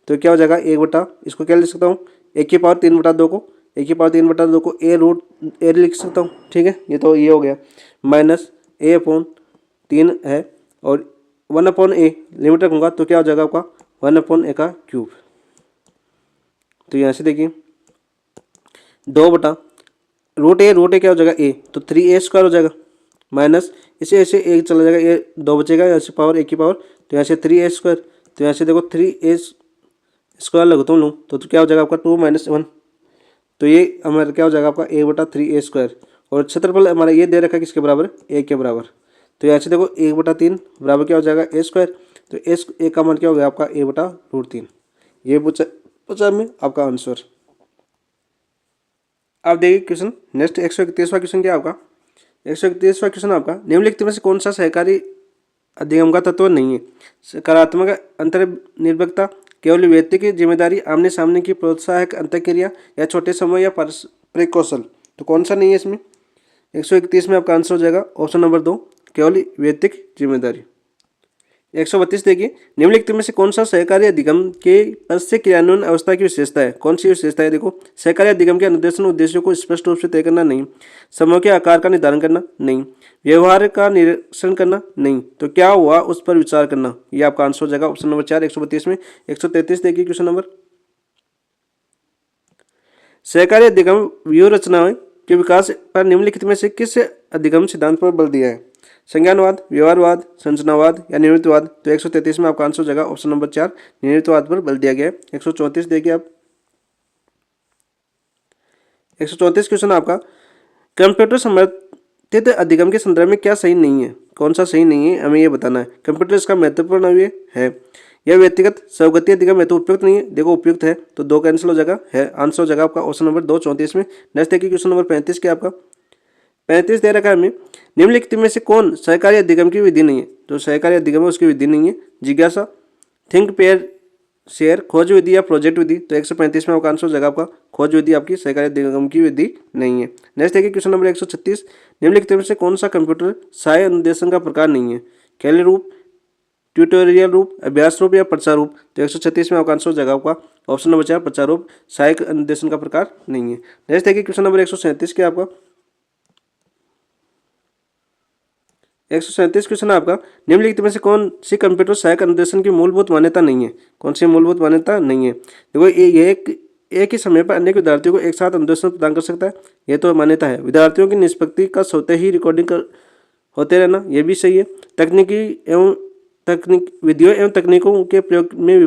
Speaker 1: तो क्या हो जाएगा 1 इसको क्या लिख सकता हूँ 1/3/2 को 1/3/2 को ए लिख सकता हूँ, ठीक है। ये तो ये हो गया माइनस a/3 है और 1/a लिमिट रखूँगा तो क्या हो जाएगा आपका 1/a का क्यूब। तो यहाँ से देखिए 2/रूट ए क्या हो जाएगा a, तो 3a² हो जाएगा माइनस इसे ऐसे एक चला जाएगा, ये 2 बचेगा, यहाँ से पावर 1 की पावर तो यहाँ से 3a²। तो यहाँ से देखो 3a² लगता हूँ तो क्या हो जाएगा आपका 2 - 1, तो ये हमारा क्या हो जाएगा आपका a/3a² और क्षेत्रफल हमारा ये दे रखा है किसके बराबर, a के बराबर। तो यहाँ से देखो 1/3 बराबर क्या हो जाएगा a², तो a का मान क्या हो गया आपका a/√3। ये पूछा हमें आपका आंसर। अब देखिए क्वेश्चन नेक्स्ट 131वां क्वेश्चन क्या आपका, 131वां क्वेश्चन आपका निम्नलिखित में से कौन सा सहकारी अधिगम का तत्व नहीं है। सकारात्मक अंतर्निर्भरता, केवल व्यक्ति की जिम्मेदारी, आमने सामने की प्रोत्साहक अंतःक्रिया या छोटे समय या पारस्परिक कौशल। तो कौन सा नहीं है इसमें, 131 में आपका आंसर हो जाएगा ऑप्शन नंबर 2 केवल व्यक्ति की जिम्मेदारी। 132 देखिए निम्नलिखित में से कौन सा सहकारी अधिगम के पद से क्रियान्वयन अवस्था की विशेषता है। कौन सी विशेषता है, देखो सहकारी अधिगम के अनुदेशन उद्देश्यों को स्पष्ट रूप से तय करना नहीं, समूह के आकार का निर्धारण करना नहीं, व्यवहार का निरीक्षण करना नहीं, तो क्या हुआ उस पर विचार करना। ये आपका आंसर हो जाएगा ऑप्शन नंबर 4 132 में। 133 देखिए क्वेश्चन नंबर, सहकारी अधिगम व्यूह रचनाओं के विकास पर निम्नलिखित में से किस अधिगम सिद्धांत पर बल दिया है, संज्ञानवाद, व्यवहारवाद, संरचनावाद या निर्णयवाद। तो 133 में आपका आंसर हो जाएगा ऑप्शन नंबर 4 निर्णयवाद पर बल दिया गया है। 134 देखिए आप, 134 क्वेश्चन आपका कंप्यूटर समर्थित अधिगम के संदर्भ में क्या सही नहीं है, कौन सा सही नहीं है हमें ये बताना है। कंप्यूटर इसका महत्वपूर्ण अवयव है, यह व्यक्तिगत स्वगति अधिगम है तो उपयुक्त नहीं है, देखो उपयुक्त है तो 2 कैंसिल हो जाएगा, है आंसर हो जाएगा आपका ऑप्शन नंबर 2 34 में। नेक्स्ट देखिए क्वेश्चन नंबर 35 क्या आपका, 35 दे रखा है हमें निम्नलिखित में से कौन सहकारी अधिगम की विधि नहीं है। तो सहकारी अधिगम है उसकी विधि नहीं है, जिज्ञासा, थिंक पेयर शेयर, खोज विधि या प्रोजेक्ट विधि। तो 135 में आपका आंसर हो जाएगा आपका खोज विधि आपकी सहकारी अधिगम की विधि नहीं है। नेक्स्ट देखिए क्वेश्चन नंबर 136 निम्नलिखित में से कौन सा कंप्यूटर सहायक अनुदेशन का प्रकार नहीं है, खेल रूप, ट्यूटोरियल रूप, अभ्यास रूप या प्रचार रूप। तो 136 में आपका आंसर हो जाएगा आपका ऑप्शन नंबर 4 प्रचार रूप सहायक अनुदेशन का प्रकार नहीं है। नेक्स्ट देखिए क्वेश्चन नंबर 137 क्या आपका, 137 क्वेश्चन आपका निम्नलिखित में से कौन सी कंप्यूटर सहायक अनुदेशन की मूलभूत मान्यता नहीं है, कौन सी मूलभूत मान्यता नहीं है। देखो ये एक ही समय पर अनेक विद्यार्थियों को एक साथ अनुदेशन प्रदान कर सकता है, ये तो मान्यता है। विद्यार्थियों की निष्पत्ति का स्वतः ही रिकॉर्डिंग होते रहना, ये भी सही है। विधियों एवं तकनीकों के प्रयोग में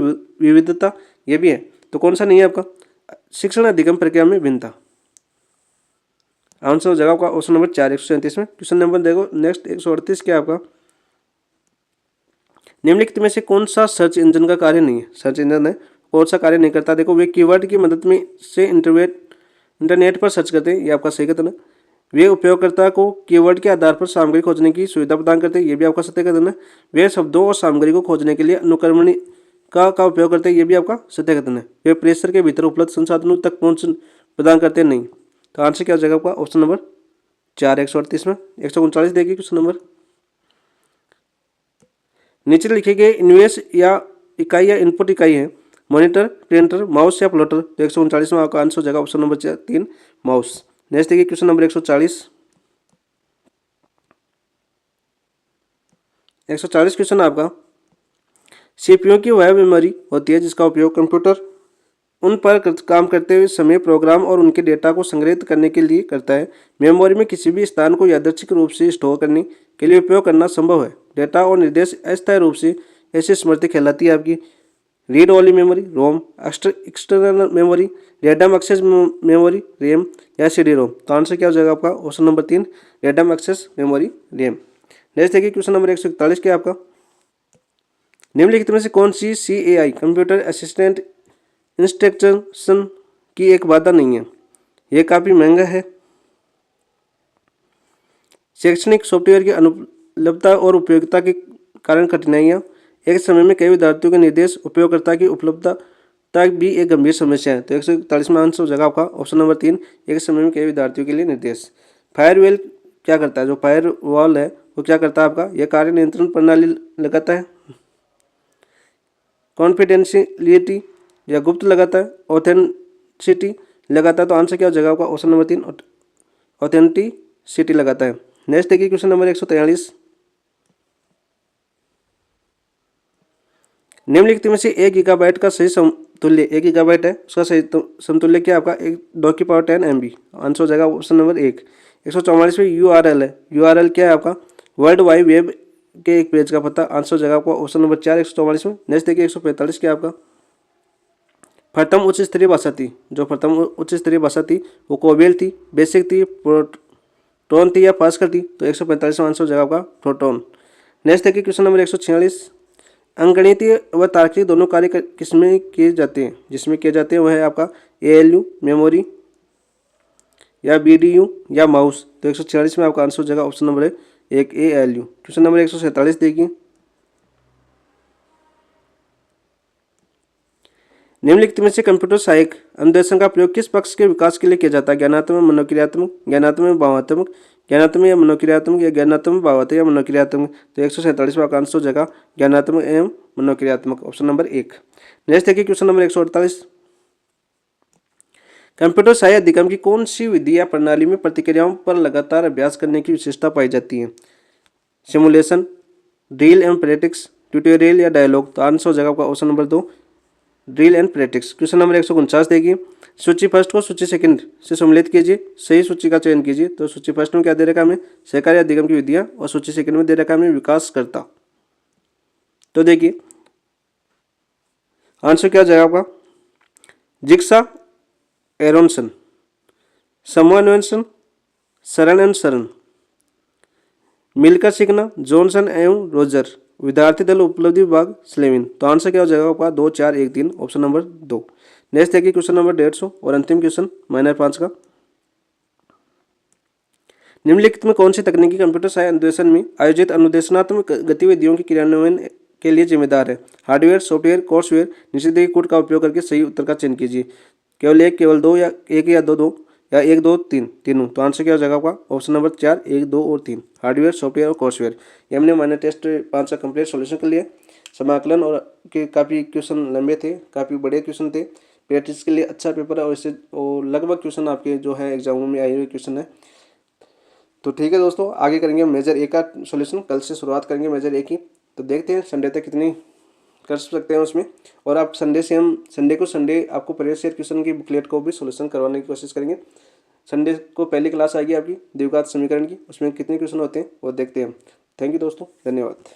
Speaker 1: विविधता, ये भी है। तो कौन सा नहीं है आपका, शिक्षण अधिगम प्रक्रिया में भिन्नता, आंसर हो जाएगा आपका ऑप्शन नंबर 4 137 में। क्वेश्चन नंबर देखो नेक्स्ट 138 क्या आपका, निम्नलिखित में से कौन सा सर्च इंजन का कार्य नहीं है, सर्च इंजन है कौन सा कार्य नहीं करता। देखो वे कीवर्ड की मदद में से इंटरनेट पर सर्च करते हैं, ये आपका सही कथन है। वे उपयोगकर्ता को कीवर्ड के आधार पर सामग्री खोजने की सुविधा प्रदान करते हैं, ये भी आपका सत्य कथन है। वे शब्दों और सामग्री को खोजने के लिए अनुक्रमणी का उपयोग करते हैं, ये भी आपका सत्य कथन है। वे प्रेशर के भीतर उपलब्ध संसाधनों तक पहुंच प्रदान करते हैं नहीं। तो आंसर क्या हो जाएगा आपका ऑप्शन नंबर 4 138 में। 139 देखिए क्वेश्चन नंबर, नीचे लिखे गए इनवेस या इकाई या इनपुट इकाई है, मॉनिटर, प्रिंटर, माउस या प्लॉटर। तो 139 में आपका आंसर हो जाएगा ऑप्शन नंबर 3 माउस। नेक्स्ट देखिए क्वेश्चन नंबर 140, 140 क्वेश्चन आपका सीपीयू की वह मेमोरी होती है जिसका उपयोग कंप्यूटर उन पर काम करते हुए समय प्रोग्राम और उनके डेटा को संग्रहित करने के लिए करता है। मेमोरी में किसी भी स्थान को यादृच्छिक रूप से स्टोर करने के लिए उपयोग करना संभव है। डेटा और निर्देश अस्थायी रूप से ऐसी स्मृति कहलाती है आपकी read only memory, ROM, external memory, random access memory, RAM या सीडी रोम। तो आंसर क्या हो जाएगा आपका option number 3 random access memory, RAM. Next देखिए क्वेश्चन नंबर 141 क्या आपका, निम्नलिखित में से कौन सी CAI कंप्यूटर असिस्टेंट इंस्ट्रक्शन की एक बाधा नहीं है। यह काफ़ी महंगा है, शैक्षणिक सॉफ्टवेयर की अनुपलब्धता और उपयोगिता के कारण कठिनाइयाँ, एक समय में कई विद्यार्थियों के निर्देश, उपयोगकर्ता की उपलब्धता भी एक गंभीर समस्या है। तो 141 में आंसर हो जाएगा आपका ऑप्शन नंबर 3, एक समय में कई विद्यार्थियों के लिए निर्देश। फायरवॉल क्या करता है, जो फायरवॉल है वो क्या करता है आपका, यह कार्य नियंत्रण प्रणाली लगाता है, कॉन्फिडेंशियलिटी या गुप्त लगाता है, ऑथेंटिसिटी लगाता है। तो आंसर क्या हो जाएगा आपका ऑप्शन नंबर 3, ऑथेंटिसिटी लगाता है। नेक्स्ट देखिए क्वेश्चन नंबर 143, निम्नलिखित में से 1 गीगाबाइट का सही समतुल्य, 1 गीगाबाइट है उसका सही समतुल्य क्या आपका, 2 की पावर 10 MB। आंसर हो जाएगा ऑप्शन नंबर 1। 144 में URL है, URL क्या है आपका, वर्ल्ड वाइड वेब के एक पेज का पता। आंसर हो जाएगा आपका ऑप्शन नंबर 4 144 में। नेक्स्ट देखिए 145 क्या आपका, प्रथम उच्च स्तरीय भाषा थी, जो प्रथम उच्च स्तरीय भाषा थी वो कोबेल थी, बेसिक थी, प्रोटोन थी या पास्कल थी। तो 145 में आंसर हो जाएगा आपका प्रोटोन। नेक्स्ट देखिए क्वेश्चन नंबर 146, अंकगणितीय व तार्किक दोनों कार्य किसमें किए जाते हैं, जिसमें किए जाते हैं वह है आपका ALU मेमोरी या BDU या माउस। तो 146 में आपका आंसर हो जाएगा option number 1 ALU। Question number 147 देखिए, निम्नलिखित में से कंप्यूटर सहायक अनुदेशन का प्रयोग किस पक्ष के विकास के लिए किया जाता है, ज्ञानात्मक, मनोक्रियात्मक, ज्ञानात्मक, भावात्मक, ज्ञानात्मक या मनोक्रियात्मक या ज्ञानात्मक, भावात्मक या मनोक्रियात्मक। तो 147 में आपका आंसर हो जाएगा ज्ञानात्मक एवं मनोक्रियात्मक, ऑप्शन नंबर 1। नेक्स्ट देखिए क्वेश्चन नंबर 148, कंप्यूटर सहायक अधिगम की कौन सी विधि या प्रणाली में प्रतिक्रियाओं पर लगातार अभ्यास करने की विशेषता पाई जाती है, simulation, drill and practice, tutorial या डायलॉग। तो आंसर हो जाएगा आपका option number 2 drill and practice. Question number 149 देखिए, सूची फर्स्ट को सूची सेकंड से सम्मिलित कीजिए, सही सूची का चयन कीजिए। तो सूची फर्स्ट में क्या दे रखा है हमें, सहकारी अधिगम की विधियां, और सूची सेकंड में दे रखा है हमें विकासकर्ता। तो देखिए आंसर क्या हो जाएगा आपका, जिक्सा एरोनसन, समन्वयन, शरण एंड शरण, मिलकर सीखना, जॉनसन एवं रोजर, विद्यार्थी दल उपलब्धि विभाग स्लेविन। तो आंसर क्या हो जाएगा आपका 2 4 1 3, ऑप्शन नंबर 2। नेक्स्ट देखिए क्वेश्चन नंबर 150 और अंतिम क्वेश्चन माइनर 5 का, निम्नलिखित में कौन सी तकनीकी कंप्यूटर सहायक अनुदेशन में आयोजित अनुदेशनात्मक गतिविधियों के क्रियान्वयन के लिए जिम्मेदार है, हार्डवेयर, सॉफ्टवेयर, कोर्सवेयर, निषेध कोड का उपयोग करके सही उत्तर का चयन कीजिए, केवल एक, केवल दो, या एक या दो या 1 2 3 तीनों। तो आंसर क्या हो जाएगा आपका ऑप्शन नंबर 4 1 2 और 3, हार्डवेयर, सॉफ्टवेयर और कोर्सवेयर। ये हमने माइनर टेस्ट 5 का कंप्लीट सॉल्यूशन कर लिया। समाकलन और के काफ़ी क्वेश्चन लंबे थे, काफ़ी बड़े क्वेश्चन थे, प्रैक्टिस के लिए अच्छा पेपर है, और इससे लगभग क्वेश्चन आपके जो है एग्जामों में आए हुए क्वेश्चन है। तो ठीक है दोस्तों, आगे करेंगे मेजर ए का सॉल्यूशन, कल से शुरुआत करेंगे मेजर ए की। तो देखते हैं संडे तक कितनी कर सकते हैं उसमें, और आप संडे से हम संडे आपको प्रीवियस ईयर क्वेश्चन की बुकलेट को भी सॉल्यूशन करवाने की कोशिश करेंगे। संडे को पहली क्लास आएगी आपकी द्विघात समीकरण की, उसमें कितने क्वेश्चन होते हैं वो देखते हैं हम। थैंक यू दोस्तों, धन्यवाद।